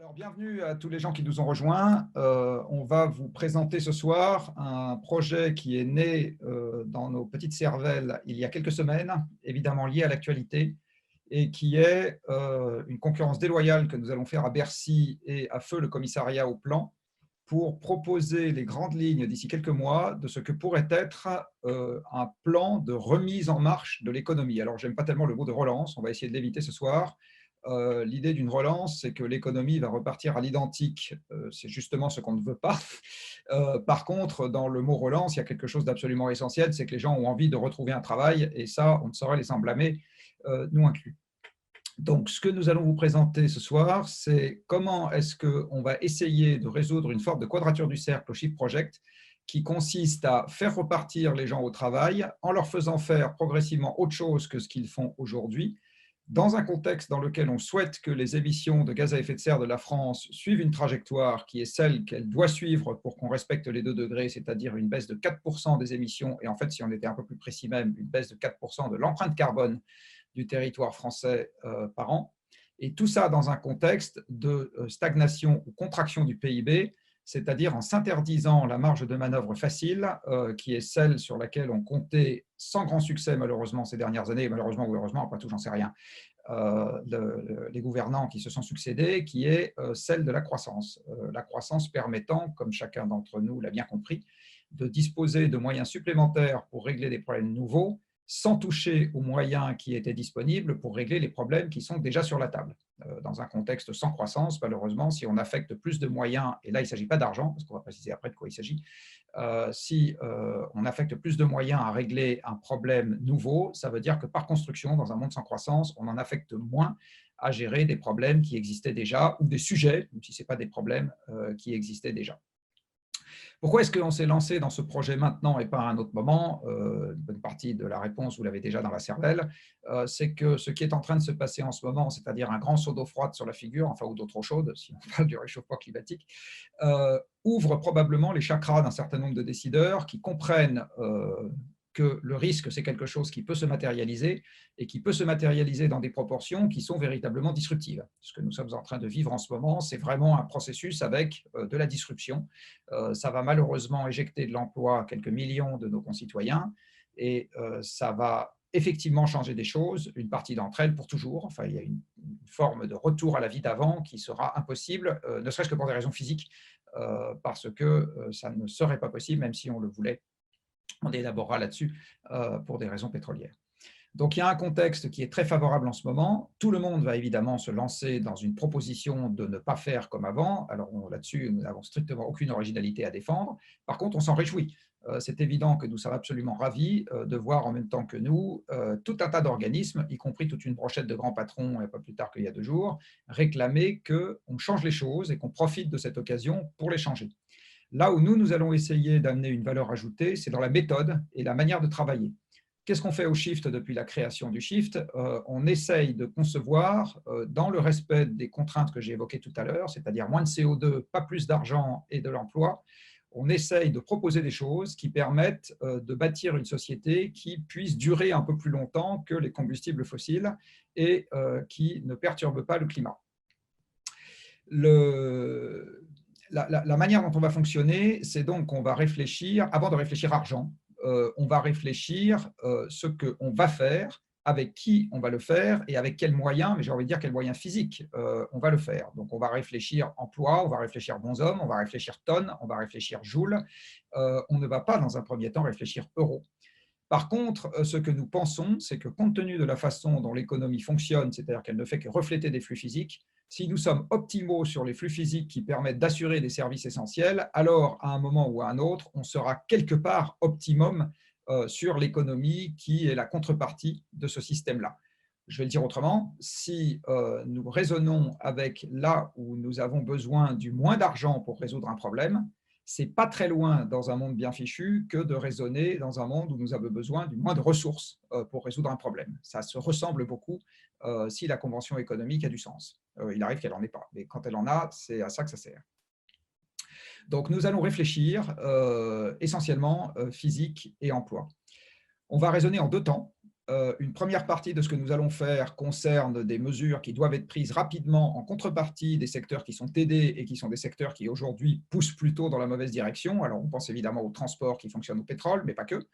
Alors, bienvenue à tous les gens qui nous ont rejoints. On va vous présenter ce soir un projet qui est né dans nos petites cervelles il y a quelques semaines, évidemment lié à l'actualité, et qui est une concurrence déloyale que nous allons faire à Bercy et à Feu, le commissariat au plan, pour proposer les grandes lignes d'ici quelques mois de ce que pourrait être un plan de remise en marche de l'économie. Alors, je n'aime pas tellement le mot de relance, on va essayer de l'éviter ce soir. L'idée d'une relance, c'est que l'économie va repartir à l'identique. C'est justement ce qu'on ne veut pas. Par contre, dans le mot relance, il y a quelque chose d'absolument essentiel, c'est que les gens ont envie de retrouver un travail, et ça, on ne saurait les en blâmer, nous inclus. Donc, ce que nous allons vous présenter ce soir, c'est comment est-ce qu'on va essayer de résoudre une forme de quadrature du cercle au Shift Project qui consiste à faire repartir les gens au travail en leur faisant faire progressivement autre chose que ce qu'ils font aujourd'hui, dans un contexte dans lequel on souhaite que les émissions de gaz à effet de serre de la France suivent une trajectoire qui est celle qu'elle doit suivre pour qu'on respecte les 2 degrés, c'est-à-dire une baisse de 4% des émissions, et en fait, si on était un peu plus précis même, une baisse de 4% de l'empreinte carbone du territoire français par an. Et tout ça dans un contexte de stagnation ou contraction du PIB, c'est-à-dire en s'interdisant la marge de manœuvre facile, qui est celle sur laquelle on comptait sans grand succès malheureusement ces dernières années, malheureusement ou heureusement, après tout j'en sais rien, les gouvernants qui se sont succédés, qui est celle de la croissance permettant, comme chacun d'entre nous l'a bien compris, de disposer de moyens supplémentaires pour régler des problèmes nouveaux, sans toucher aux moyens qui étaient disponibles pour régler les problèmes qui sont déjà sur la table. Dans un contexte sans croissance, malheureusement, si on affecte plus de moyens, et là il ne s'agit pas d'argent, parce qu'on va préciser après de quoi il s'agit, si on affecte plus de moyens à régler un problème nouveau, ça veut dire que par construction, dans un monde sans croissance, on en affecte moins à gérer des problèmes qui existaient déjà, ou des sujets, même si ce n'est pas des problèmes qui existaient déjà. Pourquoi est-ce qu'on s'est lancé dans ce projet maintenant et pas à un autre moment? Une bonne partie de la réponse, vous l'avez déjà dans la cervelle. C'est que ce qui est en train de se passer en ce moment, c'est-à-dire un grand seau d'eau froide sur la figure, enfin, ou d'eau trop chaude, si on parle du réchauffement climatique, ouvre probablement les chakras d'un certain nombre de décideurs qui comprennent que le risque, c'est quelque chose qui peut se matérialiser et qui peut se matérialiser dans des proportions qui sont véritablement disruptives. Ce que nous sommes en train de vivre en ce moment, c'est vraiment un processus avec de la disruption. Ça va malheureusement éjecter de l'emploi à quelques millions de nos concitoyens et ça va effectivement changer des choses, une partie d'entre elles pour toujours. Enfin, il y a une forme de retour à la vie d'avant qui sera impossible, ne serait-ce que pour des raisons physiques, parce que ça ne serait pas possible, même si on le voulait. On élaborera là-dessus pour des raisons pétrolières. Donc, il y a un contexte qui est très favorable en ce moment. Tout le monde va évidemment se lancer dans une proposition de ne pas faire comme avant. Alors, là-dessus, nous n'avons strictement aucune originalité à défendre. Par contre, on s'en réjouit. C'est évident que nous sommes absolument ravis de voir en même temps que nous tout un tas d'organismes, y compris toute une brochette de grands patrons, et pas plus tard qu'il y a 2 jours, réclamer qu'on change les choses et qu'on profite de cette occasion pour les changer. Là où nous allons essayer d'amener une valeur ajoutée, c'est dans la méthode et la manière de travailler. Qu'est-ce qu'on fait au Shift depuis la création du Shift? On essaye de concevoir, dans le respect des contraintes que j'ai évoquées tout à l'heure, c'est-à-dire moins de CO2, pas plus d'argent et de l'emploi, on essaye de proposer des choses qui permettent de bâtir une société qui puisse durer un peu plus longtemps que les combustibles fossiles et qui ne perturbe pas le climat. La manière dont on va fonctionner, c'est donc qu'on va réfléchir, avant de réfléchir argent, on va réfléchir ce qu'on va faire, avec qui on va le faire et avec quels moyens, mais j'ai envie de dire quels moyens physiques on va le faire. Donc on va réfléchir emploi, on va réfléchir bonshommes, on va réfléchir tonnes, on va réfléchir joules. On ne va pas dans un premier temps réfléchir euros. Par contre, ce que nous pensons, c'est que compte tenu de la façon dont l'économie fonctionne, c'est-à-dire qu'elle ne fait que refléter des flux physiques, si nous sommes optimaux sur les flux physiques qui permettent d'assurer des services essentiels, alors à un moment ou à un autre, on sera quelque part optimum sur l'économie qui est la contrepartie de ce système-là. Je vais le dire autrement, si nous raisonnons avec là où nous avons besoin du moins d'argent pour résoudre un problème, c'est pas très loin dans un monde bien fichu que de raisonner dans un monde où nous avons besoin du moins de ressources pour résoudre un problème. Ça se ressemble beaucoup si la convention économique a du sens. Il arrive qu'elle n'en ait pas, mais quand elle en a, c'est à ça que ça sert. Donc nous allons réfléchir essentiellement physique et emploi. On va raisonner en 2 temps. Une première partie de ce que nous allons faire concerne des mesures qui doivent être prises rapidement en contrepartie des secteurs qui sont aidés et qui sont des secteurs qui aujourd'hui poussent plutôt dans la mauvaise direction. Alors on pense évidemment au transport qui fonctionne au pétrole, mais pas que.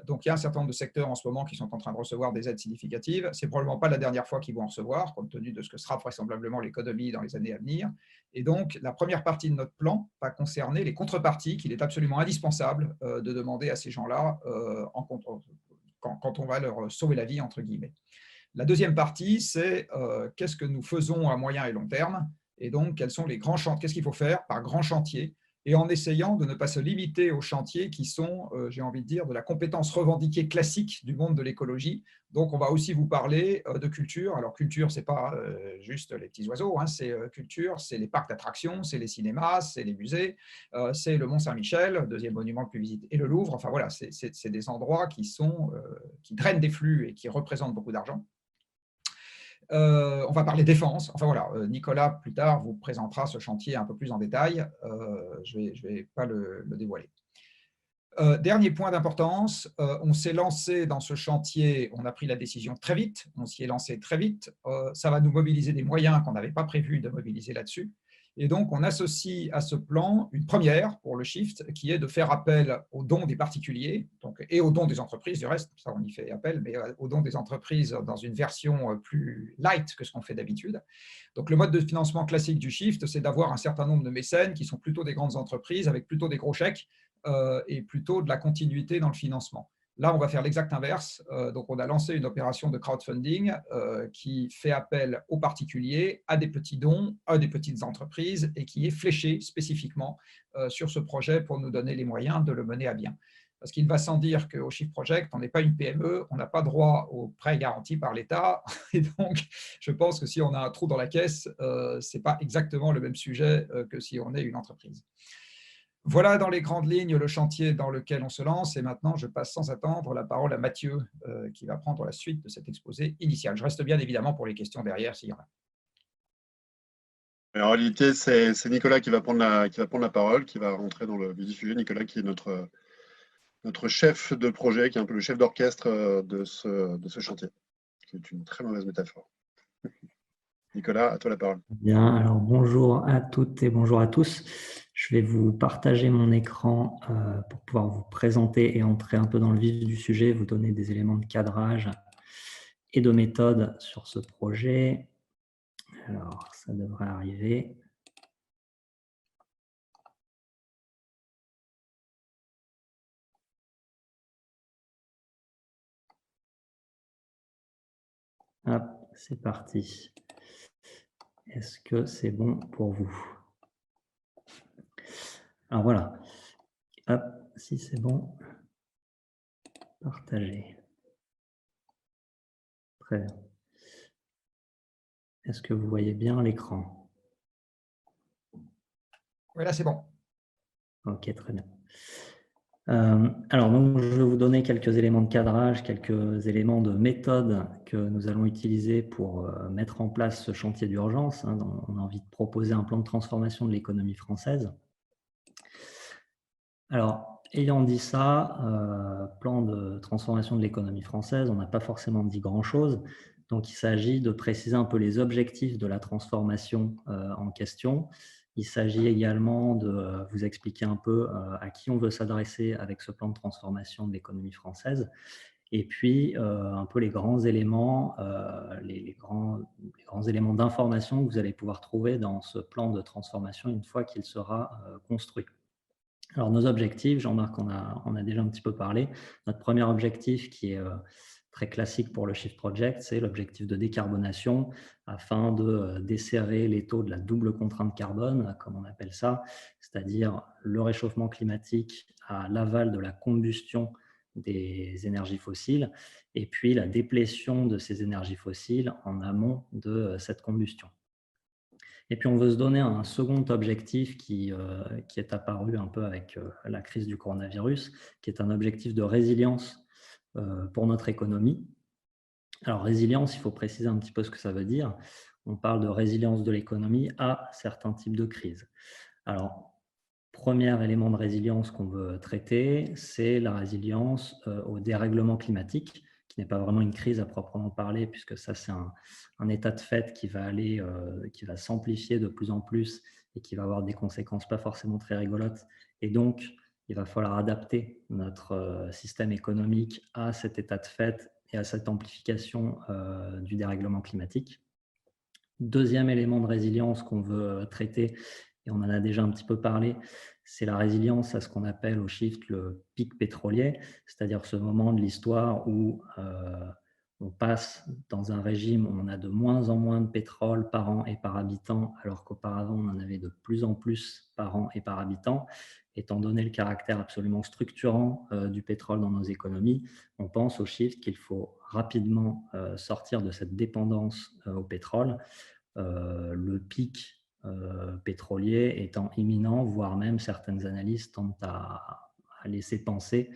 Donc il y a un certain nombre de secteurs en ce moment qui sont en train de recevoir des aides significatives. Ce n'est probablement pas la dernière fois qu'ils vont en recevoir, compte tenu de ce que sera vraisemblablement l'économie dans les années à venir. Et donc la première partie de notre plan va concerner les contreparties qu'il est absolument indispensable de demander à ces gens-là quand on va leur sauver la vie, entre guillemets. La deuxième partie, c'est qu'est-ce que nous faisons à moyen et long terme, et donc quels sont les grands chantiers, qu'est-ce qu'il faut faire par grands chantiers, et en essayant de ne pas se limiter aux chantiers qui sont, j'ai envie de dire, de la compétence revendiquée classique du monde de l'écologie. Donc, on va aussi vous parler de culture. Alors, culture, ce n'est pas juste les petits oiseaux, hein, c'est culture, c'est les parcs d'attractions, c'est les cinémas, c'est les musées, c'est le Mont-Saint-Michel, deuxième monument le plus visité, et le Louvre. Enfin, voilà, c'est des endroits qui drainent des flux et qui représentent beaucoup d'argent. On va parler défense. Enfin voilà, Nicolas, plus tard, vous présentera ce chantier un peu plus en détail. Je ne vais pas le dévoiler. Dernier point d'importance, on s'est lancé dans ce chantier, on a pris la décision très vite, on s'y est lancé très vite. Ça va nous mobiliser des moyens qu'on n'avait pas prévu de mobiliser là-dessus. Et donc, on associe à ce plan une première pour le Shift, qui est de faire appel aux dons des particuliers et aux dons des entreprises, du reste, ça on y fait appel, mais aux dons des entreprises dans une version plus light que ce qu'on fait d'habitude. Donc, le mode de financement classique du Shift, c'est d'avoir un certain nombre de mécènes qui sont plutôt des grandes entreprises avec plutôt des gros chèques et plutôt de la continuité dans le financement. Là, on va faire l'exact inverse. Donc, on a lancé une opération de crowdfunding qui fait appel aux particuliers, à des petits dons, à des petites entreprises et qui est fléchée spécifiquement sur ce projet pour nous donner les moyens de le mener à bien. Parce qu'il va sans dire qu'au Shift Project, on n'est pas une PME, on n'a pas droit aux prêts garantis par l'État. Et donc, je pense que si on a un trou dans la caisse, ce n'est pas exactement le même sujet que si on est une entreprise. Voilà dans les grandes lignes le chantier dans lequel on se lance. Et maintenant, je passe sans attendre la parole à Mathieu qui va prendre la suite de cet exposé initial. Je reste bien évidemment pour les questions derrière s'il y en a. En réalité, c'est Nicolas qui va prendre la parole, qui va rentrer dans le vif du sujet. Nicolas qui est notre chef de projet, qui est un peu le chef d'orchestre de ce chantier, qui est une très mauvaise métaphore. Nicolas, à toi la parole. Bien, alors bonjour à toutes et bonjour à tous. Je vais vous partager mon écran pour pouvoir vous présenter et entrer un peu dans le vif du sujet, vous donner des éléments de cadrage et de méthode sur ce projet. Alors, ça devrait arriver. Hop, c'est parti. Est-ce que c'est bon pour vous? Alors voilà. Hop, si c'est bon, partagez. Très bien. Est-ce que vous voyez bien l'écran? Oui, là, c'est bon. Ok, très bien. Alors, donc, je vais vous donner quelques éléments de cadrage, quelques éléments de méthode que nous allons utiliser pour mettre en place ce chantier d'urgence. On a envie de proposer un plan de transformation de l'économie française. Alors, ayant dit ça, plan de transformation de l'économie française, on n'a pas forcément dit grand-chose. Donc, il s'agit de préciser un peu les objectifs de la transformation en question. Il s'agit également de vous expliquer un peu à qui on veut s'adresser avec ce plan de transformation de l'économie française. Et puis, un peu les grands éléments, les grands éléments d'information que vous allez pouvoir trouver dans ce plan de transformation une fois qu'il sera construit. Alors, nos objectifs, Jean-Marc, on a déjà un petit peu parlé. Notre premier objectif qui est très classique pour le Shift Project, c'est l'objectif de décarbonation afin de desserrer les taux de la double contrainte carbone, comme on appelle ça, c'est-à-dire le réchauffement climatique à l'aval de la combustion des énergies fossiles et puis la déplétion de ces énergies fossiles en amont de cette combustion. Et puis, on veut se donner un second objectif qui est apparu un peu avec la crise du coronavirus, qui est un objectif de résilience pour notre économie. Alors, résilience, il faut préciser un petit peu ce que ça veut dire. On parle de résilience de l'économie à certains types de crises. Alors, premier élément de résilience qu'on veut traiter, c'est la résilience au dérèglement climatique, qui n'est pas vraiment une crise à proprement parler, puisque ça, c'est un état de fait qui va s'amplifier de plus en plus et qui va avoir des conséquences pas forcément très rigolotes. Et donc, il va falloir adapter notre système économique à cet état de fait et à cette amplification du dérèglement climatique. Deuxième élément de résilience qu'on veut traiter, et on en a déjà un petit peu parlé, c'est la résilience à ce qu'on appelle au Shift le pic pétrolier, c'est-à-dire ce moment de l'histoire où on passe dans un régime où on a de moins en moins de pétrole par an et par habitant, alors qu'auparavant on en avait de plus en plus par an et par habitant. Étant donné le caractère absolument structurant du pétrole dans nos économies, on pense au Shift qu'il faut rapidement sortir de cette dépendance au pétrole, le pic pétrolier étant imminent, voire même certaines analyses tentent à laisser penser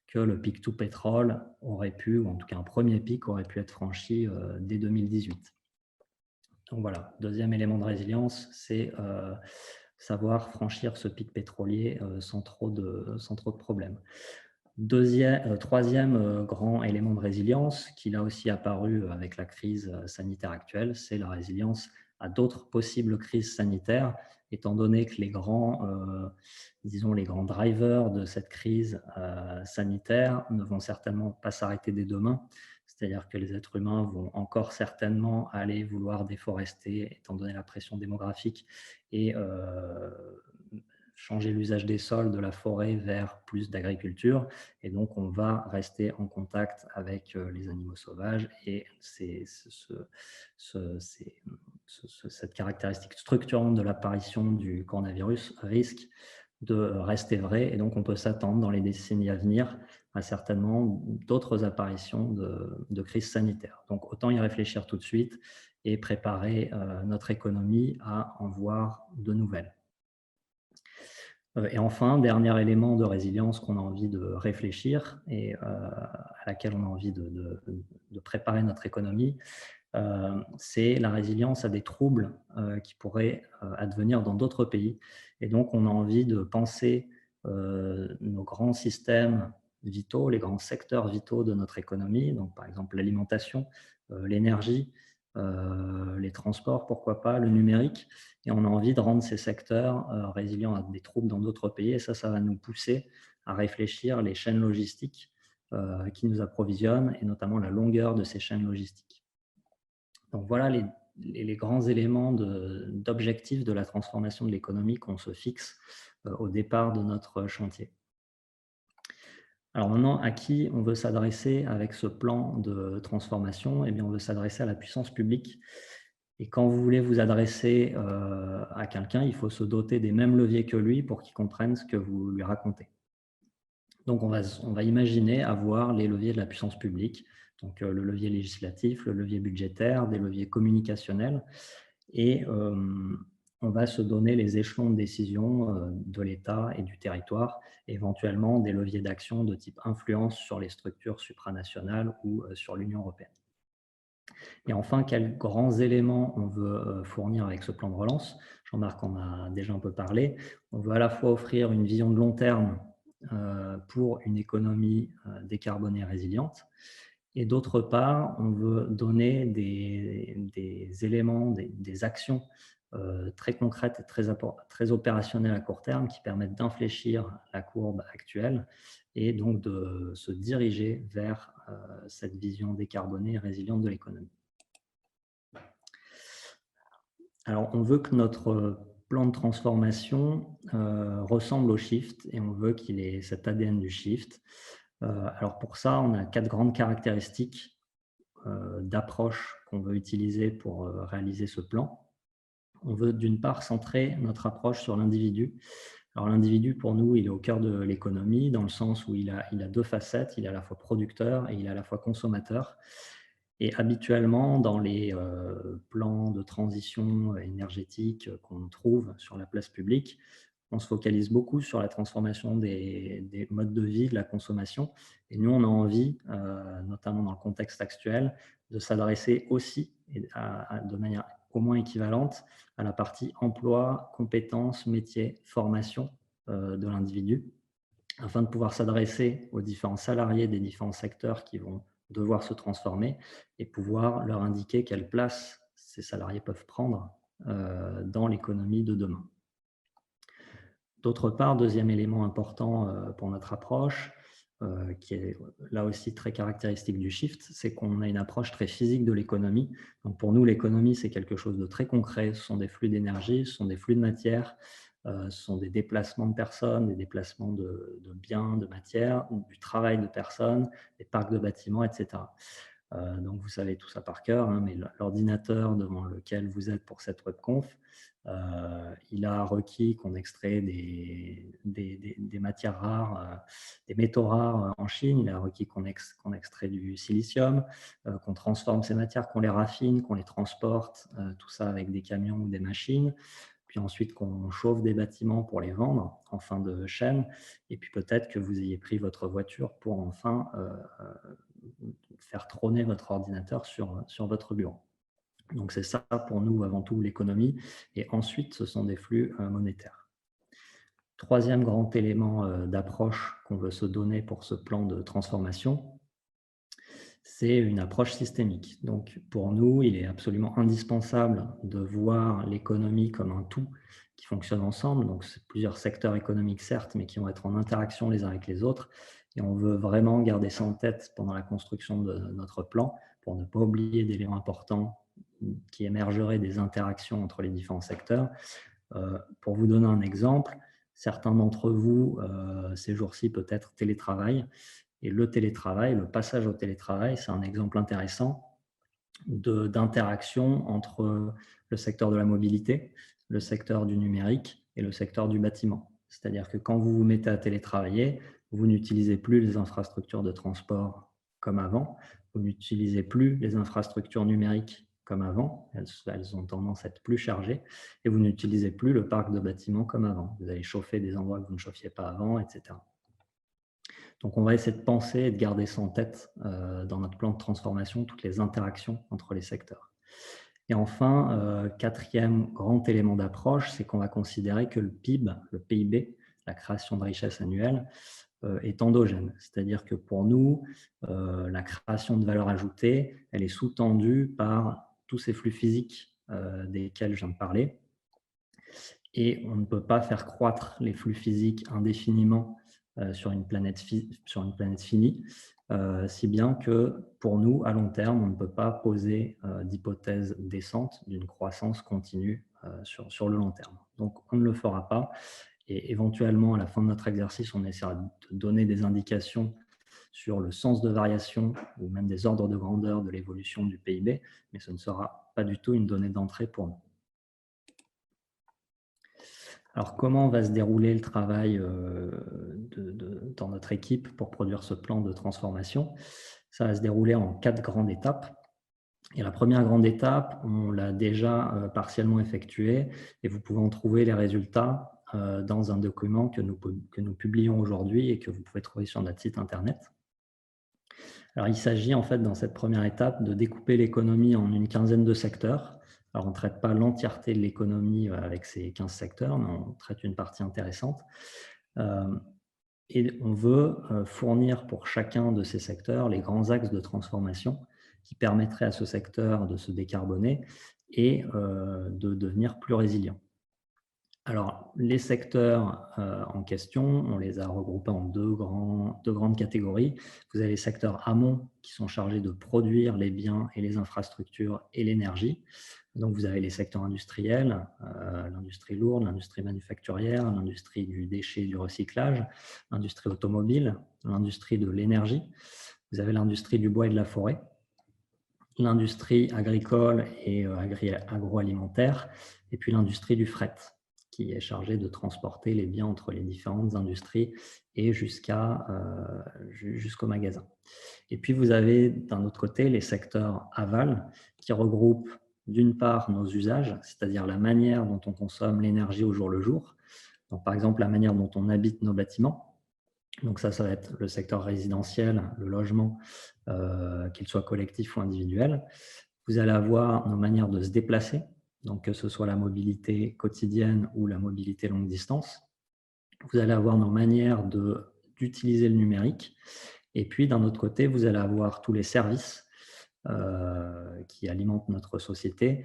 que le pic to pétrole aurait pu, ou en tout cas un premier pic aurait pu être franchi dès 2018. Donc voilà, deuxième élément de résilience, c'est savoir franchir ce pic pétrolier sans trop de problèmes. Troisième grand élément de résilience, qui là aussi apparu avec la crise sanitaire actuelle, c'est la résilience à d'autres possibles crises sanitaires, étant donné que les grands drivers de cette crise sanitaire ne vont certainement pas s'arrêter dès demain. C'est-à-dire que les êtres humains vont encore certainement aller vouloir déforester, étant donné la pression démographique, et changer l'usage des sols, de la forêt vers plus d'agriculture. Et donc, on va rester en contact avec les animaux sauvages. Et cette caractéristique structurante de l'apparition du coronavirus risque de rester vrai. Et donc, on peut s'attendre dans les décennies à venir à certainement d'autres apparitions de crises sanitaires. Donc, autant y réfléchir tout de suite et préparer notre économie à en voir de nouvelles. Et enfin, dernier élément de résilience qu'on a envie de réfléchir et à laquelle on a envie de préparer notre économie, c'est la résilience à des troubles qui pourraient advenir dans d'autres pays. Et donc, on a envie de penser nos grands systèmes vitaux, les grands secteurs vitaux de notre économie, donc par exemple l'alimentation, l'énergie, les transports, pourquoi pas, le numérique. Et on a envie de rendre ces secteurs résilients à des troubles dans d'autres pays. Et ça va nous pousser à réfléchir les chaînes logistiques qui nous approvisionnent et notamment la longueur de ces chaînes logistiques. Donc voilà les grands éléments d'objectifs de la transformation de l'économie qu'on se fixe au départ de notre chantier. Alors maintenant, à qui on veut s'adresser avec ce plan de transformation? Eh bien, on veut s'adresser à la puissance publique. Et quand vous voulez vous adresser à quelqu'un, il faut se doter des mêmes leviers que lui pour qu'il comprenne ce que vous lui racontez. Donc, on va imaginer avoir les leviers de la puissance publique, donc le levier législatif, le levier budgétaire, des leviers communicationnels, et on va se donner les échelons de décision de l'État et du territoire, éventuellement des leviers d'action de type influence sur les structures supranationales ou sur l'Union européenne. Et enfin, quels grands éléments on veut fournir avec ce plan de relance? Jean-Marc en a déjà un peu parlé. On veut à la fois offrir une vision de long terme pour une économie décarbonée résiliente, et d'autre part, on veut donner des éléments, des actions très concrètes et très opérationnelles à court terme qui permettent d'infléchir la courbe actuelle et donc de se diriger vers cette vision décarbonée et résiliente de l'économie. Alors, on veut que notre plan de transformation ressemble au Shift et on veut qu'il ait cet ADN du Shift. Alors pour ça, on a 4 grandes caractéristiques d'approche qu'on veut utiliser pour réaliser ce plan. On veut d'une part centrer notre approche sur l'individu. Alors l'individu, pour nous, il est au cœur de l'économie dans le sens où il a 2 facettes. Il est à la fois producteur et il est à la fois consommateur. Et habituellement, dans les plans de transition énergétique qu'on trouve sur la place publique, on se focalise beaucoup sur la transformation des modes de vie, de la consommation. Et nous, on a envie, notamment dans le contexte actuel, de s'adresser aussi, de manière au moins équivalente, à la partie emploi, compétences, métiers, formation de l'individu, afin de pouvoir s'adresser aux différents salariés des différents secteurs qui vont devoir se transformer et pouvoir leur indiquer quelle place ces salariés peuvent prendre dans l'économie de demain. D'autre part, deuxième élément important pour notre approche, qui est là aussi très caractéristique du Shift, c'est qu'on a une approche très physique de l'économie. Donc pour nous, l'économie, c'est quelque chose de très concret. Ce sont des flux d'énergie, ce sont des flux de matière, ce sont des déplacements de personnes, des déplacements de biens, de matières, du travail de personnes, des parcs de bâtiments, etc. Donc vous savez tout ça par cœur, hein, mais l'ordinateur devant lequel vous êtes pour cette webconf, il a requis qu'on extrait des matières rares, des métaux rares en Chine, il a requis qu'on extrait du silicium, qu'on transforme ces matières, qu'on les raffine, qu'on les transporte, tout ça avec des camions ou des machines, puis ensuite qu'on chauffe des bâtiments pour les vendre en fin de chaîne, et puis peut-être que vous ayez pris votre voiture pour enfin faire trôner votre ordinateur sur votre bureau. Donc c'est ça pour nous avant tout l'économie, et ensuite ce sont des flux monétaires. Troisième grand élément d'approche qu'on veut se donner pour ce plan de transformation, c'est une approche systémique. Donc pour nous, il est absolument indispensable de voir l'économie comme un tout qui fonctionne ensemble. Donc c'est plusieurs secteurs économiques certes, mais qui vont être en interaction les uns avec les autres. Et on veut vraiment garder ça en tête pendant la construction de notre plan pour ne pas oublier d'éléments importants qui émergeraient des interactions entre les différents secteurs. Pour vous donner un exemple, certains d'entre vous, ces jours-ci, peut-être télétravaillent. Et le télétravail, le passage au télétravail, c'est un exemple intéressant d'interaction entre le secteur de la mobilité, le secteur du numérique et le secteur du bâtiment. C'est-à-dire que quand vous vous mettez à télétravailler, vous n'utilisez plus les infrastructures de transport comme avant, vous n'utilisez plus les infrastructures numériques comme avant, elles ont tendance à être plus chargées, et vous n'utilisez plus le parc de bâtiments comme avant. Vous allez chauffer des endroits que vous ne chauffiez pas avant, etc. Donc, on va essayer de penser et de garder ça en tête dans notre plan de transformation, toutes les interactions entre les secteurs. Et enfin, quatrième grand élément d'approche, c'est qu'on va considérer que le PIB, le PIB, la création de richesse annuelle, est endogène. C'est-à-dire que pour nous, la création de valeur ajoutée, elle est sous-tendue par tous ces flux physiques desquels je viens de parler. Et on ne peut pas faire croître les flux physiques indéfiniment sur une planète finie, si bien que pour nous, à long terme, on ne peut pas poser d'hypothèse décente d'une croissance continue sur le long terme. Donc, on ne le fera pas. Et éventuellement, à la fin de notre exercice, on essaiera de donner des indications sur le sens de variation ou même des ordres de grandeur de l'évolution du PIB, mais ce ne sera pas du tout une donnée d'entrée pour nous. Alors, comment va se dérouler le travail dans notre équipe pour produire ce plan de transformation? Ça va se dérouler en 4 grandes étapes. Et la première grande étape, on l'a déjà partiellement effectuée et vous pouvez en trouver les résultats dans un document que nous publions aujourd'hui et que vous pouvez trouver sur notre site internet. Alors, il s'agit en fait dans cette première étape de découper l'économie en une quinzaine de secteurs. Alors, on ne traite pas l'entièreté de l'économie avec ces 15 secteurs, mais on traite une partie intéressante. Et on veut fournir pour chacun de ces secteurs les grands axes de transformation qui permettraient à ce secteur de se décarboner et de devenir plus résilient. Alors, les secteurs en question, on les a regroupés en deux grandes catégories. Vous avez les secteurs amont qui sont chargés de produire les biens et les infrastructures et l'énergie. Donc, vous avez les secteurs industriels, l'industrie lourde, l'industrie manufacturière, l'industrie du déchet et du recyclage, l'industrie automobile, l'industrie de l'énergie. Vous avez l'industrie du bois et de la forêt, l'industrie agricole et agroalimentaire, et puis l'industrie du fret, qui est chargé de transporter les biens entre les différentes industries et jusqu'au magasin. Et puis, vous avez d'un autre côté les secteurs aval qui regroupent d'une part nos usages, c'est-à-dire la manière dont on consomme l'énergie au jour le jour. Donc, par exemple, la manière dont on habite nos bâtiments. Donc ça va être le secteur résidentiel, le logement, qu'il soit collectif ou individuel. Vous allez avoir nos manières de se déplacer, donc que ce soit la mobilité quotidienne ou la mobilité longue distance. Vous allez avoir nos manières d'utiliser le numérique. Et puis, d'un autre côté, vous allez avoir tous les services qui alimentent notre société.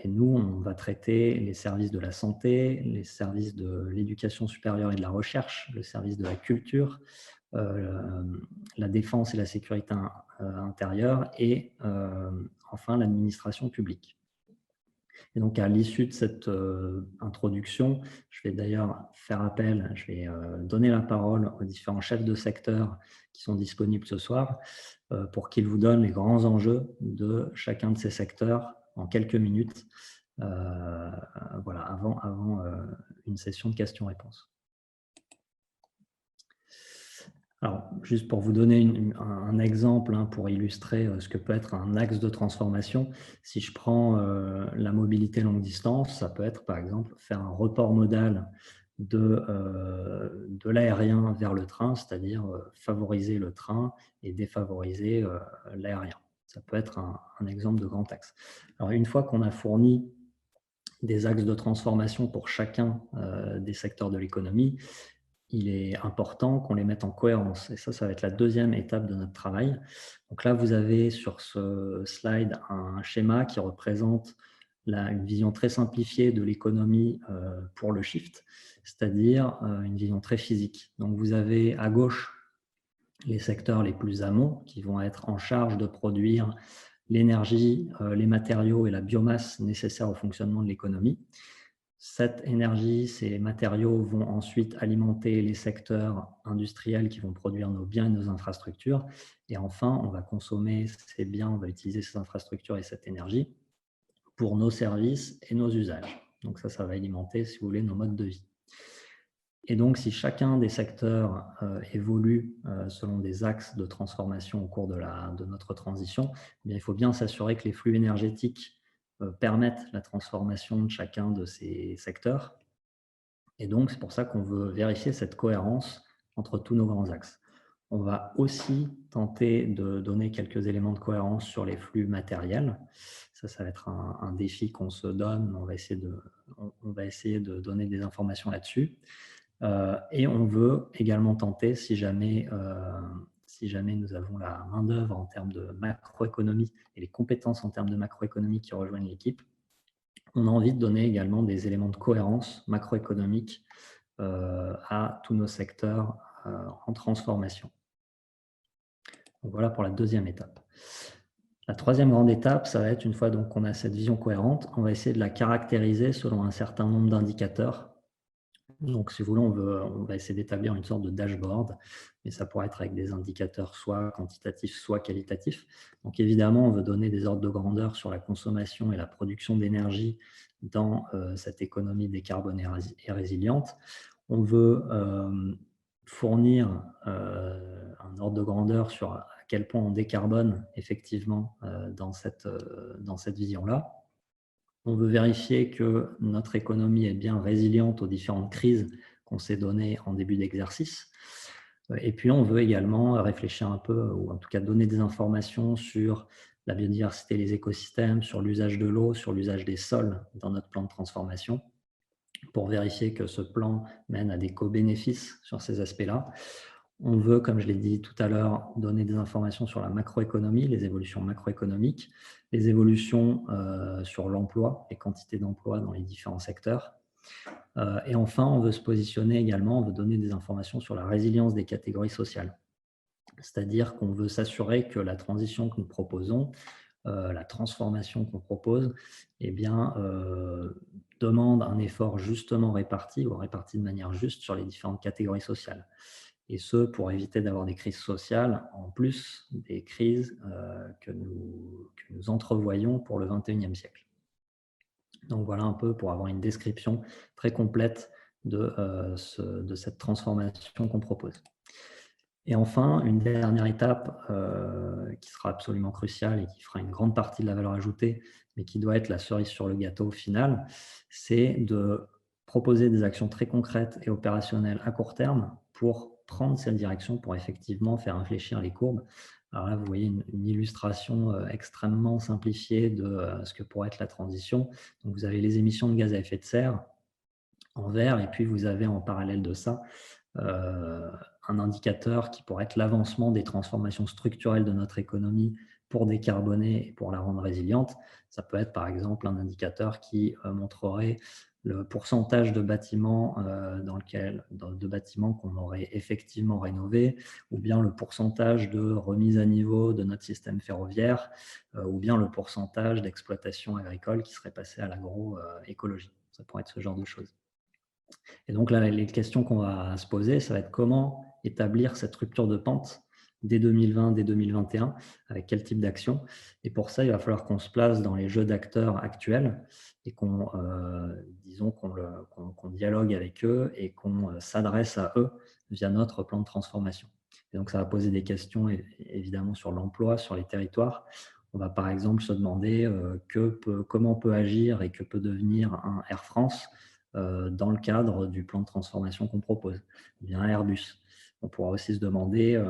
Et nous, on va traiter les services de la santé, les services de l'éducation supérieure et de la recherche, le service de la culture, la défense et la sécurité intérieure et enfin l'administration publique. Et donc, à l'issue de cette introduction, je vais d'ailleurs faire appel, je vais donner la parole aux différents chefs de secteur qui sont disponibles ce soir pour qu'ils vous donnent les grands enjeux de chacun de ces secteurs en quelques minutes, voilà, avant une session de questions-réponses. Alors, juste pour vous donner un exemple pour illustrer ce que peut être un axe de transformation, si je prends la mobilité longue distance, ça peut être par exemple faire un report modal de l'aérien vers le train, c'est-à-dire favoriser le train et défavoriser l'aérien. Ça peut être un exemple de grand axe. Alors, une fois qu'on a fourni des axes de transformation pour chacun des secteurs de l'économie, il est important qu'on les mette en cohérence. Et ça va être la deuxième étape de notre travail. Donc là, vous avez sur ce slide un schéma qui représente une vision très simplifiée de l'économie pour le shift, c'est-à-dire une vision très physique. Donc vous avez à gauche les secteurs les plus amont qui vont être en charge de produire l'énergie, les matériaux et la biomasse nécessaires au fonctionnement de l'économie. Cette énergie, ces matériaux vont ensuite alimenter les secteurs industriels qui vont produire nos biens et nos infrastructures. Et enfin, on va consommer ces biens, on va utiliser ces infrastructures et cette énergie pour nos services et nos usages. Donc ça va alimenter, si vous voulez, nos modes de vie. Et donc, si chacun des secteurs évolue selon des axes de transformation au cours de notre transition, eh bien, il faut bien s'assurer que les flux énergétiques permettent la transformation de chacun de ces secteurs. Et donc, c'est pour ça qu'on veut vérifier cette cohérence entre tous nos grands axes. On va aussi tenter de donner quelques éléments de cohérence sur les flux matériels. Ça va être un défi qu'on se donne. On va essayer de donner des informations là-dessus. Et on veut également tenter, si jamais nous avons la main-d'œuvre en termes de macroéconomie et les compétences en termes de macroéconomie qui rejoignent l'équipe, on a envie de donner également des éléments de cohérence macroéconomique à tous nos secteurs en transformation. Donc voilà pour la deuxième étape. La troisième grande étape, ça va être, une fois qu'on a cette vision cohérente, on va essayer de la caractériser selon un certain nombre d'indicateurs. Donc, si vous voulez, on va essayer d'établir une sorte de dashboard, mais ça pourrait être avec des indicateurs soit quantitatifs, soit qualitatifs. Donc, évidemment, on veut donner des ordres de grandeur sur la consommation et la production d'énergie dans cette économie décarbonée et résiliente. On veut fournir un ordre de grandeur sur à quel point on décarbone effectivement dans cette vision-là. On veut vérifier que notre économie est bien résiliente aux différentes crises qu'on s'est données en début d'exercice. Et puis, on veut également réfléchir un peu, ou en tout cas donner des informations sur la biodiversité et les écosystèmes, sur l'usage de l'eau, sur l'usage des sols dans notre plan de transformation, pour vérifier que ce plan mène à des co-bénéfices sur ces aspects-là. On veut, comme je l'ai dit tout à l'heure, donner des informations sur la macroéconomie, les évolutions macroéconomiques, les évolutions sur l'emploi, les quantités d'emplois dans les différents secteurs. Et enfin, on veut se positionner également, on veut donner des informations sur la résilience des catégories sociales. C'est-à-dire qu'on veut s'assurer que la transition que nous proposons, la transformation qu'on propose, eh bien, demande un effort justement réparti ou réparti de manière juste sur les différentes catégories sociales. Et ce, pour éviter d'avoir des crises sociales, en plus des crises que nous entrevoyons pour le XXIe siècle. Donc voilà un peu pour avoir une description très complète de cette transformation qu'on propose. Et enfin, une dernière étape qui sera absolument cruciale et qui fera une grande partie de la valeur ajoutée, mais qui doit être la cerise sur le gâteau au final, c'est de proposer des actions très concrètes et opérationnelles à court terme pour prendre cette direction, pour effectivement faire infléchir les courbes. Alors là, vous voyez une illustration extrêmement simplifiée de ce que pourrait être la transition. Donc, vous avez les émissions de gaz à effet de serre en vert, et puis vous avez en parallèle de ça un indicateur qui pourrait être l'avancement des transformations structurelles de notre économie pour décarboner et pour la rendre résiliente. Ça peut être par exemple un indicateur qui montrerait le pourcentage de bâtiments de bâtiments qu'on aurait effectivement rénovés, ou bien le pourcentage de remise à niveau de notre système ferroviaire, ou bien le pourcentage d'exploitation agricole qui serait passé à l'agroécologie. Ça pourrait être ce genre de choses. Et donc là, les questions qu'on va se poser, ça va être comment établir cette rupture de pente dès 2020, dès 2021, avec quel type d'action. Et pour ça, il va falloir qu'on se place dans les jeux d'acteurs actuels et qu'on dialogue avec eux et qu'on s'adresse à eux via notre plan de transformation. Et donc, ça va poser des questions évidemment sur l'emploi, sur les territoires. On va par exemple se demander comment peut agir et que peut devenir un Air France dans le cadre du plan de transformation qu'on propose, bien Airbus. On pourra aussi se demander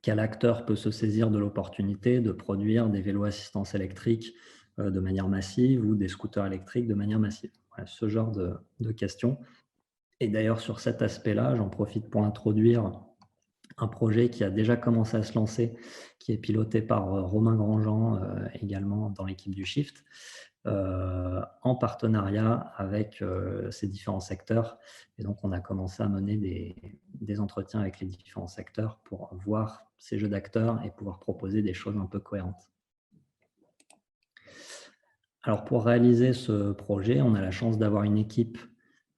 quel acteur peut se saisir de l'opportunité de produire des vélos assistance électrique de manière massive ou des scooters électriques de manière massive. Voilà, ce genre de questions. Et d'ailleurs, sur cet aspect-là, j'en profite pour introduire un projet qui a déjà commencé à se lancer, qui est piloté par Romain Grandjean, également dans l'équipe du Shift, en partenariat avec ces différents secteurs. Et donc, on a commencé à mener des entretiens avec les différents secteurs pour voir ces jeux d'acteurs et pouvoir proposer des choses un peu cohérentes. Alors, pour réaliser ce projet, on a la chance d'avoir une équipe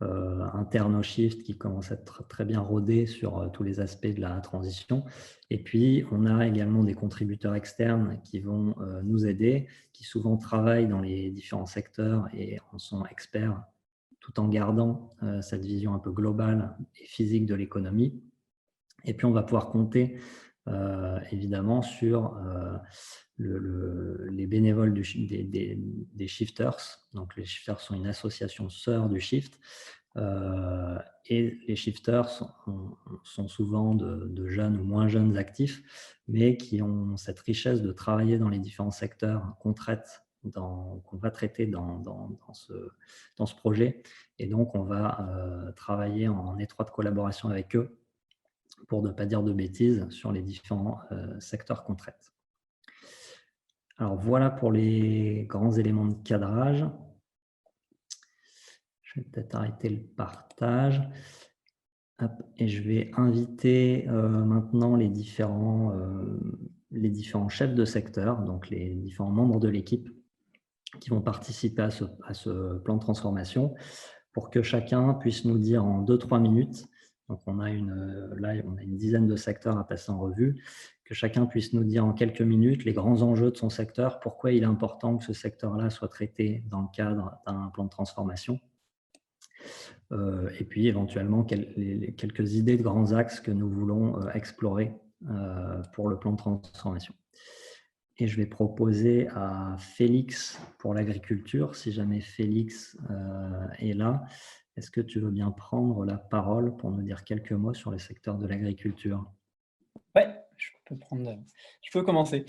interne au Shift qui commence à être très bien rodée sur tous les aspects de la transition. Et puis, on a également des contributeurs externes qui vont nous aider, qui souvent travaillent dans les différents secteurs et en sont experts tout en gardant cette vision un peu globale et physique de l'économie. Et puis, on va pouvoir compter évidemment sur les bénévoles des Shifters. Donc, les Shifters sont une association sœur du Shift. Et les Shifters sont souvent de jeunes ou moins jeunes actifs, mais qui ont cette richesse de travailler dans les différents secteurs qu'on va traiter dans ce projet. Et donc, on va travailler en étroite collaboration avec eux pour ne pas dire de bêtises sur les différents secteurs qu'on traite. Alors voilà pour les grands éléments de cadrage. Je vais peut-être arrêter le partage. Hop, et je vais inviter maintenant les différents chefs de secteur, donc les différents membres de l'équipe qui vont participer à ce plan de transformation pour que chacun puisse nous dire en 2-3 minutes. Donc, on a une dizaine de secteurs à passer en revue, que chacun puisse nous dire en quelques minutes les grands enjeux de son secteur, pourquoi il est important que ce secteur-là soit traité dans le cadre d'un plan de transformation. Et puis, éventuellement, quelques idées de grands axes que nous voulons explorer pour le plan de transformation. Et je vais proposer à Félix pour l'agriculture, si jamais Félix est là. Est-ce que tu veux bien prendre la parole pour nous dire quelques mots sur le secteur de l'agriculture? Oui, je peux commencer.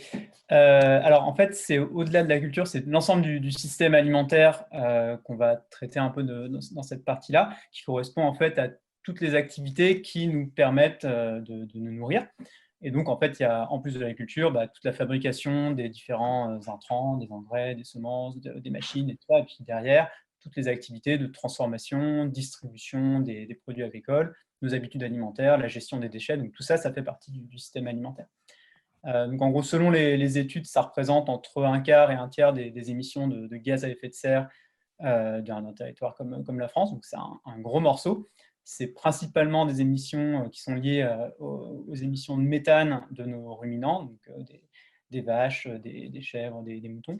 Alors, en fait, c'est au-delà de la culture, c'est l'ensemble du système alimentaire qu'on va traiter un peu dans cette partie-là, qui correspond en fait à toutes les activités qui nous permettent de nous nourrir. Et donc, en fait, il y a, en plus de l'agriculture, toute la fabrication des différents intrants, des engrais, des semences, des machines et tout ça. Et puis derrière, toutes les activités de transformation, distribution des produits agricoles, nos habitudes alimentaires, la gestion des déchets. Donc, tout ça, ça fait partie du système alimentaire. Donc, en gros, selon les études, ça représente entre un quart et un tiers des émissions de gaz à effet de serre d'un territoire comme la France. Donc, c'est un gros morceau. C'est principalement des émissions qui sont liées aux émissions de méthane de nos ruminants, donc des vaches, des chèvres, des moutons.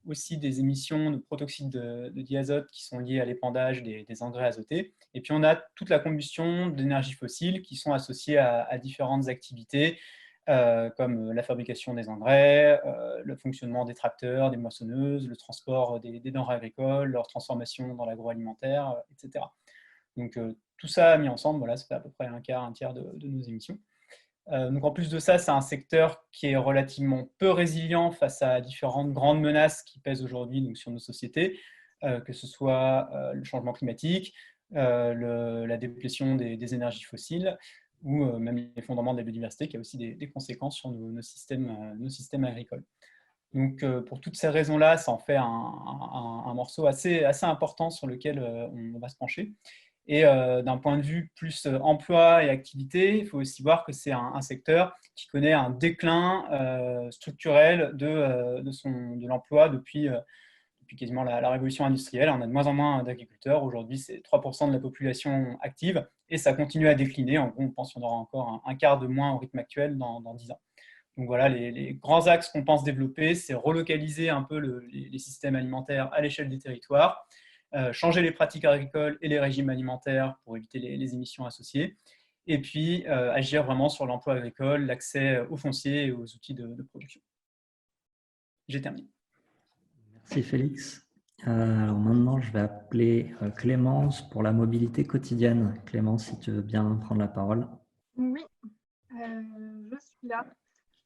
Aussi des émissions de protoxyde de diazote qui sont liées à l'épandage des engrais azotés. Et puis on a toute la combustion d'énergies fossiles qui sont associées à différentes activités, comme la fabrication des engrais, le fonctionnement des tracteurs, des moissonneuses, le transport des denrées agricoles, leur transformation dans l'agroalimentaire, etc. Donc tout ça mis ensemble, voilà, ça fait à peu près un quart, un tiers de nos émissions. Donc en plus de ça, c'est un secteur qui est relativement peu résilient face à différentes grandes menaces qui pèsent aujourd'hui sur nos sociétés, que ce soit le changement climatique, la déplétion des énergies fossiles ou même l'effondrement de la biodiversité, qui a aussi des conséquences sur nos systèmes agricoles. Donc, pour toutes ces raisons-là, ça en fait un morceau assez important sur lequel on va se pencher. Et d'un point de vue plus emploi et activité, il faut aussi voir que c'est un secteur qui connaît un déclin structurel de l'emploi depuis quasiment la révolution industrielle. On a de moins en moins d'agriculteurs. Aujourd'hui, c'est 3% de la population active et ça continue à décliner. En gros, on pense qu'on aura encore un quart de moins au rythme actuel dans 10 ans. Donc voilà, les grands axes qu'on pense développer, c'est relocaliser un peu les systèmes alimentaires à l'échelle des territoires, changer les pratiques agricoles et les régimes alimentaires pour éviter les émissions associées, et puis agir vraiment sur l'emploi agricole, l'accès au foncier et aux outils de production. J'ai terminé. Merci Félix. Alors maintenant, je vais appeler Clémence pour la mobilité quotidienne. Clémence, si tu veux bien prendre la parole. Oui, je suis là.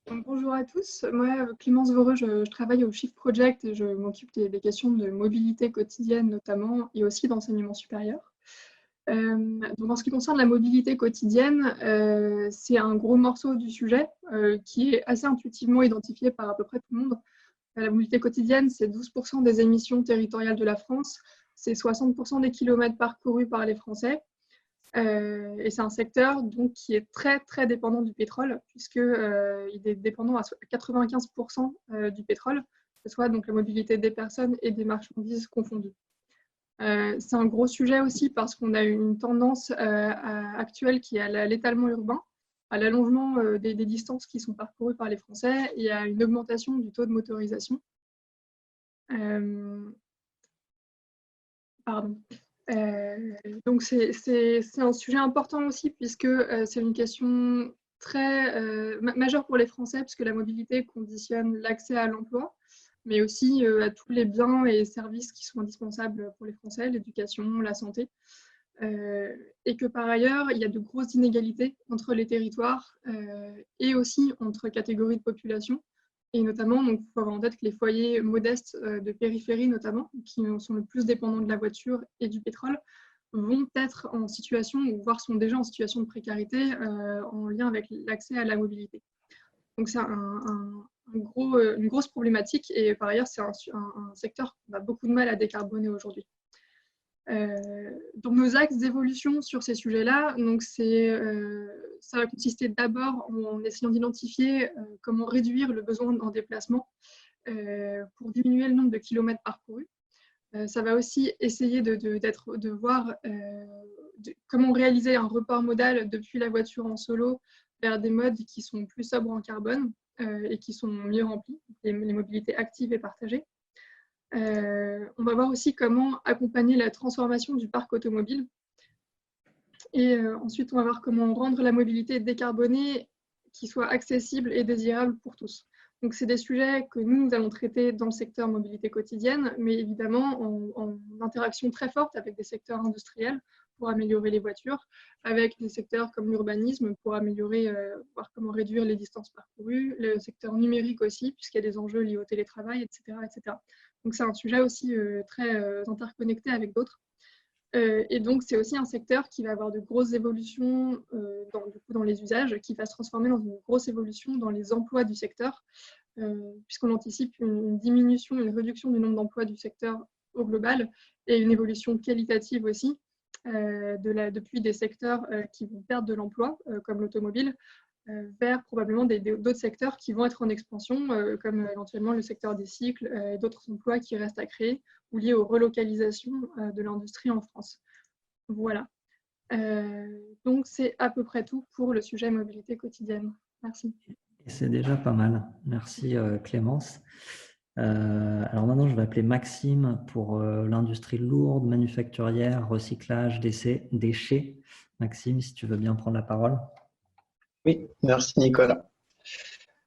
Donc, bonjour à tous. Moi, Clémence Voreux, je travaille au Shift Project et je m'occupe des questions de mobilité quotidienne notamment et aussi d'enseignement supérieur. Donc, en ce qui concerne la mobilité quotidienne, c'est un gros morceau du sujet qui est assez intuitivement identifié par à peu près tout le monde. La mobilité quotidienne, c'est 12% des émissions territoriales de la France, c'est 60% des kilomètres parcourus par les Français. Et c'est un secteur donc, qui est très, très dépendant du pétrole, puisqu'il est dépendant à 95% du pétrole, que ce soit donc, la mobilité des personnes et des marchandises confondues. C'est un gros sujet aussi parce qu'on a une tendance actuelle qui est à l'étalement urbain, à l'allongement des distances qui sont parcourues par les Français et à une augmentation du taux de motorisation. Donc c'est un sujet important aussi puisque c'est une question très majeure pour les Français puisque la mobilité conditionne l'accès à l'emploi, mais aussi à tous les biens et services qui sont indispensables pour les Français, l'éducation, la santé. Et que par ailleurs, il y a de grosses inégalités entre les territoires et aussi entre catégories de population. Et notamment, il faut avoir en tête que les foyers modestes de périphérie, notamment, qui sont le plus dépendants de la voiture et du pétrole, vont être en situation, ou voire sont déjà en situation de précarité en lien avec l'accès à la mobilité. Donc c'est une grosse problématique et par ailleurs, c'est un secteur qu'on a beaucoup de mal à décarboner aujourd'hui. Donc nos axes d'évolution sur ces sujets-là, ça va consister d'abord en essayant d'identifier comment réduire le besoin en déplacement pour diminuer le nombre de kilomètres parcourus. Ça va aussi essayer de voir comment réaliser un report modal depuis la voiture en solo vers des modes qui sont plus sobres en carbone et qui sont mieux remplis, les mobilités actives et partagées. On va voir aussi comment accompagner la transformation du parc automobile. Et ensuite, on va voir comment rendre la mobilité décarbonée qui soit accessible et désirable pour tous. Donc, c'est des sujets que nous allons traiter dans le secteur mobilité quotidienne, mais évidemment en interaction très forte avec des secteurs industriels pour améliorer les voitures, avec des secteurs comme l'urbanisme pour améliorer, voir comment réduire les distances parcourues, le secteur numérique aussi, puisqu'il y a des enjeux liés au télétravail, etc. etc. Donc, c'est un sujet aussi très interconnecté avec d'autres. Et donc, c'est aussi un secteur qui va avoir de grosses évolutions dans les usages, qui va se transformer dans une grosse évolution dans les emplois du secteur, puisqu'on anticipe une diminution, une réduction du nombre d'emplois du secteur au global et une évolution qualitative aussi, depuis des secteurs qui vont perdre de l'emploi, comme l'automobile, vers probablement d'autres secteurs qui vont être en expansion, comme éventuellement le secteur des cycles et d'autres emplois qui restent à créer ou liés aux relocalisations de l'industrie en France. Voilà. Donc, c'est à peu près tout pour le sujet mobilité quotidienne. Merci. Et c'est déjà pas mal. Merci Clémence. Alors maintenant, je vais appeler Maxime pour l'industrie lourde, manufacturière, recyclage, déchets. Maxime, si tu veux bien prendre la parole. Oui, merci Nicolas.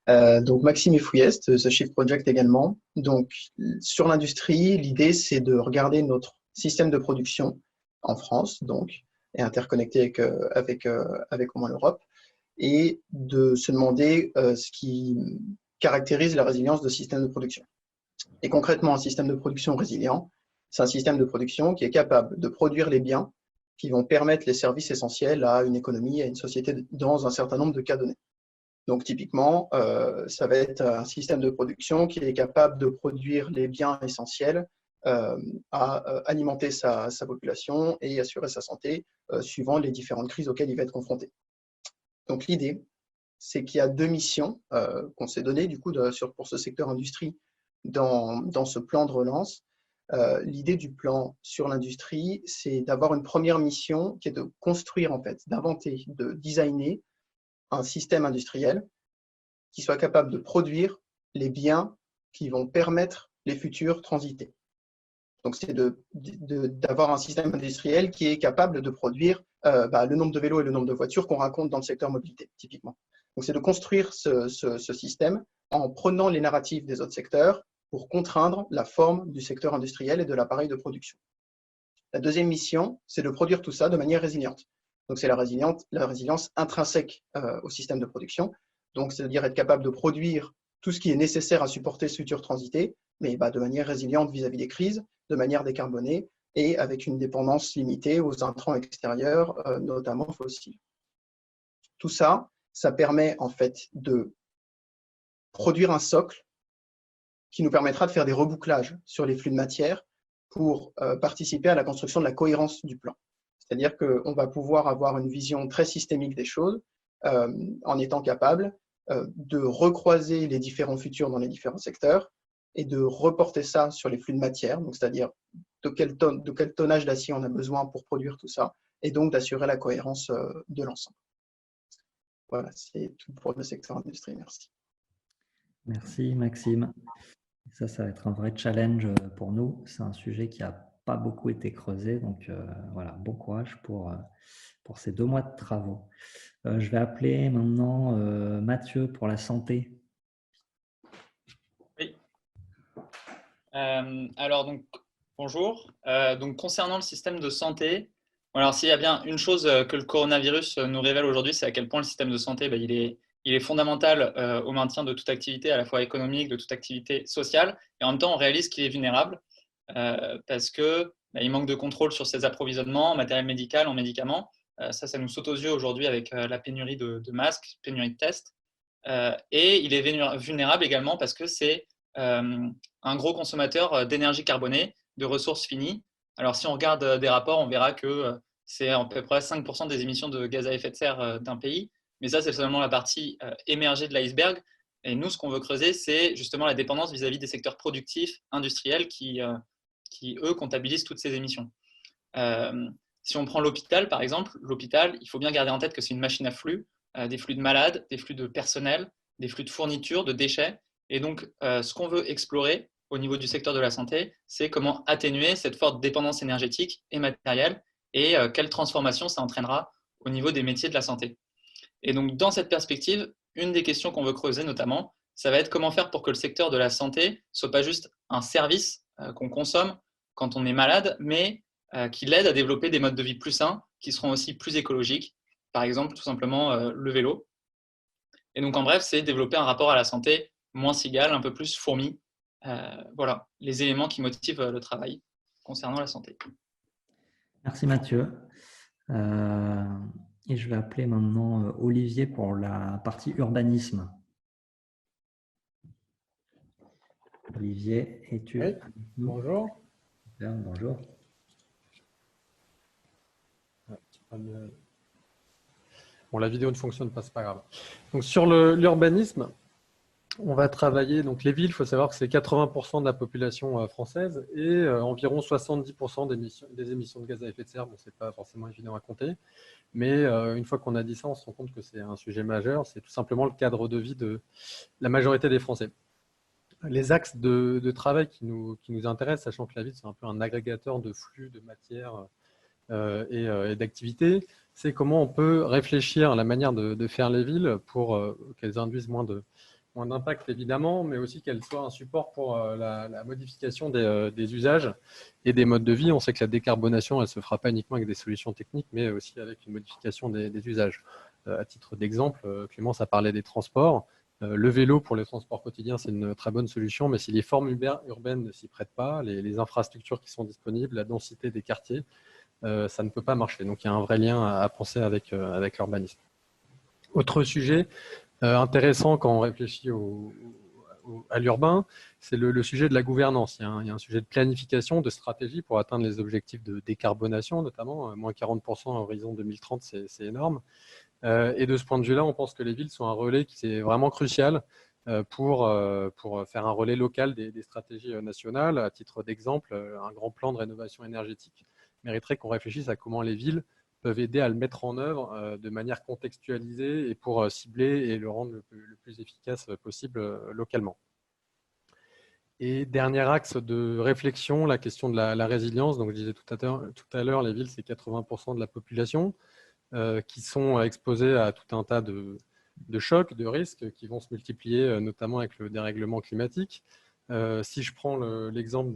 Donc Maxime Fouillest, ce Shift Project également. Donc sur l'industrie, l'idée c'est de regarder notre système de production en France, donc, et interconnecté avec au moins l'Europe, et de se demander ce qui caractérise la résilience de ce système de production. Et concrètement, un système de production résilient, c'est un système de production qui est capable de produire les biens qui vont permettre les services essentiels à une économie, à une société dans un certain nombre de cas donnés. Donc typiquement, ça va être un système de production qui est capable de produire les biens essentiels à alimenter sa population et assurer sa santé suivant les différentes crises auxquelles il va être confronté. Donc l'idée, c'est qu'il y a deux missions qu'on s'est données du coup pour ce secteur industrie dans ce plan de relance. L'idée du plan sur l'industrie, c'est d'avoir une première mission qui est de construire, en fait, d'inventer, de designer un système industriel qui soit capable de produire les biens qui vont permettre les futurs transités. Donc, c'est d'avoir un système industriel qui est capable de produire le nombre de vélos et le nombre de voitures qu'on raconte dans le secteur mobilité, typiquement. Donc, c'est de construire ce système en prenant les narratifs des autres secteurs pour contraindre la forme du secteur industriel et de l'appareil de production. La deuxième mission, c'est de produire tout ça de manière résiliente. Donc, c'est la résilience intrinsèque au système de production. Donc, c'est-à-dire être capable de produire tout ce qui est nécessaire à supporter ce futur transité, mais de manière résiliente vis-à-vis des crises, de manière décarbonée et avec une dépendance limitée aux intrants extérieurs, notamment fossiles. Tout ça, ça permet en fait de produire un socle qui nous permettra de faire des rebouclages sur les flux de matière pour participer à la construction de la cohérence du plan. C'est-à-dire qu'on va pouvoir avoir une vision très systémique des choses en étant capable de recroiser les différents futurs dans les différents secteurs et de reporter ça sur les flux de matière, donc c'est-à-dire de quel tonnage d'acier on a besoin pour produire tout ça, et donc d'assurer la cohérence de l'ensemble. Voilà, c'est tout pour le secteur industrie. Merci. Merci Maxime. Ça va être un vrai challenge pour nous. C'est un sujet qui n'a pas beaucoup été creusé, donc voilà, bon courage pour ces 2 mois de travaux. Je vais appeler maintenant Mathieu pour la santé. Oui. Alors, donc, bonjour. Donc, concernant le système de santé, alors s'il y a bien une chose que le coronavirus nous révèle aujourd'hui, c'est à quel point le système de santé, il est fondamental au maintien de toute activité, à la fois économique, de toute activité sociale. Et en même temps, on réalise qu'il est vulnérable parce qu'il manque de contrôle sur ses approvisionnements en matériel médical, en médicaments. Ça nous saute aux yeux aujourd'hui avec la pénurie de masques, pénurie de tests. Et il est vulnérable également parce que c'est un gros consommateur d'énergie carbonée, de ressources finies. Alors, si on regarde des rapports, on verra que c'est à peu près 5% des émissions de gaz à effet de serre d'un pays. Mais ça, c'est seulement la partie émergée de l'iceberg. Et nous, ce qu'on veut creuser, c'est justement la dépendance vis-à-vis des secteurs productifs, industriels, qui eux, comptabilisent toutes ces émissions. Si on prend l'hôpital, par exemple, l'hôpital, il faut bien garder en tête que c'est une machine à flux, des flux de malades, des flux de personnel, des flux de fournitures, de déchets. Et donc, ce qu'on veut explorer au niveau du secteur de la santé, c'est comment atténuer cette forte dépendance énergétique et matérielle et quelle transformation ça entraînera au niveau des métiers de la santé. Et donc, dans cette perspective, une des questions qu'on veut creuser notamment, ça va être comment faire pour que le secteur de la santé ne soit pas juste un service qu'on consomme quand on est malade, mais qui l'aide à développer des modes de vie plus sains, qui seront aussi plus écologiques, par exemple tout simplement le vélo. Et donc en bref, c'est développer un rapport à la santé moins cigale, un peu plus fourmi. Voilà, les éléments qui motivent le travail concernant la santé. Merci Mathieu. Et je vais appeler maintenant Olivier pour la partie urbanisme. Olivier, es-tu Oui, bonjour. Bien, bonjour. Bon, la vidéo ne fonctionne pas, c'est pas grave. Donc, sur l'urbanisme, on va travailler. Donc, les villes, il faut savoir que c'est 80% de la population française et environ 70% des émissions de gaz à effet de serre. Bon, c'est pas forcément évident à compter, mais une fois qu'on a dit ça, on se rend compte que c'est un sujet majeur. C'est tout simplement le cadre de vie de la majorité des Français. Les axes de travail qui nous intéressent, sachant que la ville, c'est un peu un agrégateur de flux, de matière et d'activités, c'est comment on peut réfléchir à la manière de faire les villes pour qu'elles induisent moins d'impact, évidemment, mais aussi qu'elles soient un support pour la modification des usages et des modes de vie. On sait que la décarbonation, elle ne se fera pas uniquement avec des solutions techniques, mais aussi avec une modification des usages. À titre d'exemple, Clémence a parlé des transports. Le vélo pour les transports quotidiens, c'est une très bonne solution, mais si les formes urbaines ne s'y prêtent pas, les infrastructures qui sont disponibles, la densité des quartiers, ça ne peut pas marcher. Donc il y a un vrai lien à penser avec l'urbanisme. Autre sujet intéressant quand on réfléchit à l'urbain, c'est le sujet de la gouvernance. Il y a un sujet de planification, de stratégie pour atteindre les objectifs de décarbonation, notamment. Moins 40% à horizon 2030, c'est énorme. Et de ce point de vue-là, on pense que les villes sont un relais qui est vraiment crucial pour faire un relais local des stratégies nationales. À titre d'exemple, un grand plan de rénovation énergétique mériterait qu'on réfléchisse à comment les villes peuvent aider à le mettre en œuvre de manière contextualisée et pour cibler et le rendre le plus efficace possible localement. Et dernier axe de réflexion, la question de la résilience. Donc, je disais tout à l'heure, les villes, c'est 80% de la population qui sont exposés à tout un tas de chocs, de risques qui vont se multiplier, notamment avec le dérèglement climatique. Si je prends l'exemple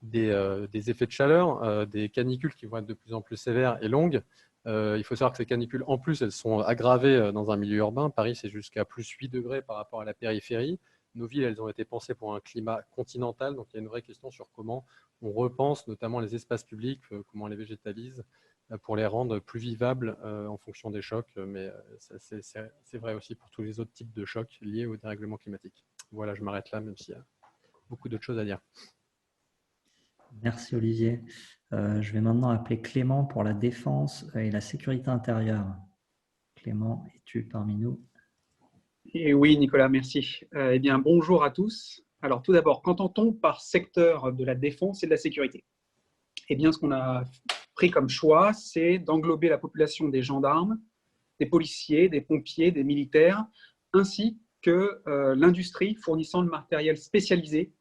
des effets de chaleur, des canicules qui vont être de plus en plus sévères et longues, il faut savoir que ces canicules, en plus, elles sont aggravées dans un milieu urbain. Paris, c'est jusqu'à plus 8 degrés par rapport à la périphérie. Nos villes, elles ont été pensées pour un climat continental. Donc, il y a une vraie question sur comment on repense notamment les espaces publics, comment on les végétalise pour les rendre plus vivables en fonction des chocs. Mais c'est vrai aussi pour tous les autres types de chocs liés au dérèglement climatique. Voilà, je m'arrête là, même s'il y a beaucoup d'autres choses à dire. Merci Olivier. Je vais maintenant appeler Clément pour la défense et la sécurité intérieure. Clément, es-tu parmi nous? Et oui, Nicolas, merci. Eh bien, bonjour à tous. Alors, tout d'abord, qu'entend-on par secteur de la défense et de la sécurité? Eh bien, ce qu'on a pris comme choix, c'est d'englober la population des gendarmes, des policiers, des pompiers, des militaires, ainsi que l'industrie fournissant le matériel spécialisé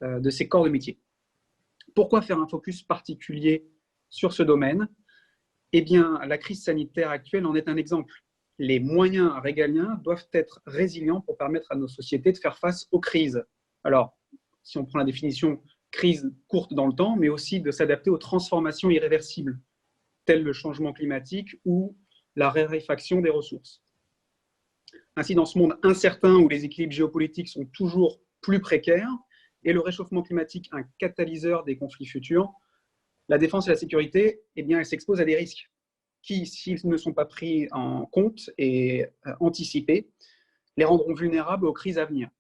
de ces corps de métier. Pourquoi faire un focus particulier sur ce domaine? Eh bien, la crise sanitaire actuelle en est un exemple. Les moyens régaliens doivent être résilients pour permettre à nos sociétés de faire face aux crises. Alors, si on prend la définition crise courte dans le temps, mais aussi de s'adapter aux transformations irréversibles, telles le changement climatique ou la raréfaction des ressources. Ainsi, dans ce monde incertain où les équilibres géopolitiques sont toujours plus précaires, et le réchauffement climatique un catalyseur des conflits futurs, la défense et la sécurité, eh bien, elles s'exposent à des risques qui, s'ils ne sont pas pris en compte et anticipés, les rendront vulnérables aux crises à venir.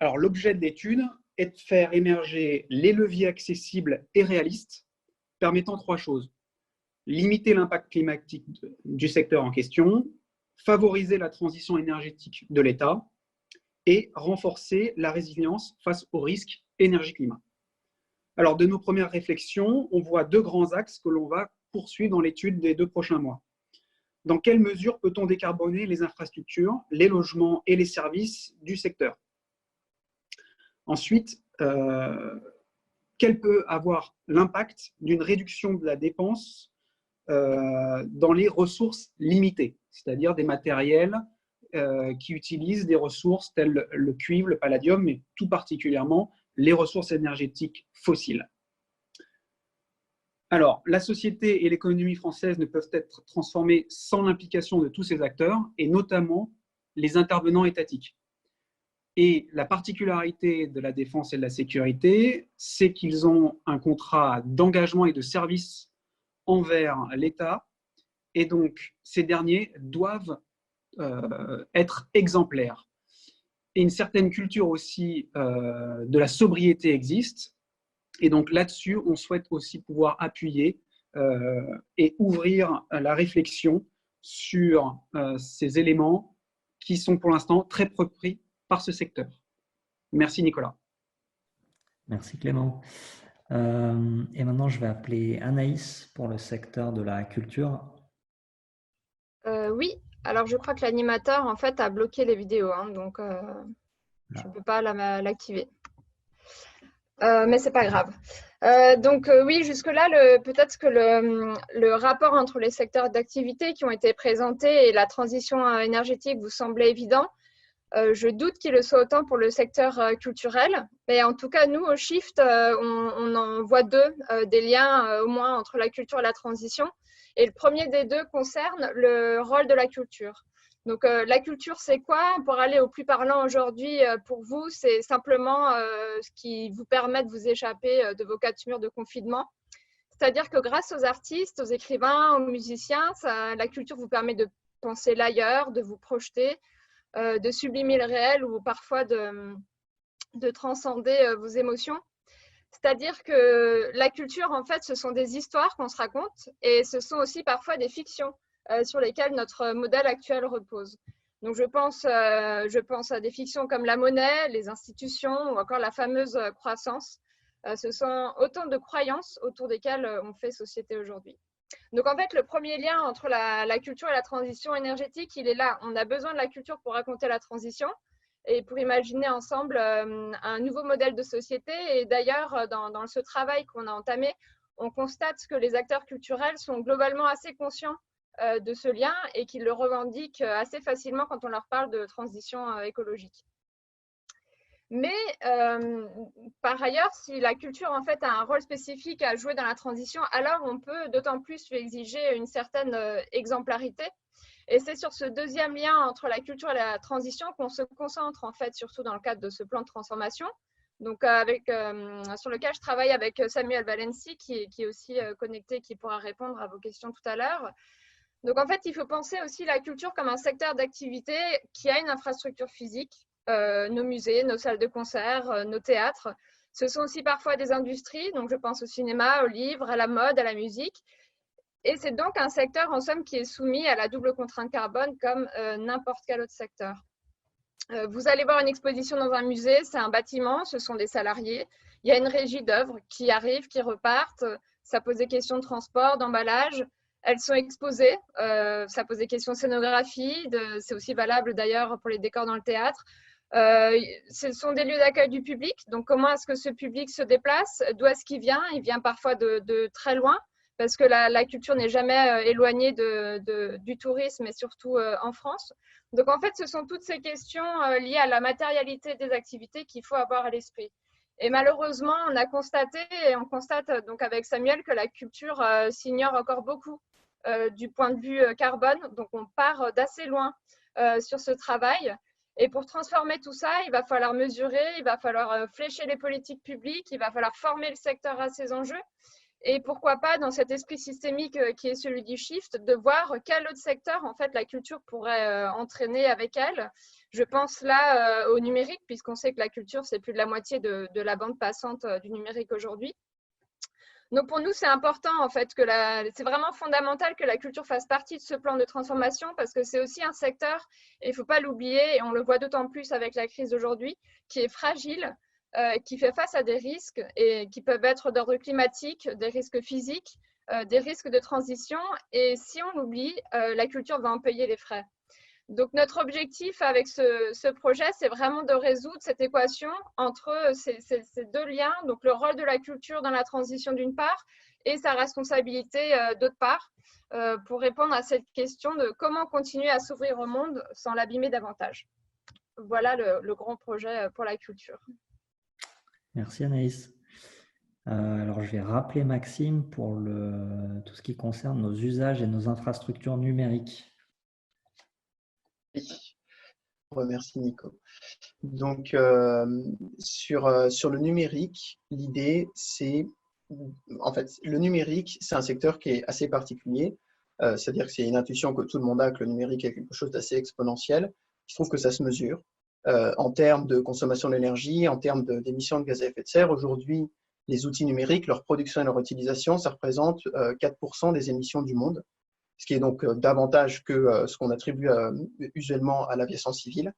Alors, l'objet de l'étude est de faire émerger les leviers accessibles et réalistes permettant trois choses. Limiter l'impact climatique du secteur en question, favoriser la transition énergétique de l'État et renforcer la résilience face aux risques énergie-climat. Alors, de nos premières réflexions, on voit deux grands axes que l'on va poursuivre dans l'étude des 2 prochains mois. Dans quelle mesure peut-on décarboner les infrastructures, les logements et les services du secteur? Ensuite, quel peut avoir l'impact d'une réduction de la dépense dans les ressources limitées, c'est-à-dire des matériels qui utilisent des ressources telles le cuivre, le palladium, mais tout particulièrement les ressources énergétiques fossiles. Alors, la société et l'économie française ne peuvent être transformées sans l'implication de tous ces acteurs, et notamment les intervenants étatiques. Et la particularité de la défense et de la sécurité, c'est qu'ils ont un contrat d'engagement et de service envers l'État, et donc ces derniers doivent être exemplaires. Et une certaine culture aussi de la sobriété existe, et donc là-dessus, on souhaite aussi pouvoir appuyer et ouvrir la réflexion sur ces éléments qui sont pour l'instant très pris par ce secteur. Merci Nicolas. Merci Clément. Et maintenant, je vais appeler Anaïs pour le secteur de la culture. Oui, alors je crois que l'animateur en fait a bloqué les vidéos, hein, donc je ne peux pas l'activer. Mais c'est pas grave. Oui, jusque-là, peut-être que le rapport entre les secteurs d'activité qui ont été présentés et la transition énergétique vous semblait évident. Je doute qu'il le soit autant pour le secteur culturel. Mais en tout cas, nous, au Shift, on en voit deux, des liens au moins entre la culture et la transition. Et le premier des deux concerne le rôle de la culture. Donc, la culture, c'est quoi? Pour aller au plus parlant aujourd'hui, pour vous, c'est simplement ce qui vous permet de vous échapper de vos 4 murs de confinement. C'est-à-dire que grâce aux artistes, aux écrivains, aux musiciens, la culture vous permet de penser l'ailleurs, de vous projeter, de sublimer le réel ou parfois de transcender vos émotions. C'est-à-dire que la culture, en fait, ce sont des histoires qu'on se raconte et ce sont aussi parfois des fictions sur lesquelles notre modèle actuel repose. Donc, je pense à des fictions comme la monnaie, les institutions ou encore la fameuse croissance. Ce sont autant de croyances autour desquelles on fait société aujourd'hui. Donc, en fait, le premier lien entre la culture et la transition énergétique, il est là. On a besoin de la culture pour raconter la transition et pour imaginer ensemble un nouveau modèle de société. Et d'ailleurs, dans ce travail qu'on a entamé, on constate que les acteurs culturels sont globalement assez conscients de ce lien et qu'ils le revendiquent assez facilement quand on leur parle de transition écologique. Mais par ailleurs, si la culture en fait a un rôle spécifique à jouer dans la transition, alors on peut d'autant plus lui exiger une certaine exemplarité. Et c'est sur ce deuxième lien entre la culture et la transition qu'on se concentre en fait, surtout dans le cadre de ce plan de transformation. Donc sur lequel je travaille avec Samuel Valency, qui est aussi connecté, qui pourra répondre à vos questions tout à l'heure. Donc en fait, il faut penser aussi la culture comme un secteur d'activité qui a une infrastructure physique. Nos musées, nos salles de concert, nos théâtres. Ce sont aussi parfois des industries, donc je pense au cinéma, aux livres, à la mode, à la musique. Et c'est donc un secteur, en somme, qui est soumis à la double contrainte carbone comme n'importe quel autre secteur. Vous allez voir une exposition dans un musée, c'est un bâtiment, ce sont des salariés. Il y a une régie d'œuvres qui arrivent, qui repartent. Ça pose des questions de transport, d'emballage. Elles sont exposées, ça pose des questions de scénographie, c'est aussi valable d'ailleurs pour les décors dans le théâtre. Ce sont des lieux d'accueil du public, donc comment est-ce que ce public se déplace? D'où est-ce qu'il vient? Il vient parfois de très loin, parce que la culture n'est jamais éloignée du tourisme, et surtout en France. Donc en fait, ce sont toutes ces questions liées à la matérialité des activités qu'il faut avoir à l'esprit. Et malheureusement, on a constaté, et on constate donc avec Samuel, que la culture s'ignore encore beaucoup du point de vue carbone. Donc on part d'assez loin sur ce travail. Et pour transformer tout ça, il va falloir mesurer, il va falloir flécher les politiques publiques, il va falloir former le secteur à ces enjeux. Et pourquoi pas, dans cet esprit systémique qui est celui du shift, de voir quel autre secteur, en fait, la culture pourrait entraîner avec elle. Je pense là au numérique, puisqu'on sait que la culture, c'est plus de la moitié de la bande passante du numérique aujourd'hui. Donc pour nous, c'est important, en fait, c'est vraiment fondamental que la culture fasse partie de ce plan de transformation, parce que c'est aussi un secteur, et il ne faut pas l'oublier, et on le voit d'autant plus avec la crise d'aujourd'hui, qui est fragile, qui fait face à des risques et qui peuvent être d'ordre climatique, des risques physiques, des risques de transition. Et si on l'oublie, la culture va en payer les frais. Donc notre objectif avec ce projet, c'est vraiment de résoudre cette équation entre ces deux liens, donc le rôle de la culture dans la transition d'une part et sa responsabilité d'autre part, pour répondre à cette question de comment continuer à s'ouvrir au monde sans l'abîmer davantage. Voilà le grand projet pour la culture. Merci Anaïs. Alors, je vais rappeler Maxime pour tout ce qui concerne nos usages et nos infrastructures numériques. Oui, merci Nico. Donc, sur le numérique, l'idée, c'est, en fait, le numérique, c'est un secteur qui est assez particulier. C'est-à-dire que c'est une intuition que tout le monde a, que le numérique est quelque chose d'assez exponentiel. Je trouve que ça se mesure. En termes de consommation d'énergie, en termes d'émissions de gaz à effet de serre, aujourd'hui, les outils numériques, leur production et leur utilisation, ça représente 4% des émissions du monde, ce qui est donc davantage que ce qu'on attribue usuellement à l'aviation civile.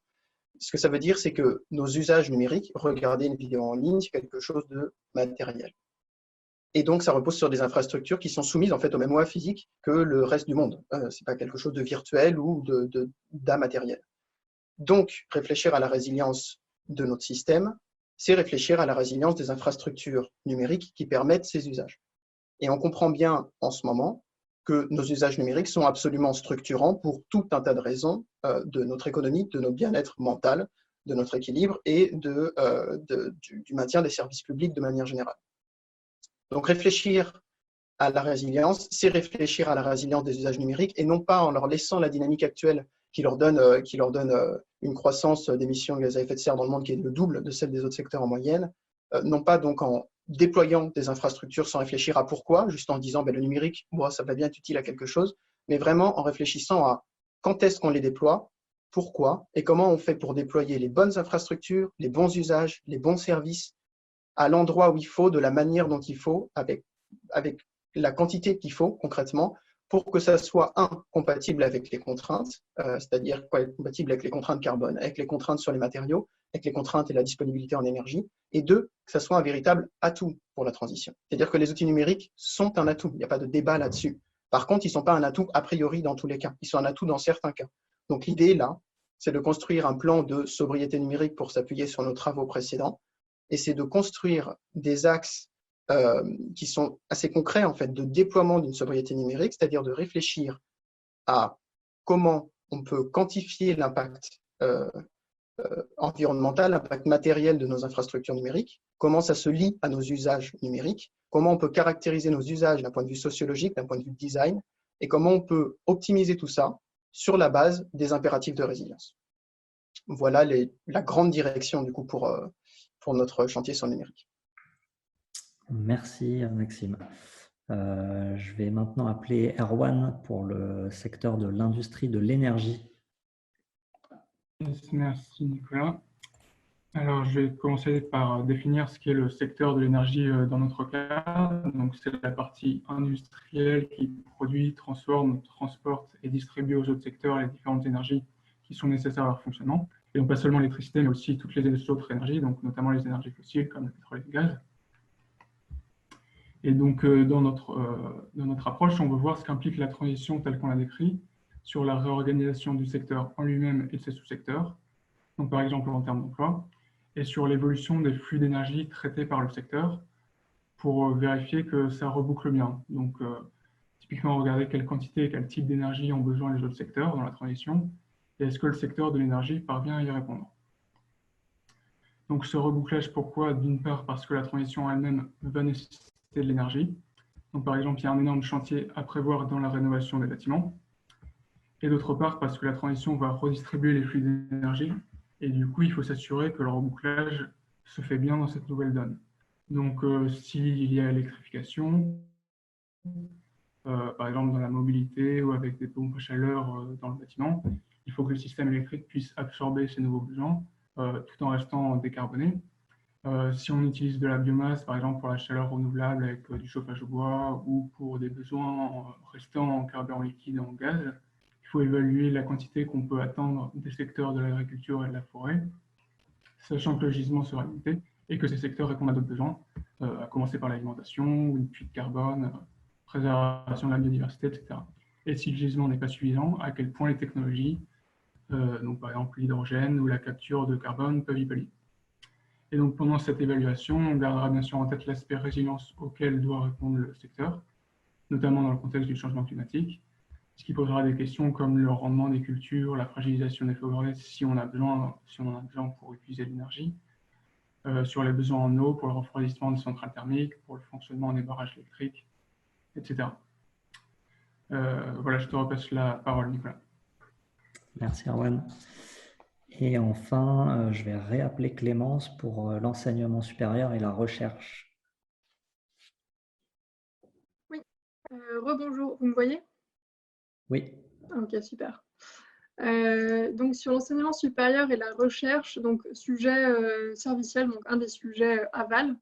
Ce que ça veut dire, c'est que nos usages numériques, regarder une vidéo en ligne, c'est quelque chose de matériel. Et donc, ça repose sur des infrastructures qui sont soumises en fait aux mêmes lois physiques que le reste du monde. Ce n'est pas quelque chose de virtuel ou d'immatériel. Donc, réfléchir à la résilience de notre système, c'est réfléchir à la résilience des infrastructures numériques qui permettent ces usages. Et on comprend bien en ce moment que nos usages numériques sont absolument structurants pour tout un tas de raisons de notre économie, de notre bien-être mental, de notre équilibre et du maintien des services publics de manière générale. Donc, réfléchir à la résilience, c'est réfléchir à la résilience des usages numériques et non pas en leur laissant la dynamique actuelle qui leur donne une croissance d'émissions de gaz à effet de serre dans le monde qui est le double de celle des autres secteurs en moyenne, non pas donc en déployant des infrastructures sans réfléchir à pourquoi, juste en disant le numérique, ça va bien être utile à quelque chose, mais vraiment en réfléchissant à quand est-ce qu'on les déploie, pourquoi et comment on fait pour déployer les bonnes infrastructures, les bons usages, les bons services à l'endroit où il faut, de la manière dont il faut, avec la quantité qu'il faut concrètement, pour que ça soit, compatible avec les contraintes, c'est-à-dire compatible avec les contraintes carbone, avec les contraintes sur les matériaux, avec les contraintes et la disponibilité en énergie, et deux, que ça soit un véritable atout pour la transition. C'est-à-dire que les outils numériques sont un atout, il n'y a pas de débat là-dessus. Par contre, ils ne sont pas un atout a priori dans tous les cas, ils sont un atout dans certains cas. Donc l'idée là, c'est de construire un plan de sobriété numérique pour s'appuyer sur nos travaux précédents, et c'est de construire des axes qui sont assez concrets en fait de déploiement d'une sobriété numérique, c'est-à-dire de réfléchir à comment on peut quantifier l'impact environnemental, l'impact matériel de nos infrastructures numériques, comment ça se lie à nos usages numériques, comment on peut caractériser nos usages d'un point de vue sociologique, d'un point de vue design, et comment on peut optimiser tout ça sur la base des impératifs de résilience. Voilà la grande direction du coup pour notre chantier sur le numérique. Merci Maxime. Je vais maintenant appeler Erwan pour le secteur de l'industrie de l'énergie. Merci Nicolas. Alors je vais commencer par définir ce qu'est le secteur de l'énergie dans notre cas. Donc c'est la partie industrielle qui produit, transforme, transporte et distribue aux autres secteurs les différentes énergies qui sont nécessaires à leur fonctionnement. Et donc pas seulement l'électricité, mais aussi toutes les autres énergies, donc notamment les énergies fossiles comme le pétrole et le gaz. Et donc, dans notre approche, on veut voir ce qu'implique la transition telle qu'on l'a décrit sur la réorganisation du secteur en lui-même et de ses sous-secteurs, donc par exemple en termes d'emploi, et sur l'évolution des flux d'énergie traités par le secteur pour vérifier que ça reboucle bien. Donc, typiquement, regarder quelle quantité et quel type d'énergie ont besoin les autres secteurs dans la transition, et est-ce que le secteur de l'énergie parvient à y répondre. Donc, ce rebouclage, pourquoi? D'une part, parce que la transition elle-même va nécessiter de l'énergie. Donc, par exemple, il y a un énorme chantier à prévoir dans la rénovation des bâtiments. Et d'autre part, parce que la transition va redistribuer les flux d'énergie. Et du coup, il faut s'assurer que le rebouclage se fait bien dans cette nouvelle donne. Donc, s'il y a électrification, par exemple dans la mobilité ou avec des pompes à chaleur dans le bâtiment, il faut que le système électrique puisse absorber ces nouveaux besoins tout en restant décarboné. Si on utilise de la biomasse, par exemple pour la chaleur renouvelable avec du chauffage au bois ou pour des besoins restants en carburant liquide et en gaz, il faut évaluer la quantité qu'on peut attendre des secteurs de l'agriculture et de la forêt, sachant que le gisement sera limité et que ces secteurs répondent à d'autres besoins, à commencer par l'alimentation, une puits de carbone, préservation de la biodiversité, etc. Et si le gisement n'est pas suffisant, à quel point les technologies, donc par exemple l'hydrogène ou la capture de carbone, peuvent y pallier. Et donc, pendant cette évaluation, on gardera bien sûr en tête l'aspect résilience auquel doit répondre le secteur, notamment dans le contexte du changement climatique, ce qui posera des questions comme le rendement des cultures, la fragilisation des forêts, si on en a besoin pour utiliser de l'énergie, sur les besoins en eau pour le refroidissement des centrales thermiques, pour le fonctionnement des barrages électriques, etc. Voilà, je te repasse la parole, Nicolas. Merci, Erwan. Et enfin, je vais réappeler Clémence pour l'enseignement supérieur et la recherche. Oui, rebonjour, vous me voyez? Oui. Ok, super. Donc sur l'enseignement supérieur et la recherche, donc sujet serviciel, donc un des sujets aval.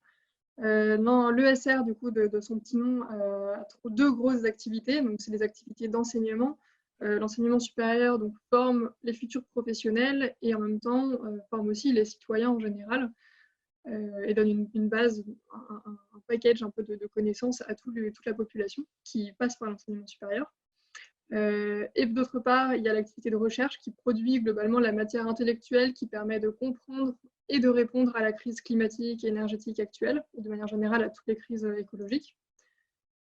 Dans l'ESR, du coup, de son petit nom, a deux grosses activités. Donc c'est des activités d'enseignement. L'enseignement supérieur donc, forme les futurs professionnels et en même temps forme aussi les citoyens en général et donne une base, un package un peu de connaissances à toute la population qui passe par l'enseignement supérieur. Et d'autre part, il y a l'activité de recherche qui produit globalement la matière intellectuelle qui permet de comprendre et de répondre à la crise climatique et énergétique actuelle et de manière générale à toutes les crises écologiques.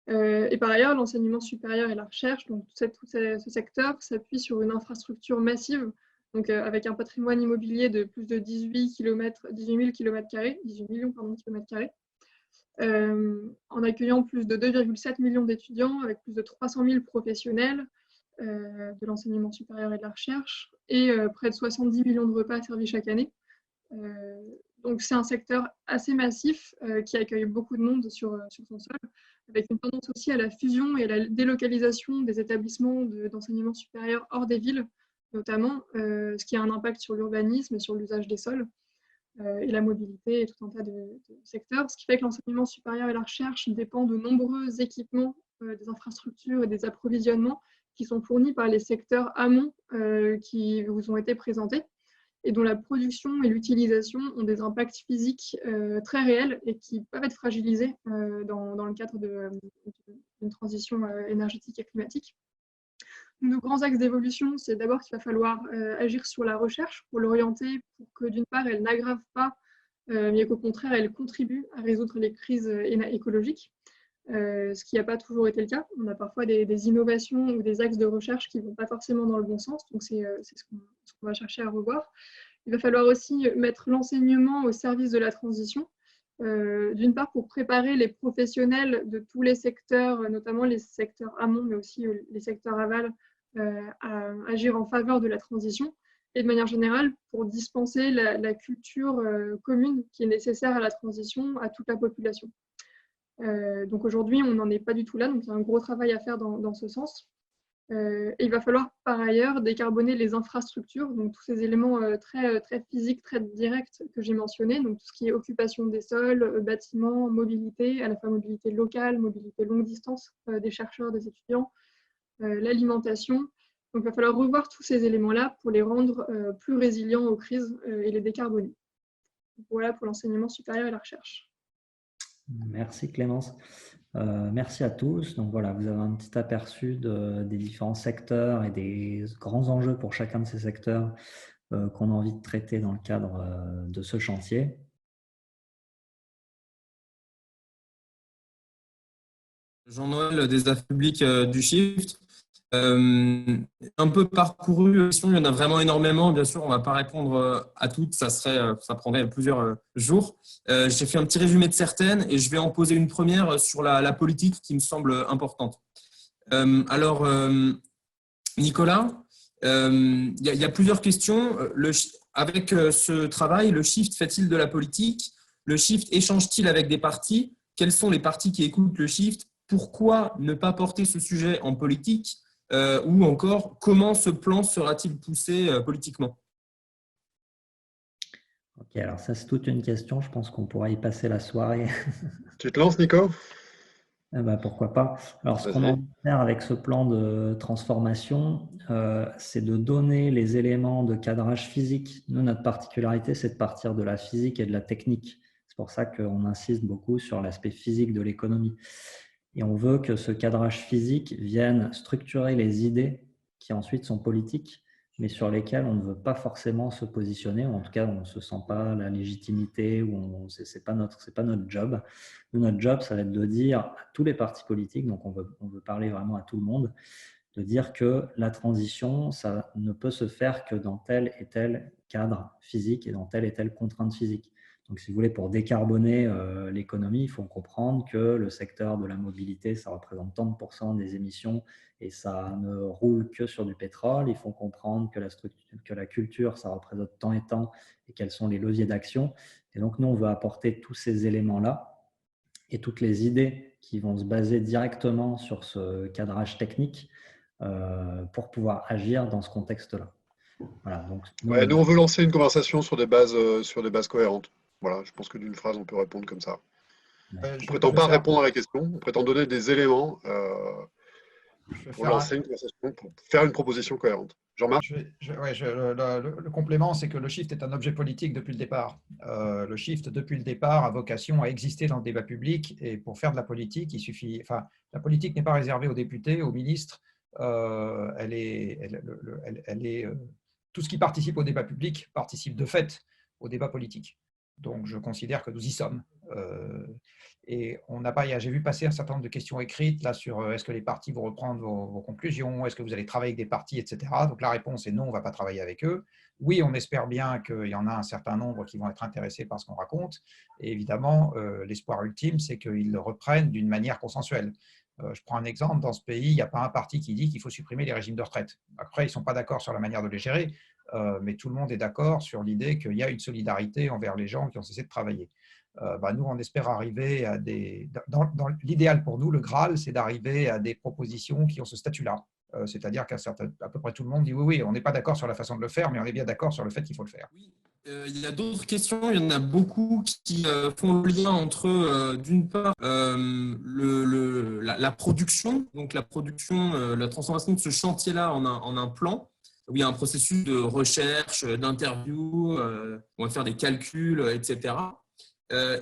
Et par ailleurs, l'enseignement supérieur et la recherche, donc tout ce secteur s'appuie sur une infrastructure massive, donc avec un patrimoine immobilier de plus de 18 000 km², 18 millions de km², en accueillant plus de 2,7 millions d'étudiants, avec plus de 300 000 professionnels, de l'enseignement supérieur et de la recherche et près de 70 millions de repas servis chaque année. Donc c'est un secteur assez massif qui accueille beaucoup de monde sur son sol, avec une tendance aussi à la fusion et à la délocalisation des établissements d'enseignement supérieur hors des villes, notamment, ce qui a un impact sur l'urbanisme et sur l'usage des sols et la mobilité et tout un tas de secteurs, ce qui fait que l'enseignement supérieur et la recherche dépend de nombreux équipements, des infrastructures et des approvisionnements qui sont fournis par les secteurs amont qui vous ont été présentés et dont la production et l'utilisation ont des impacts physiques très réels et qui peuvent être fragilisés dans le cadre d'une transition énergétique et climatique. Nos grands axes d'évolution, c'est d'abord qu'il va falloir agir sur la recherche pour l'orienter pour que d'une part, elle n'aggrave pas, mais qu'au contraire, elle contribue à résoudre les crises écologiques, ce qui n'a pas toujours été le cas. On a parfois des innovations ou des axes de recherche qui ne vont pas forcément dans le bon sens, donc c'est ce qu'on va chercher à revoir. Il va falloir aussi mettre l'enseignement au service de la transition, d'une part pour préparer les professionnels de tous les secteurs, notamment les secteurs amont, mais aussi les secteurs aval, à agir en faveur de la transition, et de manière générale pour dispenser la culture commune qui est nécessaire à la transition à toute la population. Donc aujourd'hui, on n'en est pas du tout là, donc il y a un gros travail à faire dans ce sens. Et il va falloir par ailleurs décarboner les infrastructures, donc tous ces éléments très physiques, très directs que j'ai mentionnés, donc tout ce qui est occupation des sols, bâtiments, mobilité, à la fois mobilité locale, mobilité longue distance des chercheurs, des étudiants, l'alimentation. Donc il va falloir revoir tous ces éléments-là pour les rendre plus résilients aux crises et les décarboner. Voilà pour l'enseignement supérieur et la recherche. Merci Clémence. Merci à tous. Donc voilà, vous avez un petit aperçu des différents secteurs et des grands enjeux pour chacun de ces secteurs qu'on a envie de traiter dans le cadre de ce chantier. Jean-Noël des affaires publiques du Shift. Un peu parcouru, il y en a vraiment énormément. Bien sûr, on ne va pas répondre à toutes, ça prendrait plusieurs jours. J'ai fait un petit résumé de certaines et je vais en poser une première sur la politique qui me semble importante. Alors, Nicolas, il y a plusieurs questions. Avec ce travail, le Shift fait-il de la politique? Le Shift échange-t-il avec des partis? Quels sont les partis qui écoutent le Shift? Pourquoi ne pas porter ce sujet en politique? Ou encore, comment ce plan sera-t-il poussé politiquement? Ok, alors ça c'est toute une question, je pense qu'on pourra y passer la soirée. Tu te lances, Nico? Pourquoi pas. Alors ce qu'on a envie de faire avec ce plan de transformation, c'est de donner les éléments de cadrage physique. Nous, notre particularité, c'est de partir de la physique et de la technique. C'est pour ça qu'on insiste beaucoup sur l'aspect physique de l'économie. Et on veut que ce cadrage physique vienne structurer les idées qui ensuite sont politiques, mais sur lesquelles on ne veut pas forcément se positionner, ou en tout cas on ne se sent pas la légitimité, ou ce n'est pas notre job. Nous, notre job, ça va être de dire à tous les partis politiques, donc on veut parler vraiment à tout le monde, de dire que la transition, ça ne peut se faire que dans tel et tel cadre physique et dans telle et telle contrainte physique. Donc, si vous voulez, pour décarboner l'économie, il faut comprendre que le secteur de la mobilité, ça représente tant de pourcents des émissions et ça ne roule que sur du pétrole. Il faut comprendre que la culture, ça représente tant et tant et quels sont les leviers d'action. Et donc, nous, on veut apporter tous ces éléments-là et toutes les idées qui vont se baser directement sur ce cadrage technique pour pouvoir agir dans ce contexte-là. Voilà, donc, nous, on veut lancer une conversation sur des bases cohérentes. Voilà, je pense que d'une phrase, on peut répondre comme ça. On ne prétend pas répondre à la question, on prétend donner des éléments pour lancer une conversation, pour faire une proposition cohérente. Jean-Marc? Le complément, c'est que le Shift est un objet politique depuis le départ. Le Shift, depuis le départ, a vocation à exister dans le débat public et pour faire de la politique, il suffit… Enfin, la politique n'est pas réservée aux députés, aux ministres. Tout ce qui participe au débat public participe de fait au débat politique. Donc, je considère que nous y sommes. Et on n'a pas… J'ai vu passer un certain nombre de questions écrites là sur est-ce que les partis vont reprendre vos conclusions, est-ce que vous allez travailler avec des partis, etc. Donc, la réponse est non, on ne va pas travailler avec eux. Oui, on espère bien qu'il y en a un certain nombre qui vont être intéressés par ce qu'on raconte. Et évidemment, l'espoir ultime, c'est qu'ils le reprennent d'une manière consensuelle. Je prends un exemple, dans ce pays, il n'y a pas un parti qui dit qu'il faut supprimer les régimes de retraite. Après, ils ne sont pas d'accord sur la manière de les gérer, mais tout le monde est d'accord sur l'idée qu'il y a une solidarité envers les gens qui ont cessé de travailler. Nous, on espère arriver à des… Dans l'idéal pour nous, le Graal, c'est d'arriver à des propositions qui ont ce statut-là. C'est-à-dire qu'à peu près tout le monde dit oui, on n'est pas d'accord sur la façon de le faire, mais on est bien d'accord sur le fait qu'il faut le faire. Oui, il y a d'autres questions. Il y en a beaucoup qui font le lien entre, d'une part, la production, donc la transformation de ce chantier-là en un plan, où il y a un processus de recherche, d'interview, on va faire des calculs, etc.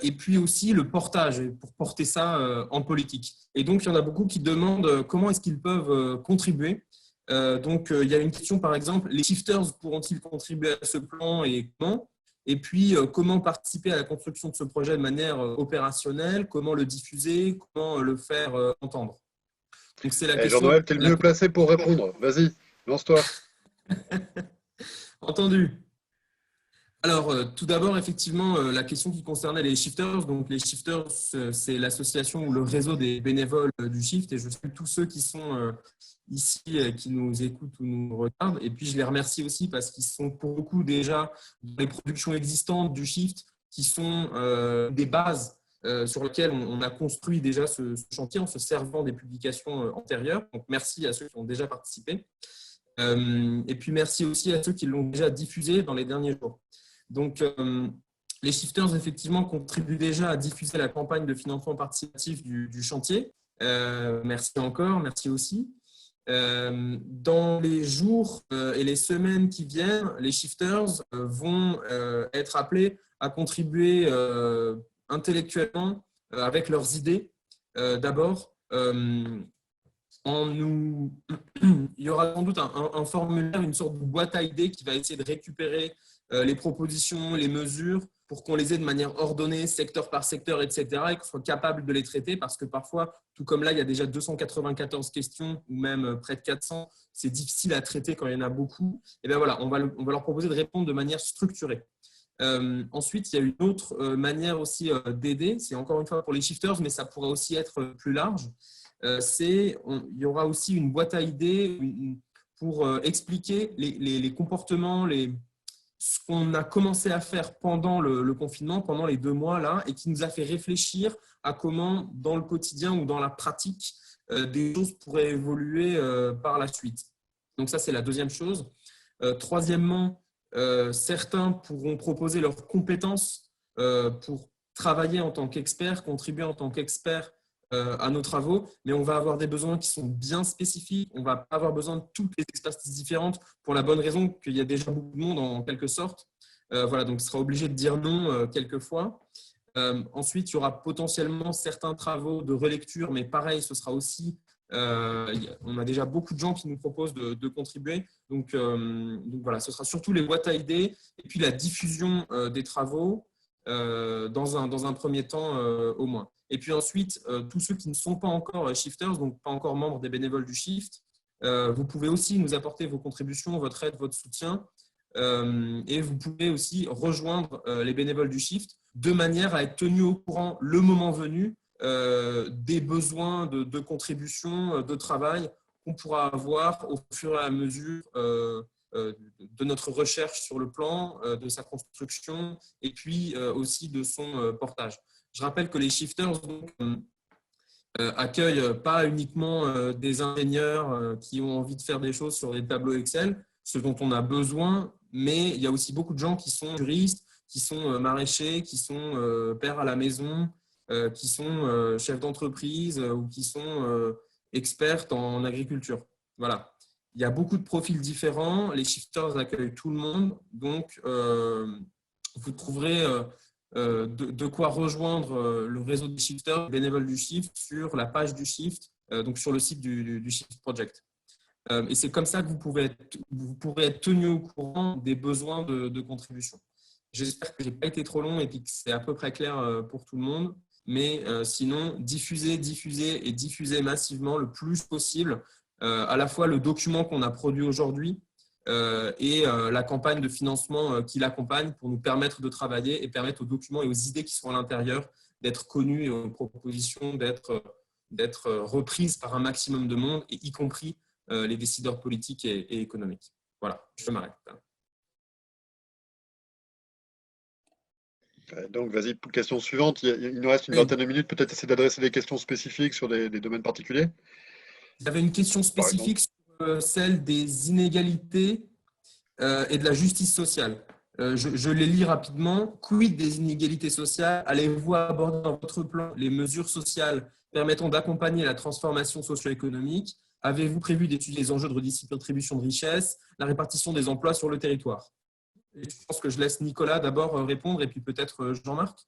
Et puis aussi le portage, pour porter ça en politique. Et donc, il y en a beaucoup qui demandent comment est-ce qu'ils peuvent contribuer. Donc, il y a une question, par exemple, les shifters pourront-ils contribuer à ce plan et comment? Et puis, comment participer à la construction de ce projet de manière opérationnelle? Comment le diffuser? Comment le faire entendre? Donc, c'est la question. Jean-Noël, tu es le mieux placé pour répondre. Vas-y, lance-toi. Entendu. Alors, tout d'abord, effectivement, la question qui concernait les shifters. Donc, les shifters, c'est l'association ou le réseau des bénévoles du Shift. Et je salue tous ceux qui sont ici, qui nous écoutent ou nous regardent. Et puis, je les remercie aussi parce qu'ils sont pour beaucoup déjà dans les productions existantes du Shift, qui sont des bases sur lesquelles on a construit déjà ce chantier en se servant des publications antérieures. Donc, merci à ceux qui ont déjà participé. Et puis, merci aussi à ceux qui l'ont déjà diffusé dans les derniers jours. Donc, les shifters, effectivement, contribuent déjà à diffuser la campagne de financement participatif du chantier. Merci encore, merci aussi. Dans les jours et les semaines qui viennent, les shifters vont être appelés à contribuer intellectuellement avec leurs idées. D'abord, il y aura sans doute un formulaire, une sorte de boîte à idées qui va essayer de récupérer les propositions, les mesures pour qu'on les ait de manière ordonnée, secteur par secteur, etc. et qu'on soit capable de les traiter parce que parfois, tout comme là, il y a déjà 294 questions ou même près de 400, c'est difficile à traiter quand il y en a beaucoup. Et bien voilà, on va leur proposer de répondre de manière structurée. Ensuite, il y a une autre manière aussi d'aider, c'est encore une fois pour les shifters, mais ça pourrait aussi être plus large. Il y aura aussi une boîte à idées pour expliquer les comportements, ce qu'on a commencé à faire pendant le confinement, pendant les 2 mois là, et qui nous a fait réfléchir à comment, dans le quotidien ou dans la pratique, des choses pourraient évoluer par la suite. Donc ça, c'est la deuxième chose. Troisièmement, certains pourront proposer leurs compétences pour travailler en tant qu'experts, contribuer en tant qu'experts à nos travaux, mais on va avoir des besoins qui sont bien spécifiques. On ne va pas avoir besoin de toutes les expertises différentes pour la bonne raison qu'il y a déjà beaucoup de monde en quelque sorte. Voilà, donc on sera obligé de dire non quelquefois. Ensuite, il y aura potentiellement certains travaux de relecture, mais pareil, ce sera aussi… on a déjà beaucoup de gens qui nous proposent de contribuer. Donc voilà, ce sera surtout les boîtes à idées et puis la diffusion des travaux dans un premier temps au moins. Et puis ensuite, tous ceux qui ne sont pas encore shifters, donc pas encore membres des bénévoles du Shift, vous pouvez aussi nous apporter vos contributions, votre aide, votre soutien. Et vous pouvez aussi rejoindre les bénévoles du Shift de manière à être tenu au courant le moment venu des besoins de contribution, de travail qu'on pourra avoir au fur et à mesure de notre recherche sur le plan, de sa construction et puis aussi de son portage. Je rappelle que les shifters accueillent pas uniquement des ingénieurs qui ont envie de faire des choses sur des tableaux Excel, ce dont on a besoin, mais il y a aussi beaucoup de gens qui sont juristes, qui sont maraîchers, qui sont pères à la maison, qui sont chefs d'entreprise ou qui sont experts en agriculture. Voilà. Il y a beaucoup de profils différents. Les shifters accueillent tout le monde. Donc, vous trouverez de quoi rejoindre le réseau des shifters, bénévoles du Shift, sur la page du Shift, donc sur le site du Shift Project. Et c'est comme ça que vous pourrez être tenu au courant des besoins de contribution. J'espère que je n'ai pas été trop long et que c'est à peu près clair pour tout le monde. Mais sinon, diffuser massivement le plus possible à la fois le document qu'on a produit aujourd'hui et la campagne de financement qui l'accompagne pour nous permettre de travailler et permettre aux documents et aux idées qui sont à l'intérieur d'être connus et aux propositions d'être d'être reprise par un maximum de monde, et y compris les décideurs politiques et économiques. Voilà, je m'arrête. Donc, vas-y, question suivante. Il nous reste une vingtaine de minutes. Peut-être essayer d'adresser des questions spécifiques sur des domaines particuliers. J'avais une question spécifique sur celle des inégalités et de la justice sociale. Je les lis rapidement. Quid des inégalités sociales? Allez-vous aborder dans votre plan les mesures sociales permettant d'accompagner la transformation socio-économique? Avez-vous prévu d'étudier les enjeux de redistribution de richesses, la répartition des emplois sur le territoire? Et je pense que je laisse Nicolas d'abord répondre et puis peut-être Jean-Marc.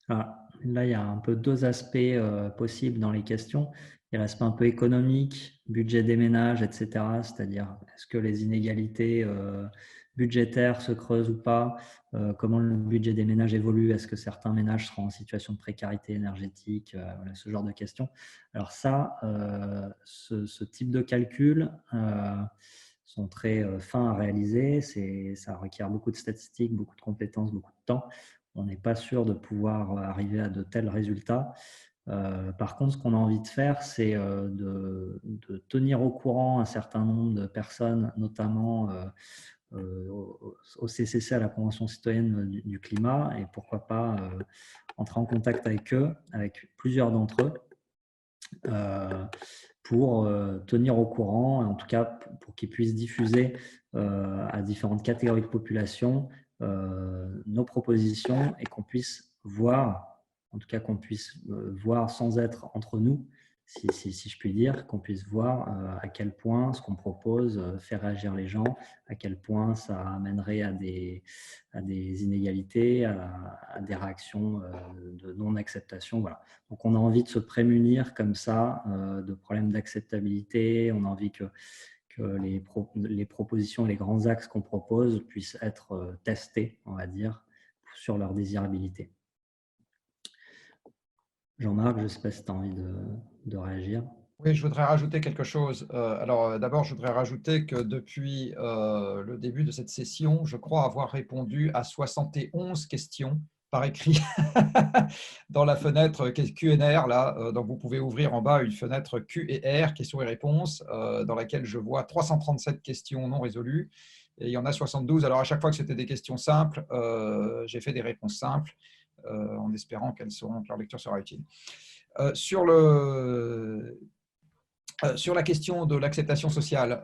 Là, il y a un peu deux aspects possibles dans les questions. Il y a l'aspect un peu économique, budget des ménages, etc. C'est-à-dire, est-ce que les inégalités budgétaires se creusent ou pas? Comment le budget des ménages évolue? Est-ce que certains ménages seront en situation de précarité énergétique? Voilà, ce genre de questions. Alors ça, ce type de calcul sont très fins à réaliser. Ça requiert beaucoup de statistiques, beaucoup de compétences, beaucoup de temps. On n'est pas sûr de pouvoir arriver à de tels résultats. Par contre, ce qu'on a envie de faire, c'est de tenir au courant un certain nombre de personnes, notamment au CCC, à la Convention citoyenne du climat, et pourquoi pas entrer en contact avec eux, avec plusieurs d'entre eux, pour tenir au courant, en tout cas pour qu'ils puissent diffuser à différentes catégories de population nos propositions et qu'on puisse voir, en tout cas qu'on puisse voir sans être entre nous, si je puis dire, qu'on puisse voir à quel point ce qu'on propose fait réagir les gens, à quel point ça amènerait à des inégalités, à des réactions de non-acceptation. Voilà. Donc on a envie de se prémunir comme ça de problèmes d'acceptabilité, on a envie que les propositions et les grands axes qu'on propose puissent être testés, on va dire, sur leur désirabilité. Jean-Marc, je ne sais pas si tu as envie de réagir. Oui, je voudrais rajouter quelque chose. Alors, d'abord, je voudrais rajouter que depuis le début de cette session, je crois avoir répondu à 71 questions par écrit dans la fenêtre Q&R, là, donc vous pouvez ouvrir en bas une fenêtre Q et R, questions et réponses, dans laquelle je vois 337 questions non résolues, et il y en a 72. Alors, à chaque fois que c'était des questions simples, j'ai fait des réponses simples, en espérant que leur lecture sera utile. Sur la question de l'acceptation sociale,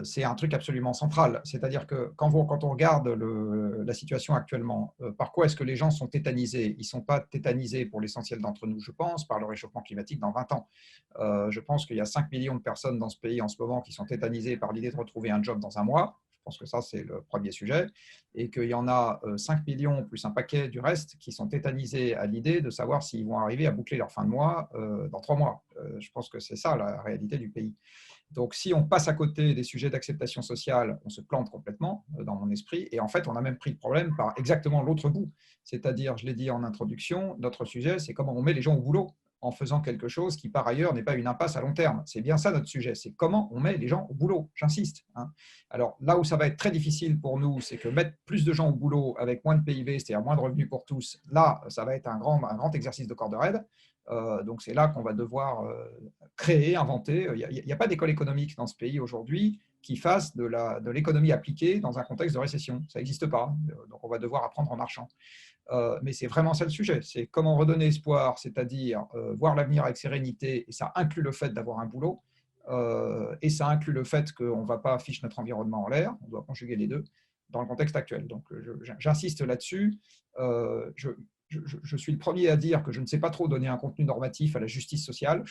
c'est un truc absolument central. C'est-à-dire que quand on regarde la situation actuellement, par quoi est-ce que les gens sont tétanisés? Ils ne sont pas tétanisés pour l'essentiel d'entre nous, je pense, par le réchauffement climatique dans 20 ans. Je pense qu'il y a 5 millions de personnes dans ce pays en ce moment qui sont tétanisées par l'idée de retrouver un job dans un mois. Je pense que ça, c'est le premier sujet. Et qu'il y en a 5 millions plus un paquet du reste qui sont tétanisés à l'idée de savoir s'ils vont arriver à boucler leur fin de mois dans 3 mois. Je pense que c'est ça la réalité du pays. Donc, si on passe à côté des sujets d'acceptation sociale, on se plante complètement dans mon esprit. Et en fait, on a même pris le problème par exactement l'autre bout. C'est-à-dire, je l'ai dit en introduction, notre sujet, c'est comment on met les gens au boulot en faisant quelque chose qui, par ailleurs, n'est pas une impasse à long terme. C'est bien ça notre sujet, c'est comment on met les gens au boulot, j'insiste. Alors là où ça va être très difficile pour nous, c'est que mettre plus de gens au boulot avec moins de PIB, c'est-à-dire moins de revenus pour tous, là, ça va être un grand exercice de corde raide. Donc c'est là qu'on va devoir créer, inventer. Il n'y a pas d'école économique dans ce pays aujourd'hui qui fasse de l'économie appliquée dans un contexte de récession. Ça n'existe pas. Donc on va devoir apprendre en marchant. Mais c'est vraiment ça le sujet, c'est comment redonner espoir, c'est-à-dire voir l'avenir avec sérénité, et ça inclut le fait d'avoir un boulot, et ça inclut le fait qu'on ne va pas ficher notre environnement en l'air, on doit conjuguer les deux dans le contexte actuel. Donc j'insiste là-dessus. Je suis le premier à dire que je ne sais pas trop donner un contenu normatif à la justice sociale.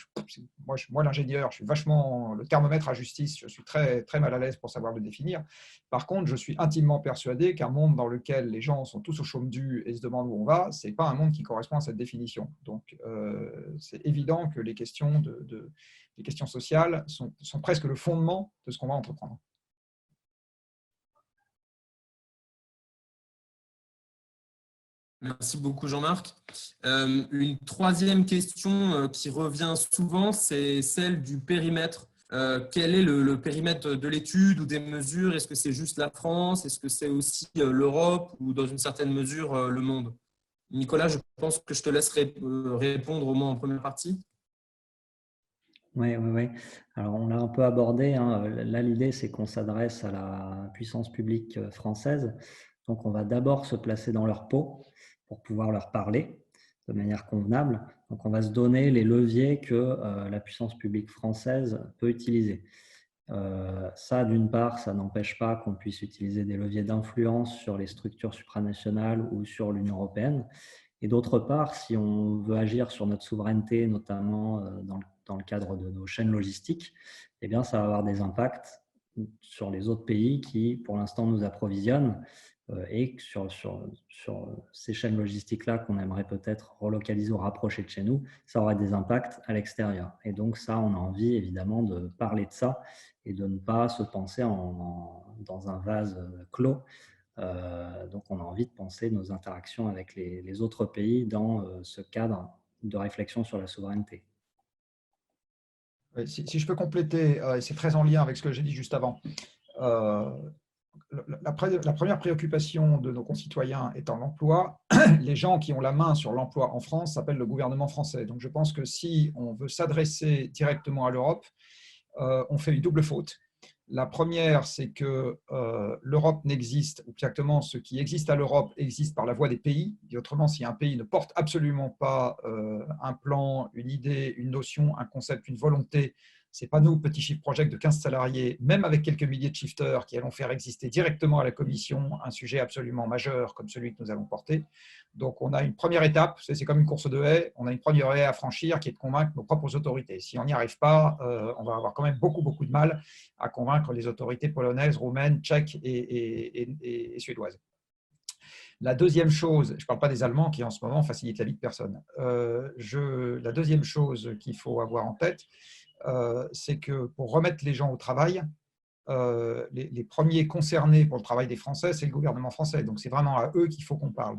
Moi l'ingénieur, je suis vachement le thermomètre à justice, je suis très, très mal à l'aise pour savoir le définir. Par contre, je suis intimement persuadé qu'un monde dans lequel les gens sont tous au chaume du et se demandent où on va, ce n'est pas un monde qui correspond à cette définition. Donc, c'est évident que les questions, les questions sociales sont presque le fondement de ce qu'on va entreprendre. Merci beaucoup Jean-Marc. Une troisième question qui revient souvent, c'est celle du périmètre. Quel est le périmètre de l'étude ou des mesures? Est-ce que c'est juste la France? Est-ce que c'est aussi l'Europe ou dans une certaine mesure le monde? Nicolas, je pense que je te laisse répondre au moins en première partie. Oui. Alors, on l'a un peu abordé, hein. Là, l'idée, c'est qu'on s'adresse à la puissance publique française. Donc, on va d'abord se placer dans leur peau pour pouvoir leur parler de manière convenable. Donc, on va se donner les leviers que la puissance publique française peut utiliser. Ça, d'une part, ça n'empêche pas qu'on puisse utiliser des leviers d'influence sur les structures supranationales ou sur l'Union européenne. Et d'autre part, si on veut agir sur notre souveraineté, notamment dans le cadre de nos chaînes logistiques, eh bien, ça va avoir des impacts sur les autres pays qui, pour l'instant, nous approvisionnent et sur ces chaînes logistiques-là qu'on aimerait peut-être relocaliser ou rapprocher de chez nous, ça aura des impacts à l'extérieur. Et donc, ça, on a envie, évidemment, de parler de ça et de ne pas se penser dans un vase clos. Donc, on a envie de penser nos interactions avec les autres pays dans ce cadre de réflexion sur la souveraineté. Si je peux compléter, et c'est très en lien avec ce que j'ai dit juste avant, la première préoccupation de nos concitoyens étant l'emploi, les gens qui ont la main sur l'emploi en France s'appellent le gouvernement français. Donc, je pense que si on veut s'adresser directement à l'Europe, on fait une double faute. La première, c'est que l'Europe n'existe, ou exactement ce qui existe à l'Europe existe par la voie des pays. Et autrement, si un pays ne porte absolument pas un plan, une idée, une notion, un concept, une volonté, ce n'est pas nous, petit shift project de 15 salariés, même avec quelques milliers de shifters qui allons faire exister directement à la Commission un sujet absolument majeur comme celui que nous allons porter. Donc, on a une première étape, c'est comme une course de haies, on a une première haie à franchir qui est de convaincre nos propres autorités. Si on n'y arrive pas, on va avoir quand même beaucoup de mal à convaincre les autorités polonaises, roumaines, tchèques et suédoises. La deuxième chose, je ne parle pas des Allemands qui en ce moment facilitent la vie de personne. La deuxième chose qu'il faut avoir en tête, c'est que pour remettre les gens au travail, les premiers concernés pour le travail des Français, c'est le gouvernement français. Donc, c'est vraiment à eux qu'il faut qu'on parle.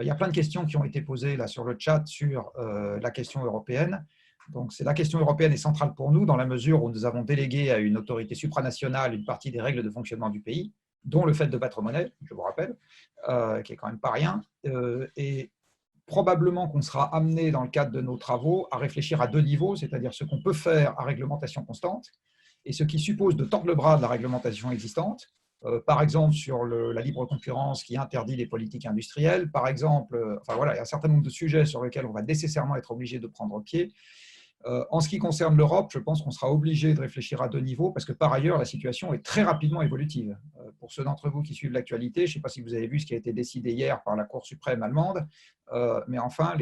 Il y a plein de questions qui ont été posées là sur le chat sur la question européenne. Donc, la question européenne est centrale pour nous dans la mesure où nous avons délégué à une autorité supranationale une partie des règles de fonctionnement du pays, dont le fait de battre monnaie, je vous rappelle, qui est quand même pas rien. Et probablement qu'on sera amené dans le cadre de nos travaux à réfléchir à deux niveaux, c'est-à-dire ce qu'on peut faire à réglementation constante et ce qui suppose de tordre le bras de la réglementation existante, par exemple sur la libre concurrence qui interdit les politiques industrielles, par exemple, enfin voilà, il y a un certain nombre de sujets sur lesquels on va nécessairement être obligé de prendre pied. En ce qui concerne l'Europe, je pense qu'on sera obligé de réfléchir à deux niveaux parce que par ailleurs, la situation est très rapidement évolutive. Pour ceux d'entre vous qui suivent l'actualité, je ne sais pas si vous avez vu ce qui a été décidé hier par la Cour suprême allemande, mais enfin,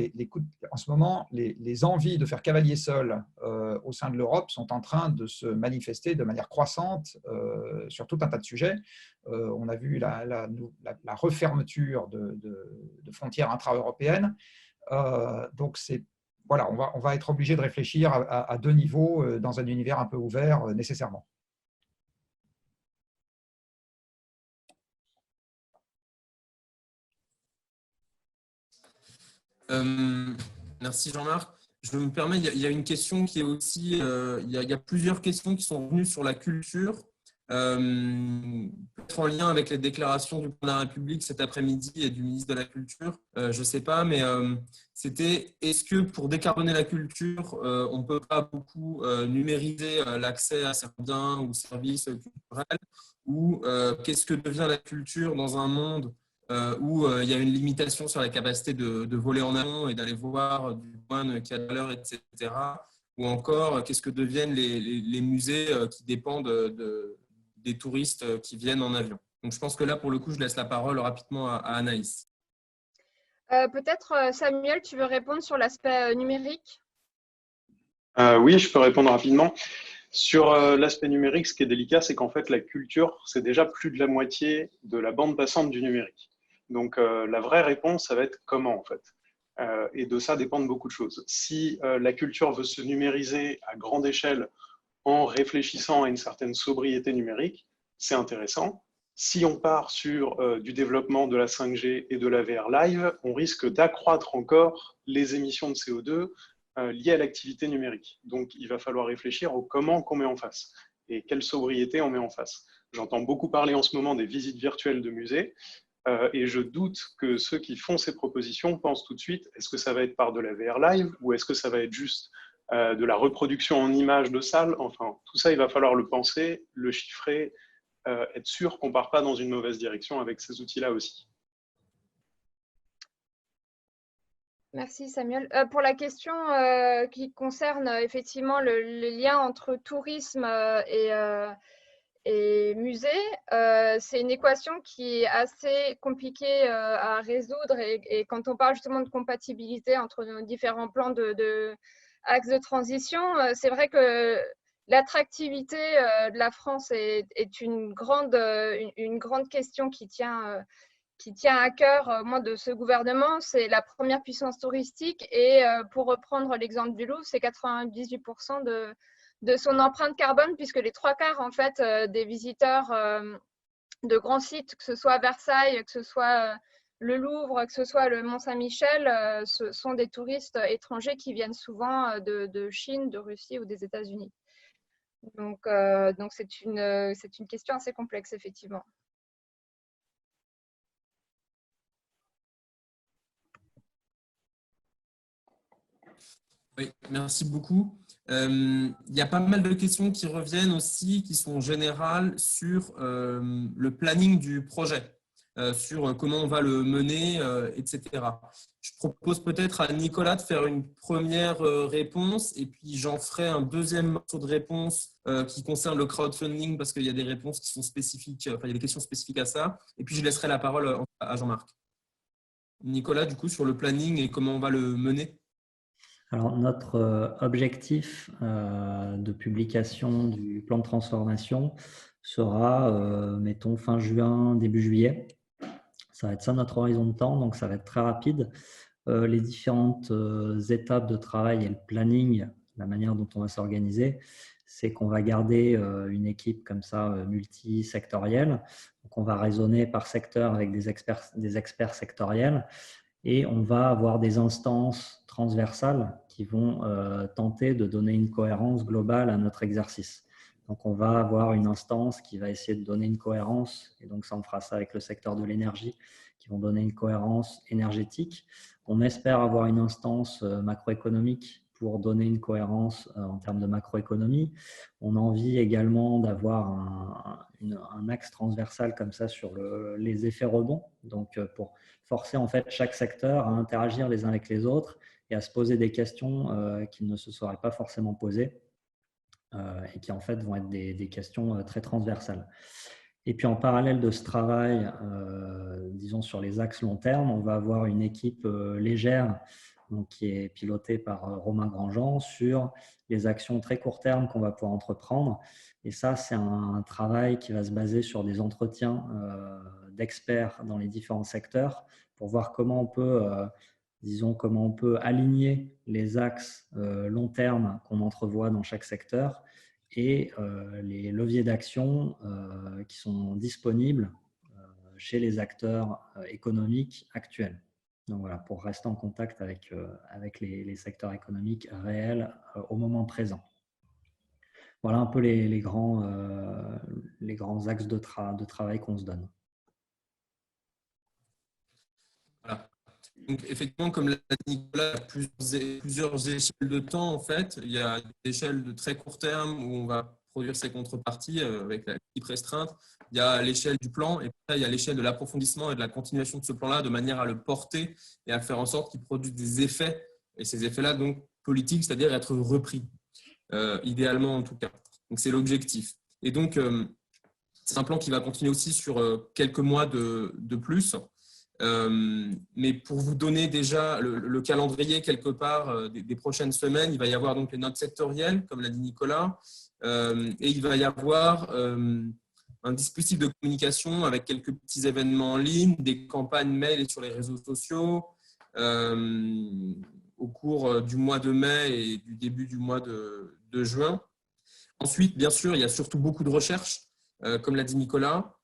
en ce moment, les envies de faire cavalier seul au sein de l'Europe sont en train de se manifester de manière croissante sur tout un tas de sujets. On a vu la refermeture de frontières intra-européennes. Donc, voilà, on va être obligé de réfléchir à deux niveaux dans un univers un peu ouvert nécessairement. Merci Jean-Marc. Je me permets, il y a une question qui est aussi, il y a plusieurs questions qui sont venues sur la culture. Peut-être en lien avec les déclarations du président de la République cet après-midi et du ministre de la Culture, je ne sais pas, mais c'était est-ce que pour décarboner la culture, on ne peut pas beaucoup numériser l'accès à certains biens ou services culturels, ou qu'est-ce que devient la culture dans un monde où il y a une limitation sur la capacité de voler en amont et d'aller voir du moine qui a de valeur, etc. Ou encore, qu'est-ce que deviennent les musées qui dépendent des touristes qui viennent en avion. Donc, je pense que là, pour le coup, je laisse la parole rapidement à Anaïs. Peut-être, Samuel, tu veux répondre sur l'aspect numérique? Oui, je peux répondre rapidement. Sur l'aspect numérique, ce qui est délicat, c'est qu'en fait, la culture, c'est déjà plus de la moitié de la bande passante du numérique. Donc, la vraie réponse, ça va être comment, en fait. Et de ça dépendent beaucoup de choses. Si la culture veut se numériser à grande échelle en réfléchissant à une certaine sobriété numérique, c'est intéressant. Si on part sur du développement de la 5G et de la VR live, on risque d'accroître encore les émissions de CO2 liées à l'activité numérique. Donc, il va falloir réfléchir au comment qu'on met en face et quelle sobriété on met en face. J'entends beaucoup parler en ce moment des visites virtuelles de musées. Et je doute que ceux qui font ces propositions pensent tout de suite, est-ce que ça va être par de la VR live ou est-ce que ça va être juste de la reproduction en images de salle? Enfin, tout ça, il va falloir le penser, le chiffrer, être sûr qu'on ne part pas dans une mauvaise direction avec ces outils-là aussi. Merci Samuel. Pour la question qui concerne effectivement le lien entre tourisme et musée, c'est une équation qui est assez compliquée à résoudre et quand on parle justement de compatibilité entre nos différents plans axes de transition, c'est vrai que l'attractivité de la France est une grande question qui tient à cœur, moi, de ce gouvernement. C'est la première puissance touristique et pour reprendre l'exemple du Louvre, c'est 98% de son empreinte carbone puisque les 3/4 en fait, des visiteurs de grands sites, que ce soit Versailles, que ce soit le Louvre, que ce soit le Mont-Saint-Michel, ce sont des touristes étrangers qui viennent souvent de Chine, de Russie ou des États-Unis. Donc c'est une question assez complexe, effectivement. Oui, merci beaucoup. Il y a pas mal de questions qui reviennent aussi, qui sont générales sur le planning du projet, sur comment on va le mener, etc. Je propose peut-être à Nicolas de faire une première réponse et puis j'en ferai un deuxième morceau de réponse qui concerne le crowdfunding parce qu'il y a des réponses qui sont spécifiques, enfin il y a des questions spécifiques à ça. Et puis je laisserai la parole à Jean-Marc. Nicolas, du coup, sur le planning et comment on va le mener. Alors, notre objectif de publication du plan de transformation sera, mettons, fin juin, début juillet. Ça va être ça notre horizon de temps, donc ça va être très rapide. Les différentes étapes de travail et le planning, la manière dont on va s'organiser, c'est qu'on va garder une équipe comme ça multisectorielle. Donc, on va raisonner par secteur avec des experts sectoriels. Et on va avoir des instances transversales qui vont tenter de donner une cohérence globale à notre exercice. Donc, on va avoir une instance qui va essayer de donner une cohérence, et donc ça, on fera ça avec le secteur de l'énergie, qui vont donner une cohérence énergétique. On espère avoir une instance macroéconomique pour donner une cohérence en termes de macroéconomie. On a envie également d'avoir un axe transversal comme ça sur les effets rebonds, donc pour forcer en fait chaque secteur à interagir les uns avec les autres et à se poser des questions qui ne se seraient pas forcément posées et qui en fait vont être des questions très transversales. Et puis en parallèle de ce travail, disons sur les axes long terme, on va avoir une équipe légère donc, qui est pilotée par Romain Grandjean sur les actions très court terme qu'on va pouvoir entreprendre. Et ça, c'est un travail qui va se baser sur des entretiens d'experts dans les différents secteurs pour voir comment on peut, comment on peut aligner les axes long terme qu'on entrevoit dans chaque secteur et les leviers d'action qui sont disponibles chez les acteurs économiques actuels. Donc voilà, pour rester en contact avec les secteurs économiques réels au moment présent. Voilà un peu les grands axes de travail qu'on se donne. Voilà. Donc, effectivement, comme l'a dit Nicolas, il y a plusieurs échelles de temps. En fait, il y a des échelles de très court terme où on va produire ses contreparties avec l'équipe restreinte. Il y a l'échelle du plan et puis là, il y a l'échelle de l'approfondissement et de la continuation de ce plan-là de manière à le porter et à faire en sorte qu'il produise des effets. Et ces effets-là, donc, politiques, c'est-à-dire être repris, idéalement en tout cas. Donc, c'est l'objectif. Et donc, c'est un plan qui va continuer aussi sur quelques mois de plus. Mais pour vous donner déjà le calendrier quelque part des prochaines semaines, il va y avoir donc les notes sectorielles, comme l'a dit Nicolas, et il va y avoir un dispositif de communication avec quelques petits événements en ligne, des campagnes mail et sur les réseaux sociaux au cours du mois de mai et du début du mois de juin. Ensuite, bien sûr, il y a surtout beaucoup de recherches, comme l'a dit Nicolas.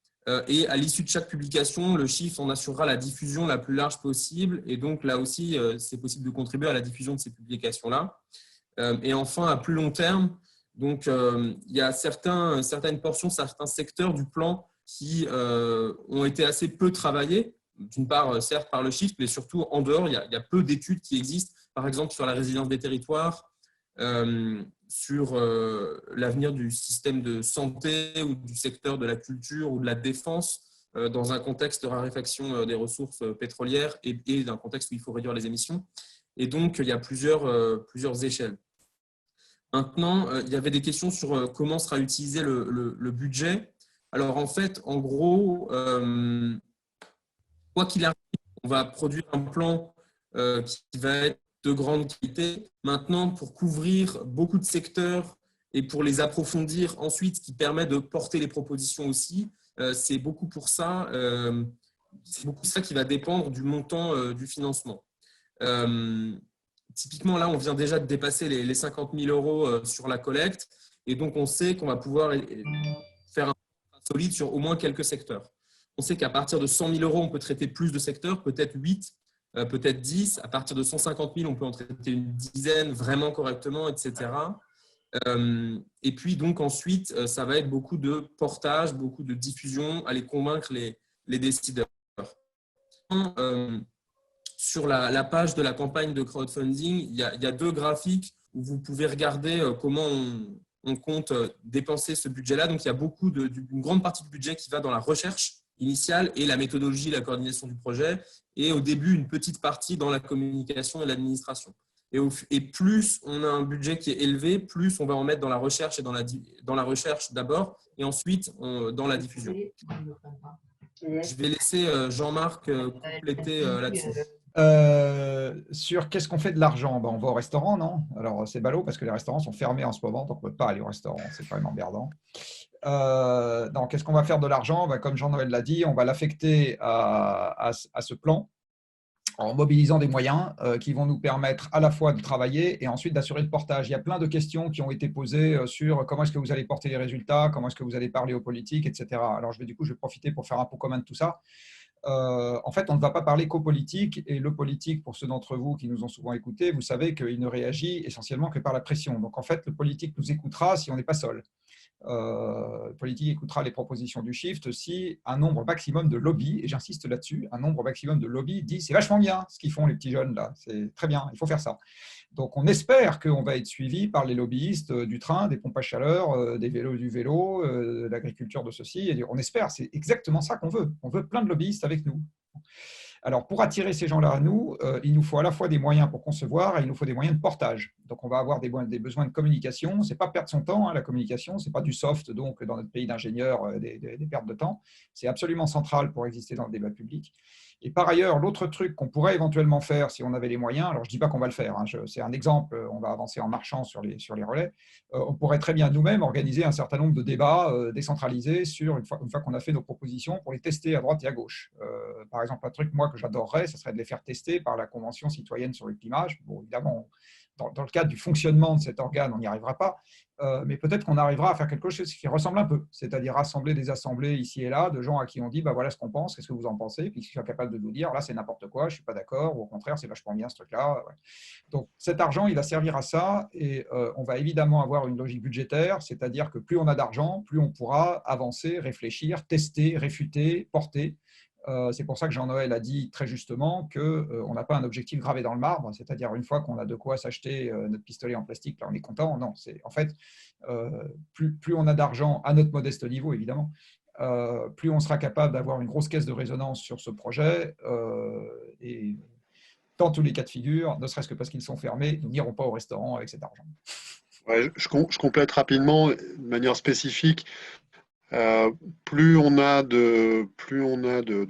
Et à l'issue de chaque publication, le chiffre en assurera la diffusion la plus large possible. Et donc, là aussi, c'est possible de contribuer à la diffusion de ces publications-là. Et enfin, à plus long terme, donc, il y a certaines portions, certains secteurs du plan qui ont été assez peu travaillées. D'une part, certes, par le Shift, mais surtout en dehors, il y a peu d'études qui existent, par exemple sur la résilience des territoires, sur l'avenir du système de santé ou du secteur de la culture ou de la défense dans un contexte de raréfaction des ressources pétrolières et d'un contexte où il faut réduire les émissions. Et donc, il y a plusieurs échelles. Maintenant, il y avait des questions sur comment sera utilisé le budget. Alors, en fait, en gros, quoi qu'il arrive, on va produire un plan qui va être de grande qualité. Maintenant, pour couvrir beaucoup de secteurs et pour les approfondir ensuite, ce qui permet de porter les propositions aussi, c'est beaucoup pour ça, qui va dépendre du montant du financement. Typiquement, là, on vient déjà de dépasser les 50 000 € sur la collecte et donc on sait qu'on va pouvoir faire un solide sur au moins quelques secteurs. On sait qu'à partir de 100 000 €, on peut traiter plus de secteurs, peut-être 8, peut-être 10. À partir de 150 000, on peut en traiter une dizaine vraiment correctement, etc. Et puis, donc, ensuite, ça va être beaucoup de portage, beaucoup de diffusion, aller convaincre les décideurs. Sur la page de la campagne de crowdfunding, il y a 2 graphiques où vous pouvez regarder comment on compte dépenser ce budget-là. Donc, il y a une grande partie du budget qui va dans la recherche initiale et la méthodologie, la coordination du projet, et au début, une petite partie dans la communication et l'administration. Et plus on a un budget qui est élevé, plus on va en mettre dans la recherche et dans la recherche d'abord, et ensuite dans la diffusion. Je vais laisser Jean-Marc compléter là-dessus. Sur qu'est-ce qu'on fait de l'argent? On va au restaurant, non? Alors, c'est ballot parce que les restaurants sont fermés en ce moment, donc on ne peut pas aller au restaurant, c'est quand même emmerdant. Donc, qu'est-ce qu'on va faire de l'argent? Comme Jean-Noël l'a dit, on va l'affecter à ce plan en mobilisant des moyens qui vont nous permettre à la fois de travailler et ensuite d'assurer le portage. Il y a plein de questions qui ont été posées sur comment est-ce que vous allez porter les résultats, comment est-ce que vous allez parler aux politiques, etc. Alors, je vais profiter pour faire un pot commun de tout ça. En fait, on ne va pas parler qu'aux politiques, et le politique, pour ceux d'entre vous qui nous ont souvent écoutés, vous savez qu'il ne réagit essentiellement que par la pression. Donc, en fait, le politique nous écoutera si on n'est pas seul. Le politique écoutera les propositions du Shift si un nombre maximum de lobbies, et j'insiste là-dessus, un nombre maximum de lobbies dit c'est vachement bien ce qu'ils font les petits jeunes là, c'est très bien, il faut faire ça. Donc on espère qu'on va être suivi par les lobbyistes du train, des pompes à chaleur, des vélos du vélo, de l'agriculture de ceci, et on espère, c'est exactement ça qu'on veut. On veut plein de lobbyistes avec nous. Alors, pour attirer ces gens-là à nous, il nous faut à la fois des moyens pour concevoir et il nous faut des moyens de portage. Donc, on va avoir des besoins de communication. Ce n'est pas perdre son temps, la communication. Ce n'est pas du soft, donc, dans notre pays d'ingénieurs, des pertes de temps. C'est absolument central pour exister dans le débat public. Et par ailleurs, l'autre truc qu'on pourrait éventuellement faire si on avait les moyens, alors je ne dis pas qu'on va le faire, c'est un exemple, on va avancer en marchant sur les relais, on pourrait très bien nous-mêmes organiser un certain nombre de débats décentralisés une fois qu'on a fait nos propositions pour les tester à droite et à gauche. Par exemple, un truc, moi, que j'adorerais, ce serait de les faire tester par la Convention citoyenne sur le climat. Bon, évidemment, dans le cadre du fonctionnement de cet organe, on n'y arrivera pas, mais peut-être qu'on arrivera à faire quelque chose qui ressemble un peu, c'est-à-dire rassembler des assemblées ici et là de gens à qui on dit voilà ce qu'on pense, qu'est-ce que vous en pensez, puis qui soient capables de nous dire là c'est n'importe quoi, je ne suis pas d'accord, ou au contraire c'est vachement bien ce truc-là. Ouais. Donc cet argent il va servir à ça et on va évidemment avoir une logique budgétaire, c'est-à-dire que plus on a d'argent, plus on pourra avancer, réfléchir, tester, réfuter, porter. C'est pour ça que Jean-Noël a dit très justement qu'on n'a pas un objectif gravé dans le marbre, c'est-à-dire une fois qu'on a de quoi s'acheter notre pistolet en plastique, là on est content. Non, c'est en fait, plus on a d'argent à notre modeste niveau, évidemment, plus on sera capable d'avoir une grosse caisse de résonance sur ce projet. Et dans tous les cas de figure, ne serait-ce que parce qu'ils sont fermés, nous n'irons pas au restaurant avec cet argent. Ouais, je complète rapidement, de manière spécifique. Plus on a de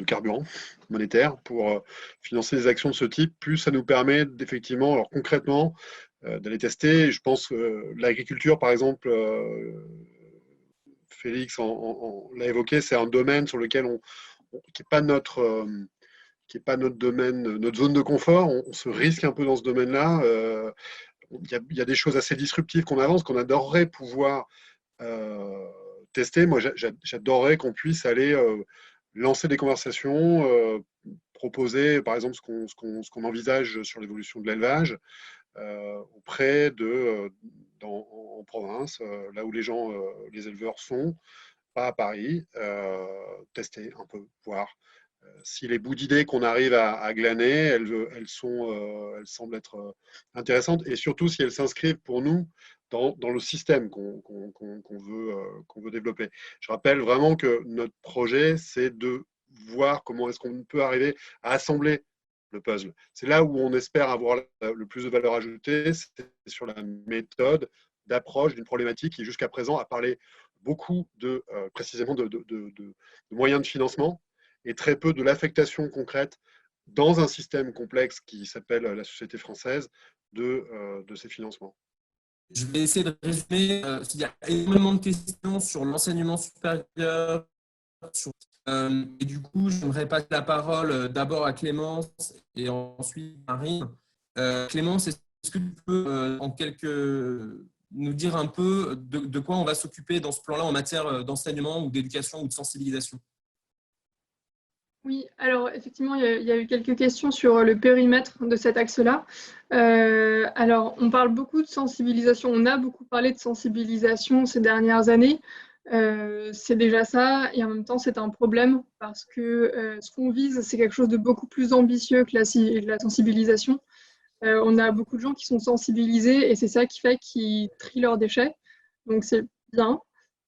carburant monétaire pour financer des actions de ce type, plus ça nous permet d'effectivement, alors concrètement, d'aller tester. Je pense que l'agriculture, par exemple, Félix l'a évoqué, c'est un domaine sur lequel qui n'est pas notre domaine, notre zone de confort. On se risque un peu dans ce domaine-là. Il y a des choses assez disruptives qu'on avance, qu'on adorerait pouvoir tester. Moi, j'adorerais qu'on puisse aller lancer des conversations, proposer, par exemple, ce qu'on envisage sur l'évolution de l'élevage auprès en province, là où les éleveurs sont, pas à Paris, tester un peu, voir si les bouts d'idées qu'on arrive à glaner, elles semblent être intéressantes, et surtout si elles s'inscrivent pour nous dans le système qu'on veut développer. Je rappelle vraiment que notre projet, c'est de voir comment est-ce qu'on peut arriver à assembler le puzzle. C'est là où on espère avoir le plus de valeur ajoutée, c'est sur la méthode d'approche d'une problématique qui jusqu'à présent a parlé beaucoup précisément de moyens de financement et très peu de l'affectation concrète dans un système complexe qui s'appelle la société française de ces financements. Je vais essayer de résumer. Il y a énormément de questions sur l'enseignement supérieur. Et du coup, j'aimerais passer la parole d'abord à Clémence et ensuite à Marine. Clémence, est-ce que tu peux nous dire un peu de quoi on va s'occuper dans ce plan-là en matière d'enseignement ou d'éducation ou de sensibilisation? Oui, alors effectivement, il y a eu quelques questions sur le périmètre de cet axe-là. Alors, on parle beaucoup de sensibilisation, on a beaucoup parlé de sensibilisation ces dernières années. C'est déjà ça, et en même temps, c'est un problème parce que ce qu'on vise, c'est quelque chose de beaucoup plus ambitieux que la sensibilisation. On a beaucoup de gens qui sont sensibilisés et c'est ça qui fait qu'ils trient leurs déchets, donc c'est bien.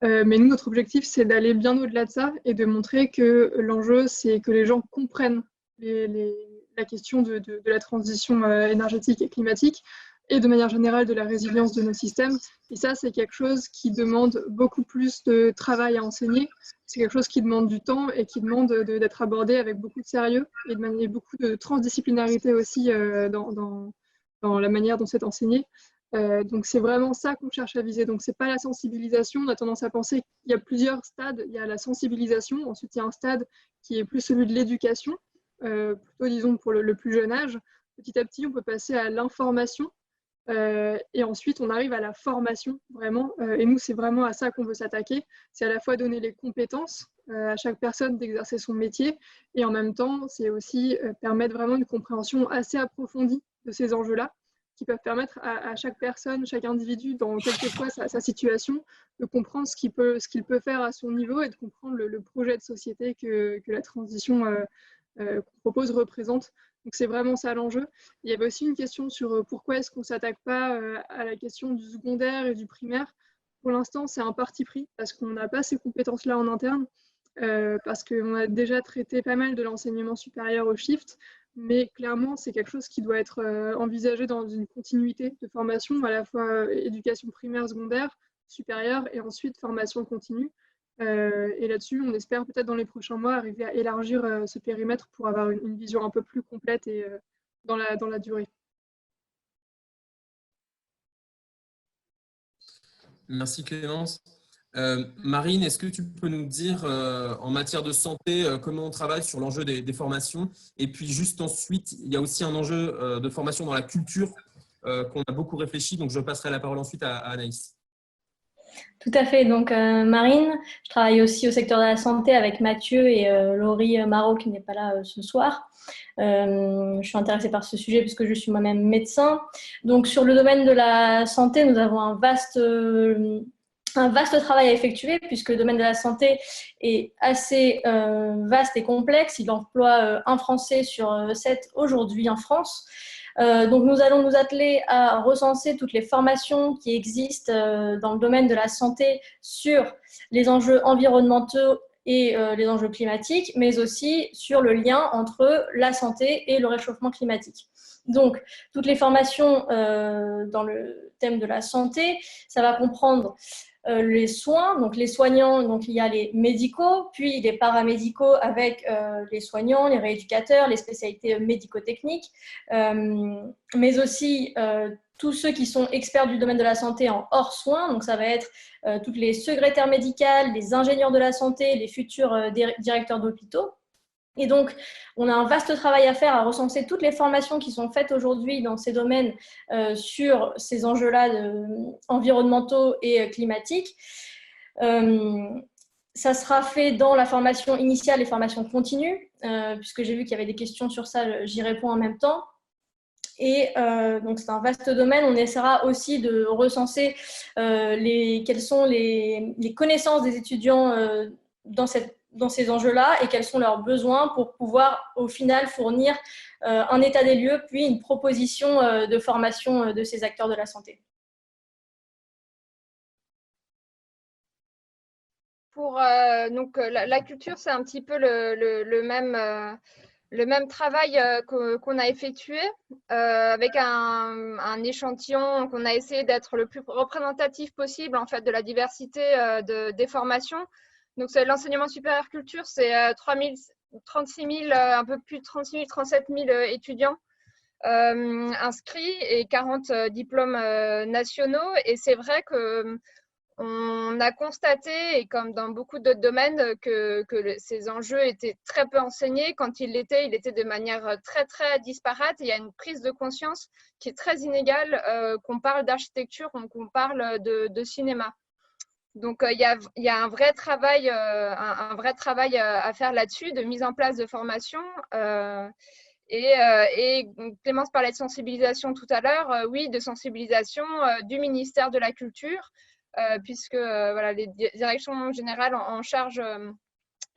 Mais nous, notre objectif, c'est d'aller bien au-delà de ça et de montrer que l'enjeu, c'est que les gens comprennent la question de la transition énergétique et climatique et de manière générale de la résilience de nos systèmes. Et ça, c'est quelque chose qui demande beaucoup plus de travail à enseigner. C'est quelque chose qui demande du temps et qui demande d'être abordé avec beaucoup de sérieux et beaucoup de transdisciplinarité aussi dans la manière dont c'est enseigné. Donc c'est vraiment ça qu'on cherche à viser. Donc c'est pas la sensibilisation. On a tendance à penser qu'il y a plusieurs stades. Il y a la sensibilisation, ensuite il y a un stade qui est plus celui de l'éducation, plutôt disons pour le plus jeune âge. Petit à petit, on peut passer à l'information et ensuite on arrive à la formation vraiment. Et nous c'est vraiment à ça qu'on veut s'attaquer. C'est à la fois donner les compétences à chaque personne d'exercer son métier et en même temps c'est aussi permettre vraiment une compréhension assez approfondie de ces enjeux-là, qui peuvent permettre à chaque personne, chaque individu, dans quelle que soit sa situation, de comprendre ce qu'il peut faire à son niveau et de comprendre le projet de société que la transition qu'on propose représente. Donc c'est vraiment ça l'enjeu. Il y avait aussi une question sur pourquoi est-ce qu'on ne s'attaque pas à la question du secondaire et du primaire. Pour l'instant, c'est un parti pris parce qu'on n'a pas ces compétences-là en interne, parce qu'on a déjà traité pas mal de l'enseignement supérieur au Shift. Mais clairement, c'est quelque chose qui doit être envisagé dans une continuité de formation, à la fois éducation primaire, secondaire, supérieure et ensuite formation continue. Et là-dessus, on espère peut-être dans les prochains mois arriver à élargir ce périmètre pour avoir une vision un peu plus complète et dans la durée. Merci Clémence. Marine, est-ce que tu peux nous dire en matière de santé comment on travaille sur l'enjeu des formations? Et puis juste ensuite, il y a aussi un enjeu de formation dans la culture qu'on a beaucoup réfléchi, donc je passerai la parole ensuite à Anaïs. Tout à fait. Donc, Marine, je travaille aussi au secteur de la santé avec Mathieu et Laurie Marot qui n'est pas là ce soir. Je suis intéressée par ce sujet puisque je suis moi-même médecin. Donc, sur le domaine de la santé, nous avons un vaste travail à effectuer puisque le domaine de la santé est assez vaste et complexe. Il emploie un Français sur 7 aujourd'hui en France. Donc, nous allons nous atteler à recenser toutes les formations qui existent dans le domaine de la santé sur les enjeux environnementaux et les enjeux climatiques, mais aussi sur le lien entre la santé et le réchauffement climatique. Donc, toutes les formations dans le thème de la santé, ça va comprendre les soins, donc les soignants, donc il y a les médicaux, puis les paramédicaux avec les soignants, les rééducateurs, les spécialités médico-techniques, mais aussi tous ceux qui sont experts du domaine de la santé en hors soins, donc ça va être toutes les secrétaires médicales, les ingénieurs de la santé, les futurs directeurs d'hôpitaux. Et donc, on a un vaste travail à faire à recenser toutes les formations qui sont faites aujourd'hui dans ces domaines sur ces enjeux-là environnementaux et climatiques. Ça sera fait dans la formation initiale et formation continue, puisque j'ai vu qu'il y avait des questions sur ça, j'y réponds en même temps. Et donc, c'est un vaste domaine. On essaiera aussi de recenser quelles sont les connaissances des étudiants dans ces enjeux-là et quels sont leurs besoins pour pouvoir, au final, fournir un état des lieux, puis une proposition de formation de ces acteurs de la santé. Pour donc la culture, c'est un petit peu le même travail qu'on a effectué avec un échantillon qu'on a essayé d'être le plus représentatif possible en fait de la diversité des formations. Donc l'enseignement supérieur culture, c'est 36 000, un peu plus de 36 000, 37 000 étudiants inscrits et 40 diplômes nationaux. Et c'est vrai que on a constaté, et comme dans beaucoup d'autres domaines, que ces enjeux étaient très peu enseignés. Quand ils l'étaient, il était de manière très, très disparate. Il y a une prise de conscience qui est très inégale, qu'on parle d'architecture ou qu'on parle de cinéma. Donc, il y a un vrai travail à faire là-dessus, de mise en place de formation. Et Clémence parlait de sensibilisation tout à l'heure. Oui, de sensibilisation du ministère de la Culture, puisque voilà, les directions générales en charge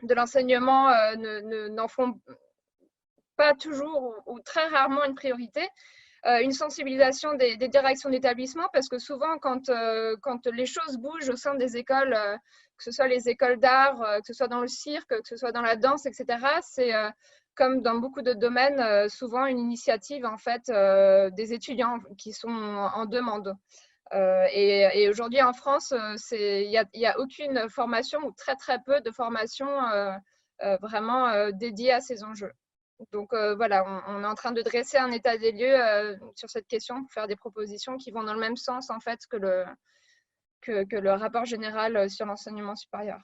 de l'enseignement n'en font pas toujours ou très rarement une priorité. Une sensibilisation des directions d'établissement, parce que souvent, quand les choses bougent au sein des écoles, que ce soit les écoles d'art, que ce soit dans le cirque, que ce soit dans la danse, etc., c'est comme dans beaucoup de domaines, souvent une initiative en fait, des étudiants qui sont en demande. Et aujourd'hui en France, il n'y a aucune formation ou très très peu de formation vraiment dédiée à ces enjeux. Donc voilà, on est en train de dresser un état des lieux sur cette question pour faire des propositions qui vont dans le même sens en fait que le rapport général sur l'enseignement supérieur.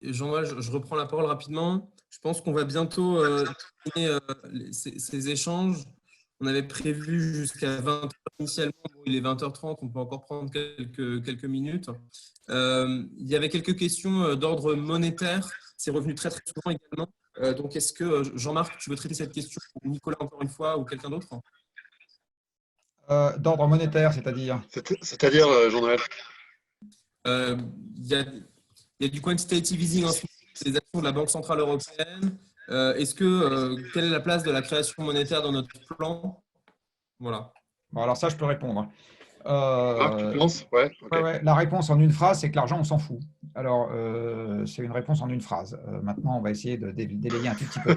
Jean-Noël, je reprends la parole rapidement. Je pense qu'on va bientôt terminer ces échanges. On avait prévu jusqu'à 20h initialement. Bon, il est 20h30, on peut encore prendre quelques minutes. Il y avait quelques questions d'ordre monétaire. C'est revenu très, très souvent également. Donc, est-ce que, Jean-Marc, tu veux traiter cette question pour Nicolas encore une fois ou quelqu'un d'autre? D'ordre monétaire, c'est-à-dire? C'est-à-dire, Jean-Noël? Il y a du quantitative easing en ce moment, c'est les actions de la Banque Centrale Européenne. Quelle est la place de la création monétaire dans notre plan? Voilà. Bon, alors ça, je peux répondre. Tu penses? Ouais, okay. Ouais, la réponse en une phrase, c'est que l'argent, on s'en fout. Alors, c'est une réponse en une phrase. Maintenant, on va essayer de délayer un tout petit peu.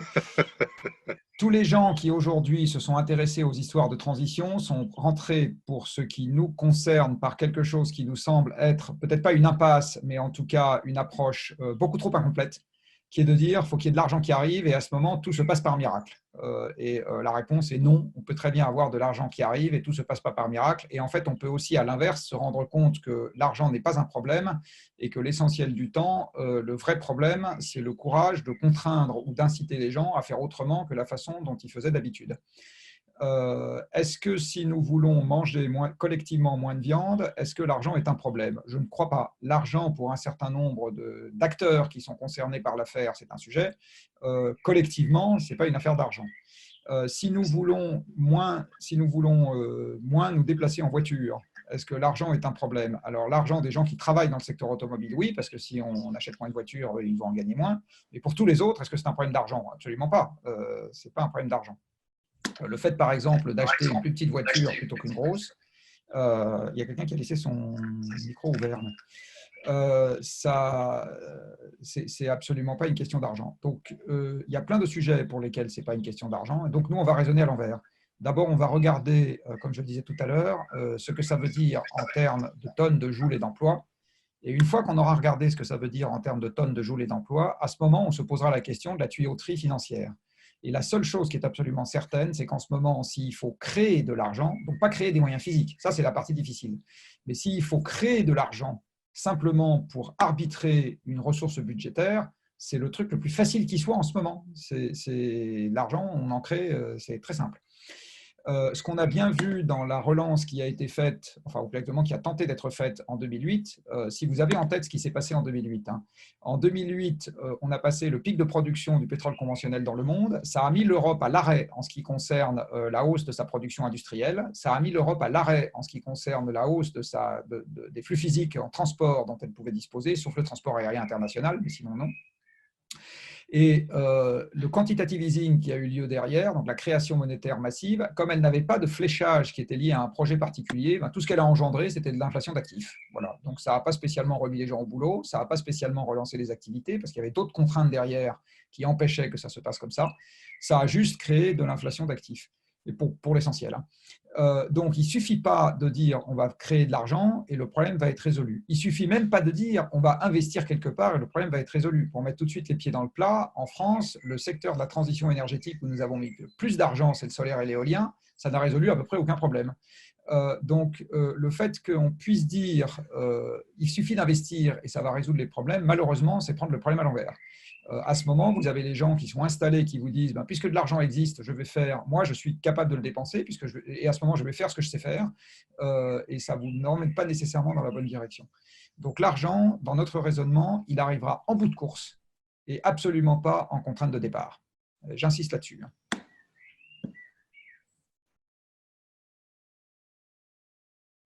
Tous les gens qui aujourd'hui se sont intéressés aux histoires de transition sont rentrés, pour ce qui nous concerne, par quelque chose qui nous semble être peut-être pas une impasse, mais en tout cas une approche beaucoup trop incomplète, qui est de dire qu'il faut qu'il y ait de l'argent qui arrive et à ce moment, tout se passe par miracle. La réponse est non, on peut très bien avoir de l'argent qui arrive et tout ne se passe pas par miracle. Et en fait, on peut aussi, à l'inverse, se rendre compte que l'argent n'est pas un problème et que l'essentiel du temps, le vrai problème, c'est le courage de contraindre ou d'inciter les gens à faire autrement que la façon dont ils faisaient d'habitude. Est-ce que si nous voulons manger collectivement moins de viande, est-ce que l'argent est un problème? Je ne crois pas. L'argent, pour un certain nombre d'acteurs qui sont concernés par l'affaire, c'est un sujet. Collectivement, ce n'est pas une affaire d'argent. Si nous voulons moins nous déplacer en voiture, est-ce que l'argent est un problème? Alors, l'argent des gens qui travaillent dans le secteur automobile, oui, parce que si on achète moins de voitures, ils vont en gagner moins. Mais pour tous les autres, est-ce que c'est un problème d'argent? Absolument pas. Ce n'est pas un problème d'argent. Le fait, par exemple, d'acheter une plus petite voiture plutôt qu'une grosse, il y a quelqu'un qui a laissé son micro ouvert. C'est absolument pas une question d'argent. Donc, il y a plein de sujets pour lesquels ce n'est pas une question d'argent. Donc, nous, on va raisonner à l'envers. D'abord, on va regarder, comme je le disais tout à l'heure, ce que ça veut dire en termes de tonnes de joules et d'emplois. Et une fois qu'on aura regardé ce que ça veut dire en termes de tonnes de joules et d'emplois, à ce moment, on se posera la question de la tuyauterie financière. Et la seule chose qui est absolument certaine, c'est qu'en ce moment, s'il faut créer de l'argent, donc pas créer des moyens physiques, ça c'est la partie difficile, mais s'il faut créer de l'argent simplement pour arbitrer une ressource budgétaire, c'est le truc le plus facile qui soit en ce moment. C'est l'argent, on en crée, c'est très simple. Ce qu'on a bien vu dans la relance qui a été faite, enfin, ou exactement qui a tenté d'être faite en 2008, si vous avez en tête ce qui s'est passé en 2008. Hein. En 2008, on a passé le pic de production du pétrole conventionnel dans le monde. Ça a mis l'Europe à l'arrêt en ce qui concerne la hausse de sa production industrielle. Ça a mis l'Europe à l'arrêt en ce qui concerne la hausse des flux physiques en transport dont elle pouvait disposer, sauf le transport aérien international, mais sinon non. Et le quantitative easing qui a eu lieu derrière, donc la création monétaire massive, comme elle n'avait pas de fléchage qui était lié à un projet particulier, ben, tout ce qu'elle a engendré, c'était de l'inflation d'actifs. Voilà. Donc ça n'a pas spécialement remis les gens au boulot, ça n'a pas spécialement relancé les activités, parce qu'il y avait d'autres contraintes derrière qui empêchaient que ça se passe comme ça. Ça a juste créé de l'inflation d'actifs, et pour l'essentiel. Hein. Donc, il ne suffit pas de dire on va créer de l'argent et le problème va être résolu. Il ne suffit même pas de dire on va investir quelque part et le problème va être résolu. Pour mettre tout de suite les pieds dans le plat, en France, le secteur de la transition énergétique où nous avons mis plus d'argent, c'est le solaire et l'éolien, ça n'a résolu à peu près aucun problème. Donc, le fait qu'on puisse dire il suffit d'investir et ça va résoudre les problèmes, malheureusement, c'est prendre le problème à l'envers. À ce moment, vous avez les gens qui sont installés, qui vous disent ben, puisque de l'argent existe, je vais faire, moi je suis capable de le dépenser, et à ce moment, je vais faire ce que je sais faire, et ça ne vous n'emmène pas nécessairement dans la bonne direction. Donc l'argent, dans notre raisonnement, il arrivera en bout de course et absolument pas en contrainte de départ. J'insiste là-dessus.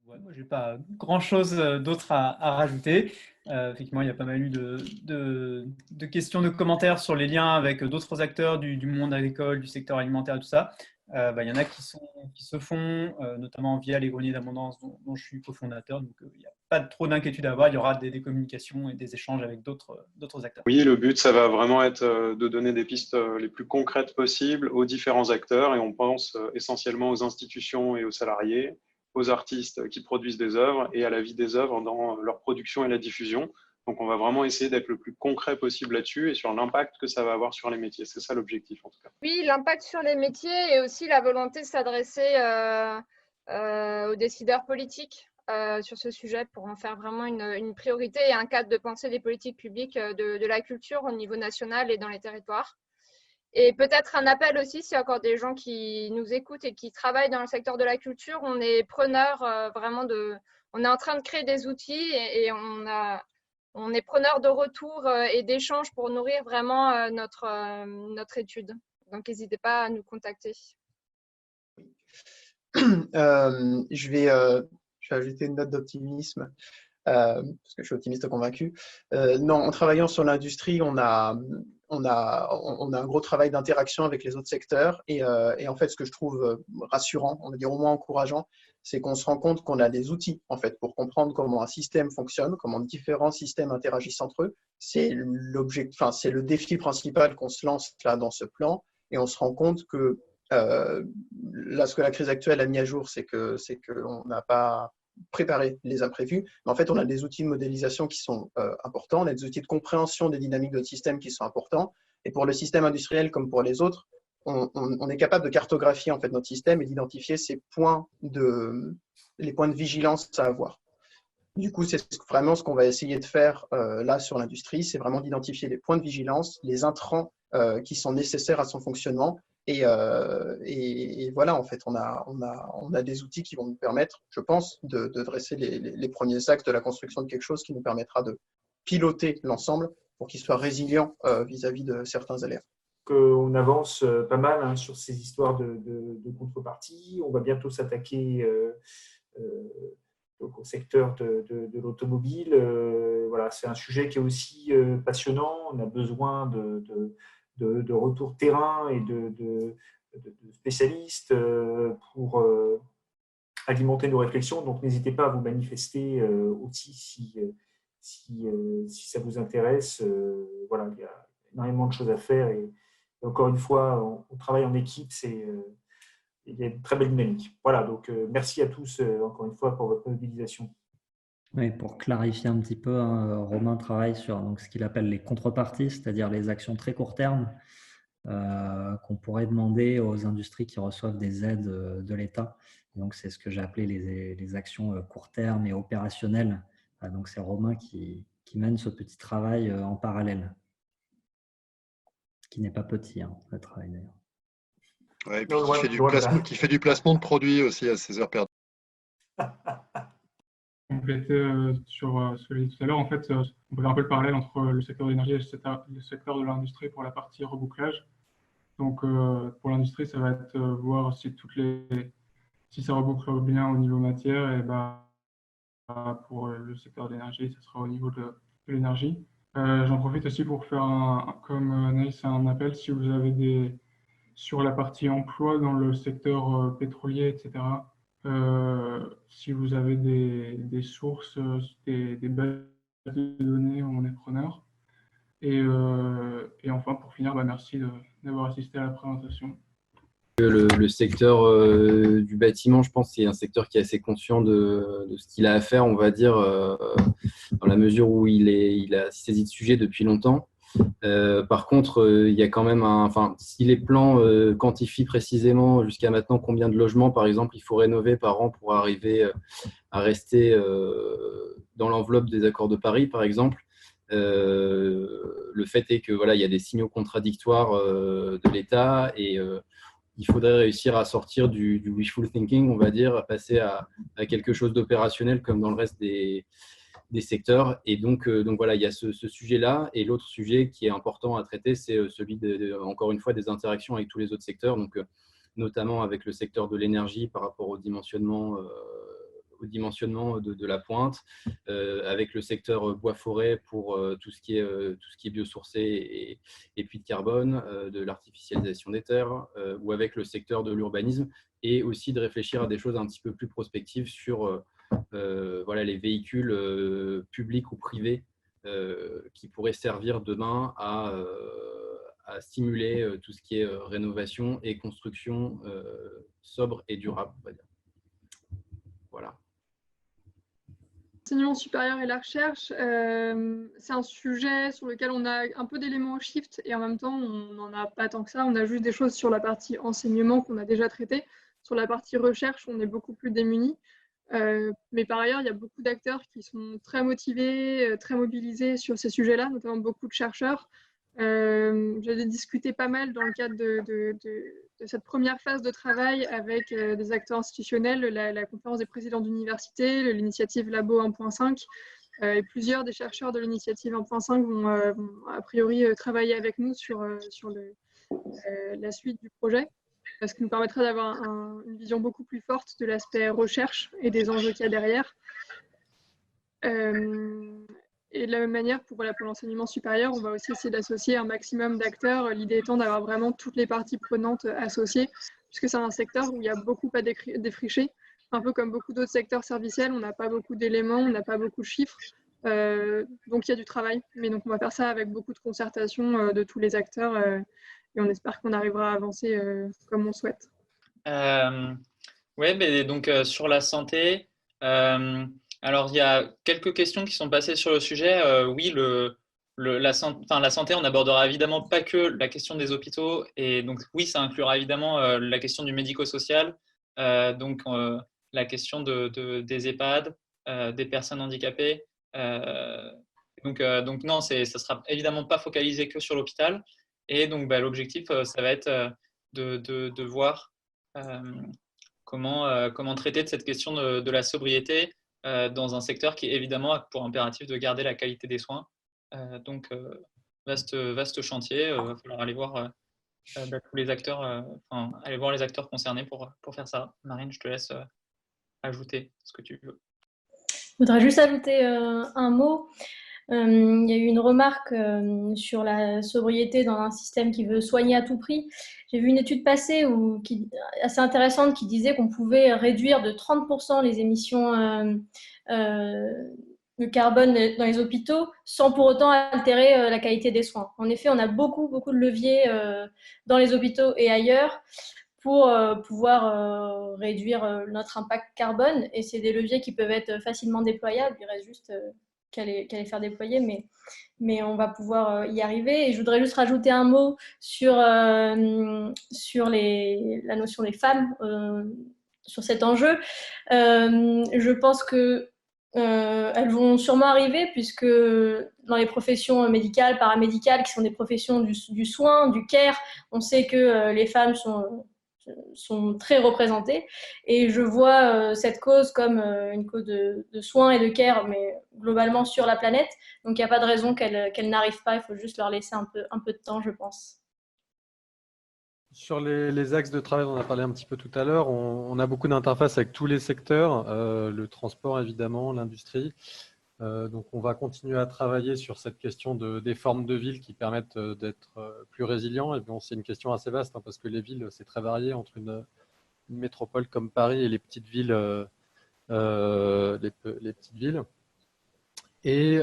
Ouais, moi, je n'ai pas grand-chose d'autre à rajouter. Effectivement, il y a pas mal eu de questions, de commentaires sur les liens avec d'autres acteurs du monde agricole, du secteur alimentaire et tout ça. Il y en a qui se font, notamment via les greniers d'abondance dont je suis cofondateur. Donc, il n'y a pas trop d'inquiétude à avoir. Il y aura des communications et des échanges avec d'autres acteurs. Oui, le but, ça va vraiment être de donner des pistes les plus concrètes possibles aux différents acteurs. Et on pense essentiellement aux institutions et aux salariés, aux artistes qui produisent des œuvres et à la vie des œuvres dans leur production et la diffusion. Donc, on va vraiment essayer d'être le plus concret possible là-dessus et sur l'impact que ça va avoir sur les métiers. C'est ça l'objectif, en tout cas. Oui, l'impact sur les métiers et aussi la volonté de s'adresser aux décideurs politiques sur ce sujet pour en faire vraiment une priorité et un cadre de pensée des politiques publiques de la culture au niveau national et dans les territoires. Et peut-être un appel aussi, s'il y a encore des gens qui nous écoutent et qui travaillent dans le secteur de la culture, on est preneur vraiment on est en train de créer des outils et on est preneur de retours et d'échanges pour nourrir vraiment notre étude. Donc, n'hésitez pas à nous contacter. Je vais ajouter une note d'optimisme, parce que je suis optimiste convaincu. Non, en travaillant sur l'industrie, on a un gros travail d'interaction avec les autres secteurs. Et en fait, ce que je trouve rassurant, on va dire au moins encourageant, c'est qu'on se rend compte qu'on a des outils en fait, pour comprendre comment un système fonctionne, comment différents systèmes interagissent entre eux. C'est le défi principal qu'on se lance là dans ce plan. Et on se rend compte que là, ce que la crise actuelle a mis à jour, c'est qu'on n'a pas préparé les imprévus, mais en fait, on a des outils de modélisation qui sont importants, on a des outils de compréhension des dynamiques de notre système qui sont importants, et pour le système industriel comme pour les autres, on est capable de cartographier en fait notre système et d'identifier les points de vigilance à avoir. Du coup, c'est vraiment ce qu'on va essayer de faire là sur l'industrie, c'est vraiment d'identifier les points de vigilance, les intrants qui sont nécessaires à son fonctionnement. Et voilà, en fait, on a des outils qui vont nous permettre, je pense, de dresser les premiers actes de la construction de quelque chose qui nous permettra de piloter l'ensemble pour qu'il soit résilient vis-à-vis de certains aléas. On avance pas mal sur ces histoires de contrepartie. On va bientôt s'attaquer au secteur de l'automobile. Voilà, c'est un sujet qui est aussi passionnant. On a besoin de retour terrain et de spécialistes pour alimenter nos réflexions. Donc, n'hésitez pas à vous manifester aussi si ça vous intéresse. Voilà, il y a énormément de choses à faire. Et encore une fois, on travaille en équipe. Il y a une très belle dynamique. Voilà, donc merci à tous encore une fois pour votre mobilisation. Oui, pour clarifier un petit peu, hein, Romain travaille sur ce qu'il appelle les contreparties, c'est-à-dire les actions très court terme qu'on pourrait demander aux industries qui reçoivent des aides de l'État. Donc, c'est ce que j'ai appelé les actions court terme et opérationnelles. Donc, c'est Romain qui mène ce petit travail en parallèle, qui n'est pas petit, hein, le travail d'ailleurs. Ouais, et puis qui fait du placement de produits aussi à ses heures perdues. Compléter sur ce que j'ai dit tout à l'heure, en fait, on peut faire un peu le parallèle entre le secteur de l'énergie et le secteur de l'industrie pour la partie rebouclage. Donc, pour l'industrie, ça va être voir si si ça reboucle bien au niveau matière, et ben, pour le secteur de l'énergie, ça sera au niveau de l'énergie. J'en profite aussi pour faire, comme Anaïs, un appel si vous avez sur la partie emploi dans le secteur pétrolier, etc. Si vous avez des sources, des bases de données, on est preneur. Et enfin, pour finir, merci d'avoir assisté à la présentation. Le secteur du bâtiment, je pense, c'est un secteur qui est assez conscient de ce qu'il a à faire, on va dire, dans la mesure où il a saisi le sujet depuis longtemps. Par contre, il y a quand même si les plans quantifient précisément jusqu'à maintenant combien de logements, par exemple, il faut rénover par an pour arriver à rester dans l'enveloppe des accords de Paris, par exemple. Le fait est que il y a des signaux contradictoires de l'État et il faudrait réussir à sortir du wishful thinking, on va dire, à passer à quelque chose d'opérationnel comme dans le reste des secteurs. Et donc il y a ce sujet-là. Et l'autre sujet qui est important à traiter, c'est celui, encore une fois, des interactions avec tous les autres secteurs, donc notamment avec le secteur de l'énergie par rapport au dimensionnement de la pointe, avec le secteur bois-forêt pour tout ce qui est biosourcé et puits de carbone, de l'artificialisation des terres, ou avec le secteur de l'urbanisme, et aussi de réfléchir à des choses un petit peu plus prospectives sur les véhicules publics ou privés qui pourraient servir demain à stimuler tout ce qui est rénovation et construction sobre et durable, on va dire. Voilà. L'enseignement supérieur et la recherche, c'est un sujet sur lequel on a un peu d'éléments au shift et en même temps, on n'en a pas tant que ça. On a juste des choses sur la partie enseignement qu'on a déjà traité. Sur la partie recherche, on est beaucoup plus démunis. Mais par ailleurs, il y a beaucoup d'acteurs qui sont très motivés, très mobilisés sur ces sujets-là, notamment beaucoup de chercheurs. J'ai discuté pas mal dans le cadre de cette première phase de travail avec des acteurs institutionnels, la conférence des présidents d'université, l'initiative Labo 1.5, et plusieurs des chercheurs de l'initiative 1.5 vont a priori travailler avec nous sur la suite du projet, ce qui nous permettra d'avoir une vision beaucoup plus forte de l'aspect recherche et des enjeux qu'il y a derrière. Et de la même manière, pour l'enseignement supérieur, on va aussi essayer d'associer un maximum d'acteurs, l'idée étant d'avoir vraiment toutes les parties prenantes associées, puisque c'est un secteur où il y a beaucoup à défricher. Un peu comme beaucoup d'autres secteurs serviciels, on n'a pas beaucoup d'éléments, on n'a pas beaucoup de chiffres, donc il y a du travail. Mais donc on va faire ça avec beaucoup de concertation de tous les acteurs, et on espère qu'on arrivera à avancer comme on souhaite. Oui, mais donc sur la santé, alors il y a quelques questions qui sont passées sur le sujet. Oui, la santé, on n'abordera évidemment pas que la question des hôpitaux, et donc oui, ça inclura évidemment la question du médico-social, donc la question des EHPAD, des personnes handicapées. Donc non, ça ne sera évidemment pas focalisé que sur l'hôpital. Et donc l'objectif, ça va être de voir comment traiter de cette question de la sobriété dans un secteur qui évidemment a pour impératif de garder la qualité des soins. Donc vaste chantier, il va falloir aller voir tous les acteurs, aller voir les acteurs concernés pour faire ça. Marine, je te laisse ajouter ce que tu veux. Je voudrais juste ajouter un mot. Il y a eu une remarque sur la sobriété dans un système qui veut soigner à tout prix. J'ai vu une étude passer assez intéressante qui disait qu'on pouvait réduire de 30% les émissions de carbone dans les hôpitaux sans pour autant altérer la qualité des soins. En effet, on a beaucoup de leviers dans les hôpitaux et ailleurs pour pouvoir réduire notre impact carbone, et c'est des leviers qui peuvent être facilement déployables. Il reste juste qu'à les faire déployer, mais on va pouvoir y arriver. Et je voudrais juste rajouter un mot sur la notion des femmes sur cet enjeu. Je pense que elles vont sûrement arriver, puisque dans les professions médicales, paramédicales, qui sont des professions du soin, du care, on sait que les femmes sont sont très représentés. Et je vois cette cause comme une cause de soins et de care, mais globalement sur la planète. Donc, il n'y a pas de raison qu'elle n'arrive pas. Il faut juste leur laisser un peu de temps, je pense. Sur les axes de travail, on en a parlé un petit peu tout à l'heure. On a beaucoup d'interfaces avec tous les secteurs, le transport évidemment, l'industrie. Donc, on va continuer à travailler sur cette question des formes de villes qui permettent d'être plus résilients. Et bon, c'est une question assez vaste parce que les villes, c'est très varié entre une métropole comme Paris et les petites villes, les petites villes. Et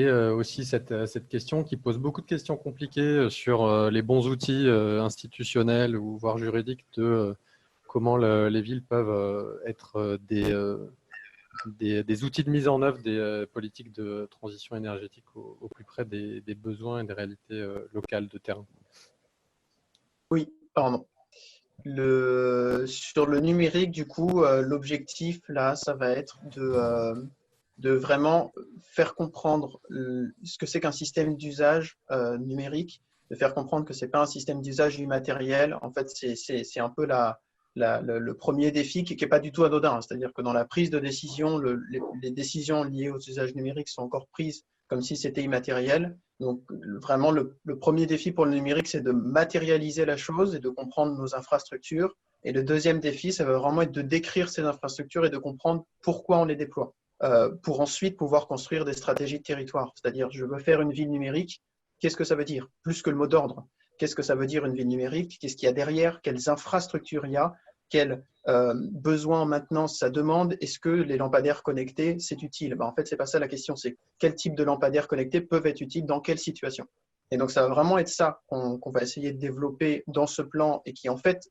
aussi cette question qui pose beaucoup de questions compliquées sur les bons outils institutionnels ou voire juridiques de comment les villes peuvent être des outils de mise en œuvre des politiques de transition énergétique au plus près des besoins et des réalités locales de terrain. Oui, pardon. Sur le numérique, du coup, l'objectif, là, ça va être de vraiment faire comprendre ce que c'est qu'un système d'usage numérique, de faire comprendre que ce n'est pas un système d'usage immatériel. En fait, c'est un peu le premier défi qui n'est pas du tout anodin. C'est-à-dire que dans la prise de décision, les décisions liées aux usages numériques sont encore prises comme si c'était immatériel. Donc, vraiment, le premier défi pour le numérique, c'est de matérialiser la chose et de comprendre nos infrastructures. Et le deuxième défi, ça va vraiment être de décrire ces infrastructures et de comprendre pourquoi on les déploie, pour ensuite pouvoir construire des stratégies de territoire. C'est-à-dire, je veux faire une ville numérique, qu'est-ce que ça veut dire? Plus que le mot d'ordre. Qu'est-ce que ça veut dire une ville numérique? Qu'est-ce qu'il y a derrière? Quelles infrastructures il y a? Quels besoins en maintenance ça demande? Est-ce que les lampadaires connectés, c'est utile? En fait, ce n'est pas ça la question, c'est quel type de lampadaires connectés peuvent être utiles dans quelle situation? Et donc, ça va vraiment être ça qu'on va essayer de développer dans ce plan et qui, en fait,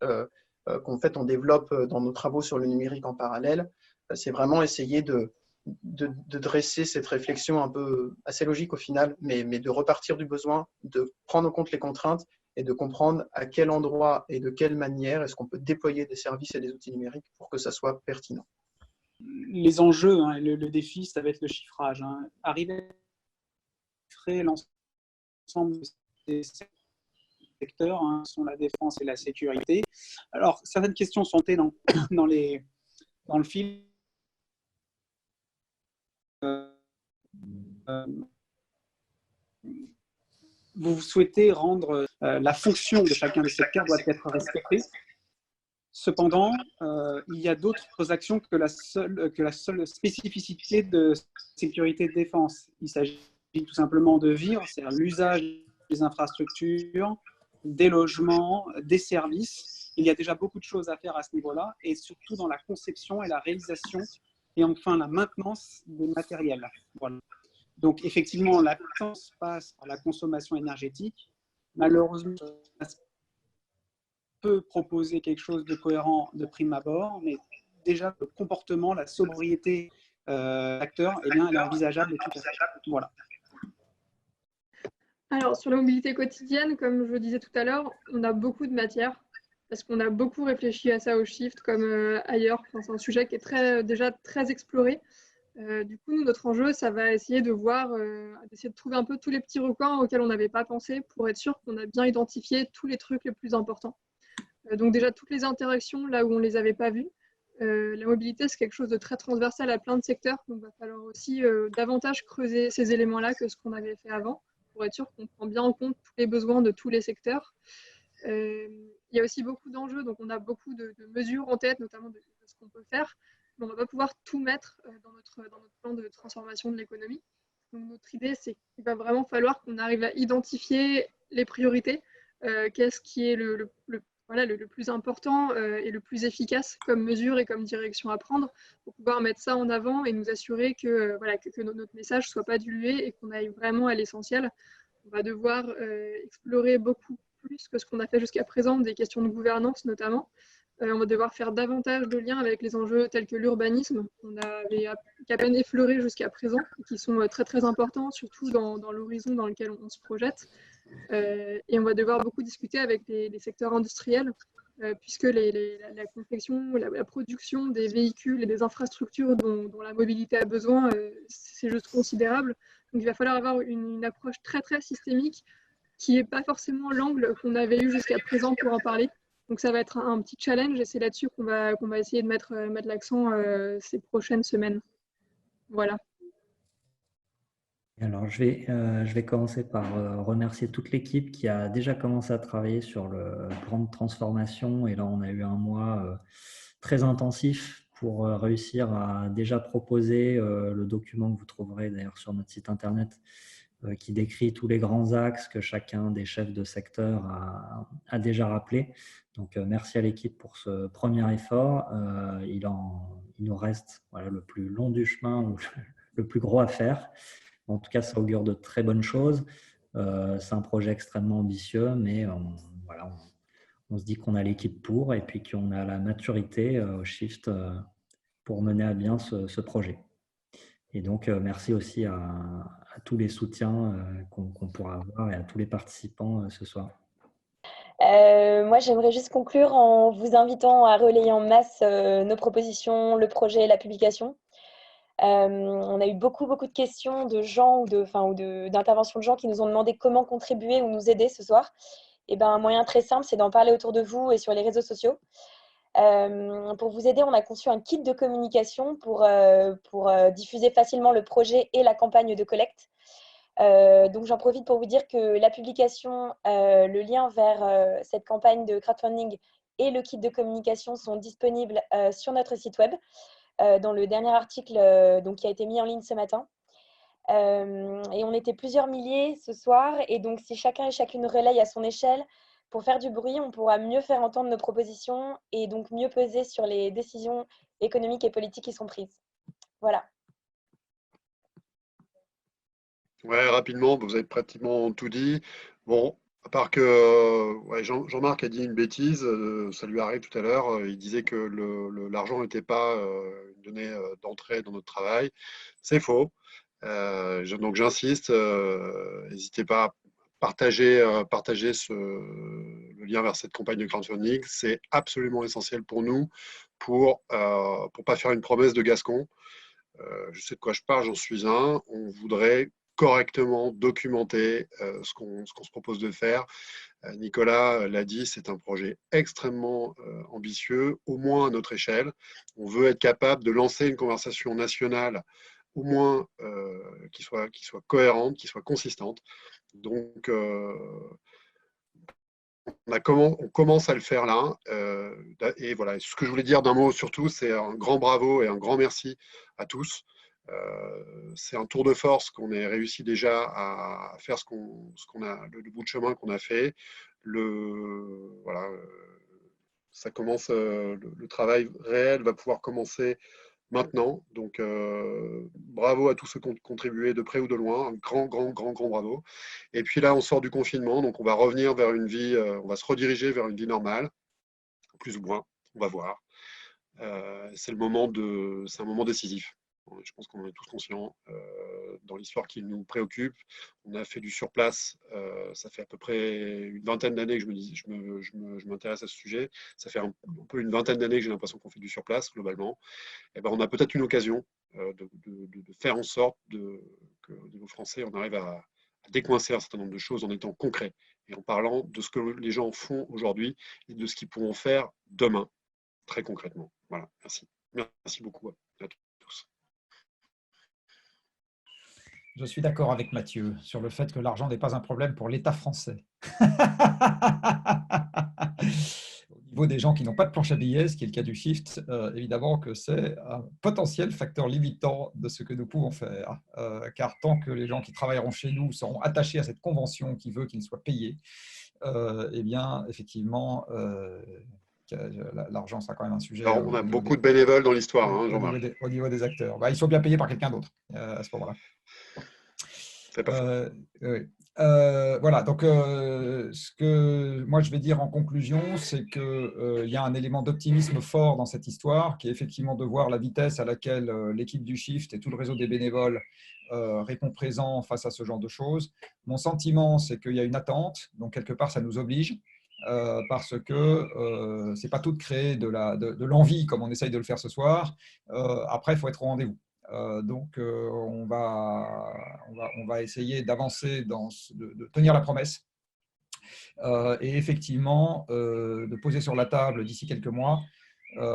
on développe dans nos travaux sur le numérique en parallèle. C'est vraiment essayer de dresser cette réflexion un peu assez logique au final, mais de repartir du besoin, de prendre en compte les contraintes et de comprendre à quel endroit et de quelle manière est-ce qu'on peut déployer des services et des outils numériques pour que ça soit pertinent. Les enjeux, le défi, ça va être le chiffrage. Arriver à chiffrer l'ensemble des secteurs, sont la défense et la sécurité. Alors, certaines questions sont dans le fil. Vous souhaitez rendre la fonction de chacun des secteurs doit être respectée. Cependant, il y a d'autres actions que la seule spécificité de sécurité et de défense. Il s'agit tout simplement de vivre, c'est-à-dire l'usage des infrastructures, des logements, des services. Il y a déjà beaucoup de choses à faire à ce niveau-là, et surtout dans la conception et la réalisation, et enfin la maintenance des matériels. Voilà. Donc effectivement, la puissance passe par la consommation énergétique. Malheureusement, ça peut proposer quelque chose de cohérent de prime abord, mais déjà le comportement, la sobriété d'acteurs, elle est envisageable tout à fait. Voilà. Alors, sur la mobilité quotidienne, comme je le disais tout à l'heure, on a beaucoup de matière, parce qu'on a beaucoup réfléchi à ça au Shift, comme ailleurs. C'est un sujet qui est déjà très exploré. Du coup, nous, notre enjeu, ça va essayer de d'essayer de trouver un peu tous les petits recoins auxquels on n'avait pas pensé pour être sûr qu'on a bien identifié tous les trucs les plus importants. Donc déjà, toutes les interactions là où on ne les avait pas vues. La mobilité, c'est quelque chose de très transversal à plein de secteurs, donc il va falloir aussi davantage creuser ces éléments-là que ce qu'on avait fait avant, pour être sûr qu'on prend bien en compte tous les besoins de tous les secteurs. Il y a aussi beaucoup d'enjeux, donc on a beaucoup de mesures en tête, notamment de ce qu'on peut faire, mais on ne va pas pouvoir tout mettre dans notre plan de transformation de l'économie. Donc notre idée, c'est qu'il va vraiment falloir qu'on arrive à identifier les priorités, qu'est-ce qui est le plus important et le plus efficace comme mesure et comme direction à prendre pour pouvoir mettre ça en avant et nous assurer que notre message ne soit pas dilué et qu'on aille vraiment à l'essentiel. On va devoir explorer beaucoup plus que ce qu'on a fait jusqu'à présent, des questions de gouvernance notamment. On va devoir faire davantage de liens avec les enjeux tels que l'urbanisme, qu'on avait qu'à peine effleuré jusqu'à présent, et qui sont très très importants, surtout dans l'horizon dans lequel on se projette. Et on va devoir beaucoup discuter avec les secteurs industriels, puisque la confection, la production des véhicules et des infrastructures dont la mobilité a besoin, c'est juste considérable. Donc il va falloir avoir une approche très très systémique, qui n'est pas forcément l'angle qu'on avait eu jusqu'à présent pour en parler. Donc ça va être un petit challenge et c'est là-dessus qu'on va essayer de mettre l'accent ces prochaines semaines. Voilà. Alors, je vais commencer par remercier toute l'équipe qui a déjà commencé à travailler sur le plan de transformation. Et là, on a eu un mois très intensif pour réussir à déjà proposer le document que vous trouverez d'ailleurs sur notre site internet qui décrit tous les grands axes que chacun des chefs de secteur a déjà rappelé. Donc, merci à l'équipe pour ce premier effort. Il nous reste le plus long du chemin ou le plus gros à faire. En tout cas, ça augure de très bonnes choses. C'est un projet extrêmement ambitieux, mais on se dit qu'on a l'équipe pour et puis qu'on a la maturité au Shift pour mener à bien ce projet. Et donc, merci aussi à tous les soutiens qu'on pourra avoir et à tous les participants ce soir. Moi, j'aimerais juste conclure en vous invitant à relayer en masse nos propositions, le projet et la publication. On a eu beaucoup de questions de gens ou d'interventions de gens qui nous ont demandé comment contribuer ou nous aider ce soir. Et un moyen très simple, c'est d'en parler autour de vous et sur les réseaux sociaux. Pour vous aider, on a conçu un kit de communication pour diffuser facilement le projet et la campagne de collecte. Donc j'en profite pour vous dire que la publication, le lien vers cette campagne de crowdfunding et le kit de communication sont disponibles sur notre site web. Dans le dernier article qui a été mis en ligne ce matin. Et on était plusieurs milliers ce soir. Et donc, si chacun et chacune relaye à son échelle, pour faire du bruit, on pourra mieux faire entendre nos propositions et donc mieux peser sur les décisions économiques et politiques qui sont prises. Voilà. Ouais, rapidement, vous avez pratiquement tout dit. Bon, à part que Jean-Marc a dit une bêtise, ça lui arrive tout à l'heure, il disait que l'argent n'était pas une donnée d'entrée dans notre travail. C'est faux. Donc j'insiste, n'hésitez pas à partager le lien vers cette campagne de crowdfunding. C'est absolument essentiel pour nous pour pas faire une promesse de Gascon. Je sais de quoi je parle, j'en suis un. On voudrait correctement documenter ce qu'on se propose de faire. Nicolas l'a dit, c'est un projet extrêmement ambitieux, au moins à notre échelle. On veut être capable de lancer une conversation nationale, au moins qui soit cohérente, qui soit consistante. Donc, on commence à le faire là. Et voilà, ce que je voulais dire d'un mot surtout, c'est un grand bravo et un grand merci à tous. C'est un tour de force qu'on ait réussi déjà à faire le bout de chemin qu'on a fait. Ça commence, le travail réel va pouvoir commencer maintenant. Donc, bravo à tous ceux qui ont contribué de près ou de loin. Un grand bravo. Et puis là, on sort du confinement, donc on va revenir vers une vie, on va se rediriger vers une vie normale, plus ou moins, on va voir. C'est un moment décisif. Je pense qu'on en est tous conscients dans l'histoire qui nous préoccupe. On a fait du surplace, ça fait à peu près une vingtaine d'années que je m'intéresse à ce sujet. Ça fait un peu une vingtaine d'années que j'ai l'impression qu'on fait du surplace globalement. Et on a peut-être une occasion de faire en sorte qu'au niveau français, on arrive à décoincer un certain nombre de choses en étant concret et en parlant de ce que les gens font aujourd'hui et de ce qu'ils pourront faire demain, très concrètement. Voilà, merci. Merci beaucoup à tous. Je suis d'accord avec Mathieu sur le fait que l'argent n'est pas un problème pour l'État français. Au niveau des gens qui n'ont pas de planche à billets, ce qui est le cas du Shift, évidemment que c'est un potentiel facteur limitant de ce que nous pouvons faire. Car tant que les gens qui travailleront chez nous seront attachés à cette convention qui veut qu'ils soient payés, eh bien, effectivement, l'argent sera quand même un sujet. Alors, on a beaucoup de bénévoles dans l'histoire, hein, Jean-Marc. Au niveau des acteurs. Ils sont bien payés par quelqu'un d'autre à ce moment-là. Oui. Voilà, donc ce que moi je vais dire en conclusion, c'est qu'il y a un élément d'optimisme fort dans cette histoire, qui est effectivement de voir la vitesse à laquelle l'équipe du Shift et tout le réseau des bénévoles répond présent face à ce genre de choses. Mon sentiment, c'est qu'il y a une attente, donc quelque part ça nous oblige. Parce que c'est pas tout de créer de l'envie comme on essaye de le faire ce soir. Après, il faut être au rendez-vous. Donc, on va essayer d'avancer, de tenir la promesse et effectivement de poser sur la table d'ici quelques mois,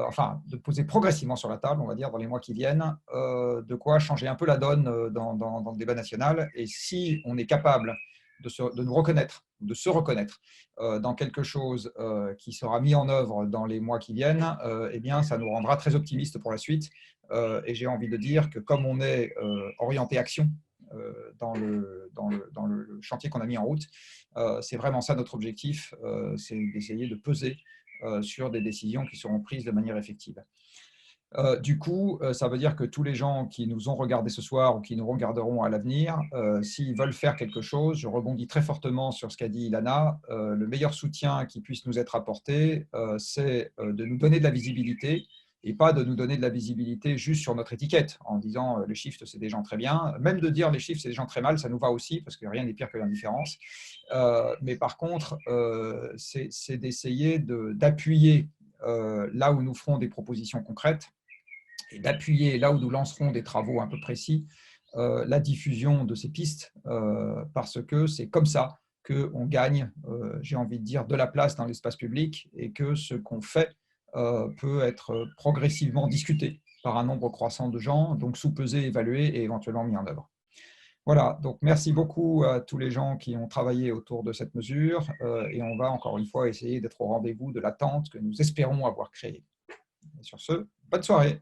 enfin de poser progressivement sur la table, on va dire, dans les mois qui viennent, de quoi changer un peu la donne dans le débat national. Et si on est capable de nous reconnaître, de se reconnaître dans quelque chose qui sera mis en œuvre dans les mois qui viennent, eh bien, ça nous rendra très optimistes pour la suite. Et j'ai envie de dire que comme on est orienté action dans le chantier qu'on a mis en route, c'est vraiment ça notre objectif, c'est d'essayer de peser sur des décisions qui seront prises de manière effective. Du coup, ça veut dire que tous les gens qui nous ont regardés ce soir ou qui nous regarderont à l'avenir, s'ils veulent faire quelque chose, je rebondis très fortement sur ce qu'a dit Ilana, le meilleur soutien qui puisse nous être apporté, c'est de nous donner de la visibilité et pas de nous donner de la visibilité juste sur notre étiquette en disant les chiffres, c'est des gens très bien. Même de dire les chiffres, c'est des gens très mal, ça nous va aussi parce que rien n'est pire que l'indifférence. Mais par contre, c'est d'essayer d'appuyer là où nous ferons des propositions concrètes et d'appuyer là où nous lancerons des travaux un peu précis, la diffusion de ces pistes, parce que c'est comme ça qu'on gagne, j'ai envie de dire, de la place dans l'espace public et que ce qu'on fait peut être progressivement discuté par un nombre croissant de gens, donc sous-pesé, évalué et éventuellement mis en œuvre. Voilà, donc merci beaucoup à tous les gens qui ont travaillé autour de cette mesure et on va encore une fois essayer d'être au rendez-vous de l'attente que nous espérons avoir créée. Et sur ce, bonne soirée.